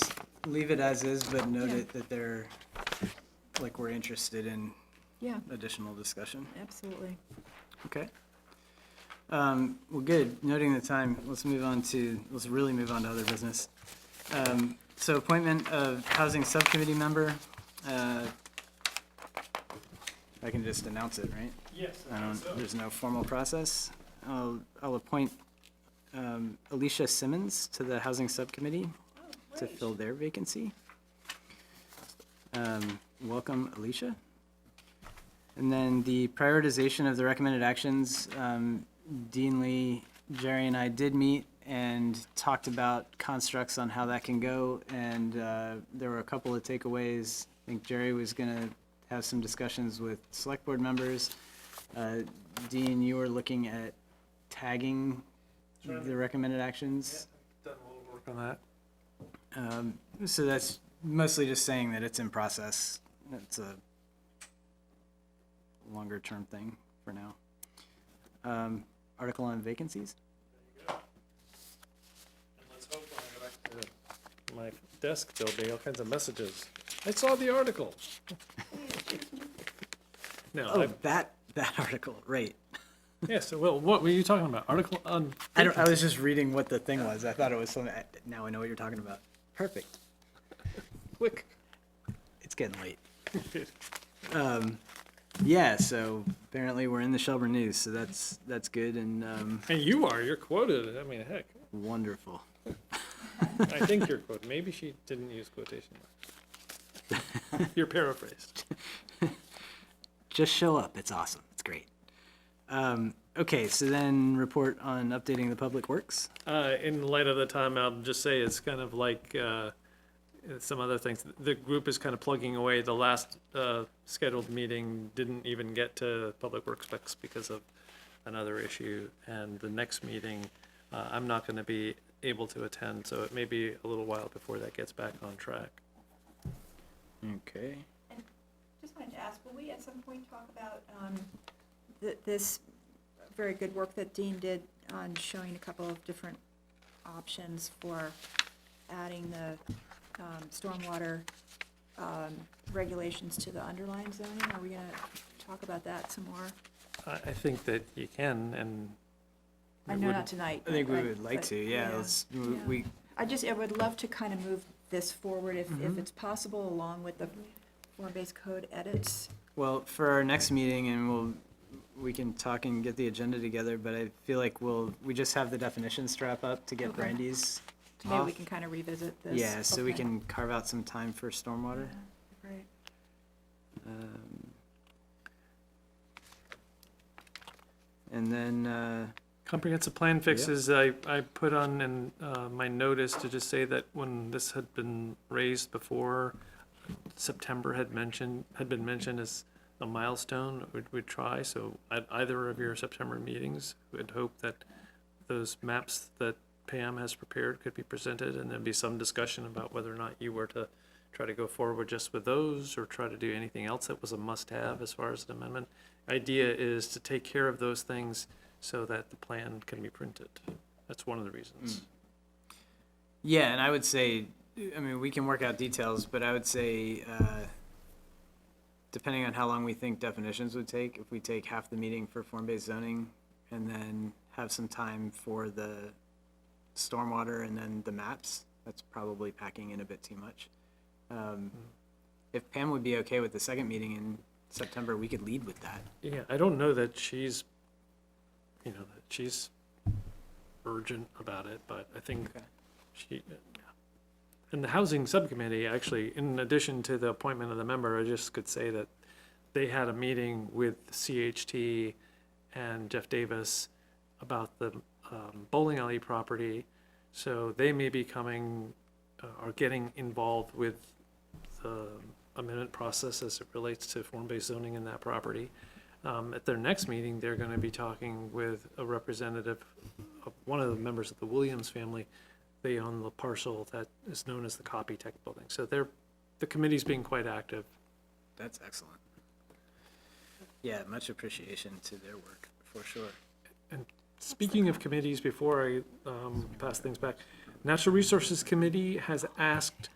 leave it as is, but note Yeah. it that they're, like, we're interested in Yeah, additional discussion. absolutely. Okay. Well, good. Noting the time, let's really move on to other business. So appointment of housing subcommittee member. I can just announce it, right? Yes. There's no formal process. I'll appoint Alicia Simmons to the housing subcommittee to fill their vacancy. Welcome, Alicia. And then the prioritization of the recommended actions, Dean Lee, Jerry, and I did meet and talked about constructs on how that can go, and there were a couple of takeaways. I think Jerry was gonna have some discussions with select board members. Dean, you were looking at tagging the recommended actions. Done a little work on that. So that's mostly just saying that it's in process. It's a longer term thing for now. Article on vacancies. And let's hope when I go back to my desk, there'll be all kinds of messages. I saw the article. No, Oh, that article, right. yes, well, what were you talking about? Article on? I was just reading what the thing was. I thought it was something, now I know what you're talking about. Perfect. Quick. It's getting late. Yeah, so apparently we're in the Shelburne News, so that's good and And you're quoted. I mean, heck, wonderful. I think you're quoted. Maybe she didn't use quotation marks. You're paraphrased. Just show up. It's awesome. It's great. Okay, so then report on updating the public works. In light of the time, I'll just say it's kind of like some other things. The group is kind of plugging away. The last scheduled meeting didn't even get to public works specs because of another issue. And the next meeting, I'm not going to be able to attend, so it may be a little while before that gets back on track. Okay. Just wanted to ask, will we at some point talk about this very good work that Dean did on showing a couple of different options for adding the stormwater regulations to the underlying zoning? Are we going to talk about that some more? I think that you can, and I it know would- not tonight. I think we but- would like but, to, yeah, let's, we, I would love to kind of move this forward if it's possible, along with the form-based code edits. well, for our next meeting, and we can talk and get the agenda together, but I feel like we just have the definitions to wrap up to get Okay. Brandy's So maybe we off. can kind of revisit this. Yeah, so we Okay. can carve out some time for stormwater. Yeah, Great. And then, comprehensive plan fixes, I put on in my notice to just say that when this had been raised before, September had been mentioned as a milestone we'd try, so at either of your September meetings, we'd hope that those maps that Pam has prepared could be presented, and there'd be some discussion about whether or not you were to try to go forward just with those, or try to do anything else that was a must-have as far as an amendment. Idea is to take care of those things so that the plan can be printed. That's one of the reasons. Yeah, and I would say, I mean, we can work out details, but I would say, depending on how long we think definitions would take, if we take half the meeting for form-based zoning and then have some time for the stormwater and then the maps, that's probably packing in a bit too much. If Pam would be okay with the second meeting in September, we could lead with that. Yeah, I don't know that she's, that she's urgent about it, but I think Okay. she, and the housing subcommittee, actually, in addition to the appointment of the member, I just could say that they had a meeting with CHT and Jeff Davis about the bowling alley property. So they may be coming, or getting involved with the amendment process as it relates to form-based zoning in that property. At their next meeting, they're gonna be talking with a representative of one of the members of the Williams family. They own the parcel that is known as the Copy Tech Building. So the committee's being quite active. That's excellent. Yeah, much appreciation to their work, for sure. Speaking of committees, before I pass things back, Natural Resources Committee has asked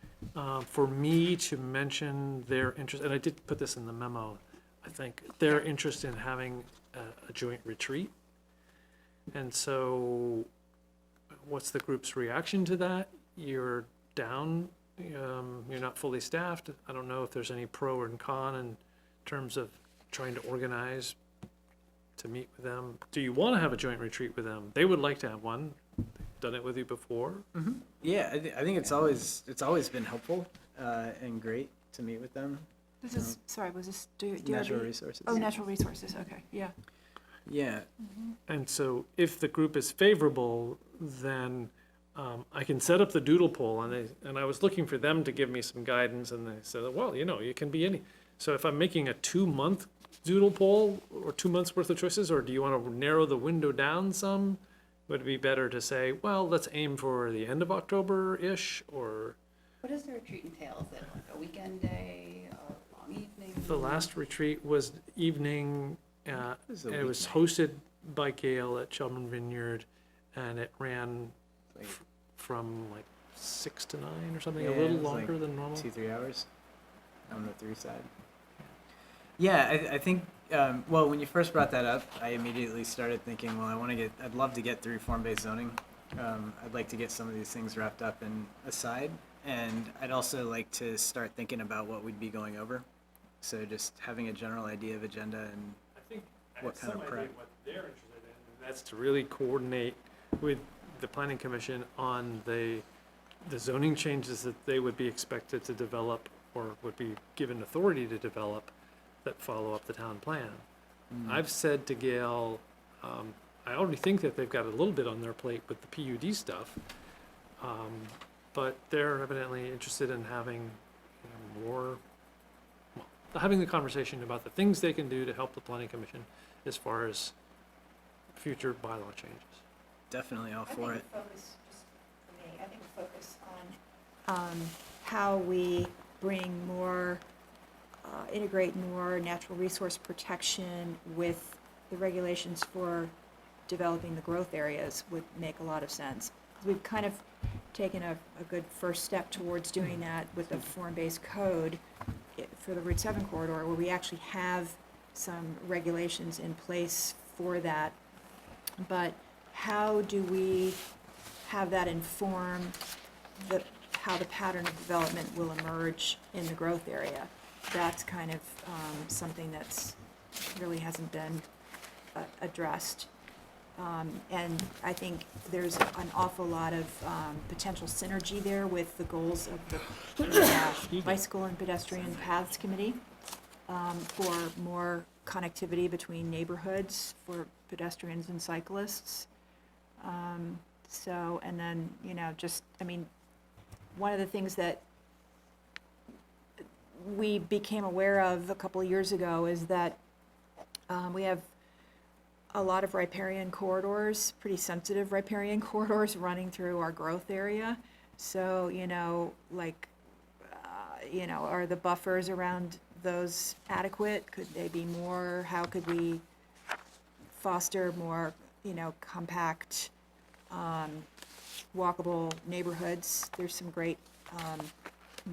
for me to mention their interest, and I did put this in the memo, I think, their interest in having a joint retreat. And so what's the group's reaction to that? You're down, you're not fully staffed. I don't know if there's any pro and con in terms of trying to organize to meet with them. Do you want to have a joint retreat with them? They would like to have one. They've done it with you before. Yeah, I think it's always been helpful and great to meet with them. This is, sorry, was this, do you have Natural the- resources. Oh, natural resources, okay, yeah. Yeah, And so if the group is favorable, then I can set up the doodle poll, and I was looking for them to give me some guidance, and they said, well, you can be any. So if I'm making a 2-month doodle poll, or 2 months worth of choices, or do you want to narrow the window down some? Would it be better to say, well, let's aim for the end of October-ish, or What does the retreat entail? Is it like a weekend day, a long evening? the last retreat was evening, was a and it was weeknight. hosted by Gail at Shelburne Vineyard, and it ran like from like 6 to 9 or something, Yeah, a it little was like longer than normal. 2-3 hours on the 3 side. Yeah, I think, well, when you first brought that up, I immediately started thinking, well, I'd love to get through form-based zoning. I'd like to get some of these things wrapped up and aside, and I'd also like to start thinking about what we'd be going over. So just having a general idea of agenda and I think I What have kind some of idea prep? what they're interested in, and that's to really coordinate with the planning commission on the zoning changes that they would be expected to develop, or would be given authority to develop, that follow up the town plan. I've said to Gail, I already think that they've got a little bit on their plate with the PUD stuff, but they're evidently interested in having having the conversation about the things they can do to help the planning commission as far as future bylaw changes. definitely all for it. Focus, just for me, I think focus on how we bring more, integrate more natural resource protection with the regulations for developing the growth areas would make a lot of sense. We've kind of taken a good first step towards doing that with the form-based code for the Route 7 corridor, where we actually have some regulations in place for that. But how do we have that inform how the pattern of development will emerge in the growth area? That's kind of something that's really hasn't been addressed. And I think there's an awful lot of potential synergy there with the goals of the Bicycle and Pedestrian Paths Committee for more connectivity between neighborhoods for pedestrians and cyclists. So, and then, one of the things that we became aware of a couple of years ago is that we have a lot of riparian corridors, pretty sensitive riparian corridors running through our growth area. So, you know, are the buffers around those adequate? Could they be more? How could we foster more, you know, compact, walkable neighborhoods? There's some great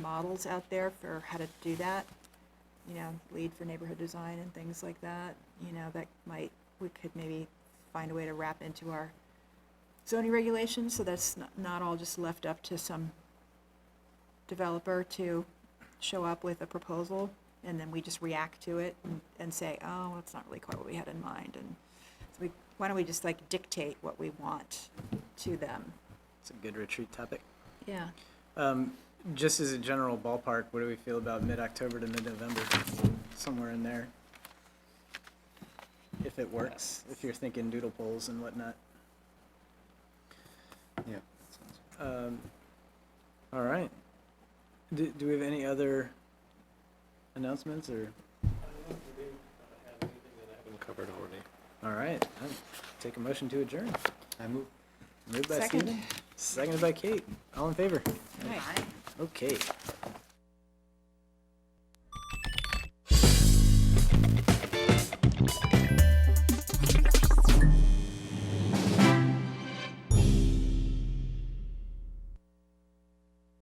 models out there for how to do that. You know, lead for neighborhood design and things like that. You know, that we could maybe find a way to wrap into our zoning regulations, so that's not all just left up to some developer to show up with a proposal, and then we just react to it and say, oh, that's not really quite what we had in mind. And so why don't we just like dictate what we want to them? It's a good retreat topic. Yeah. Just as a general ballpark, what do we feel about mid-October to mid-November? Somewhere in there. If it works, if you're thinking doodle polls and whatnot. Yeah. that sounds- All right. Do we have any other announcements or? Covered already. All right. I'll take a motion to adjourn. I move. Moved by Second. Stephen, seconded by Kate. All in favor? Right. Okay.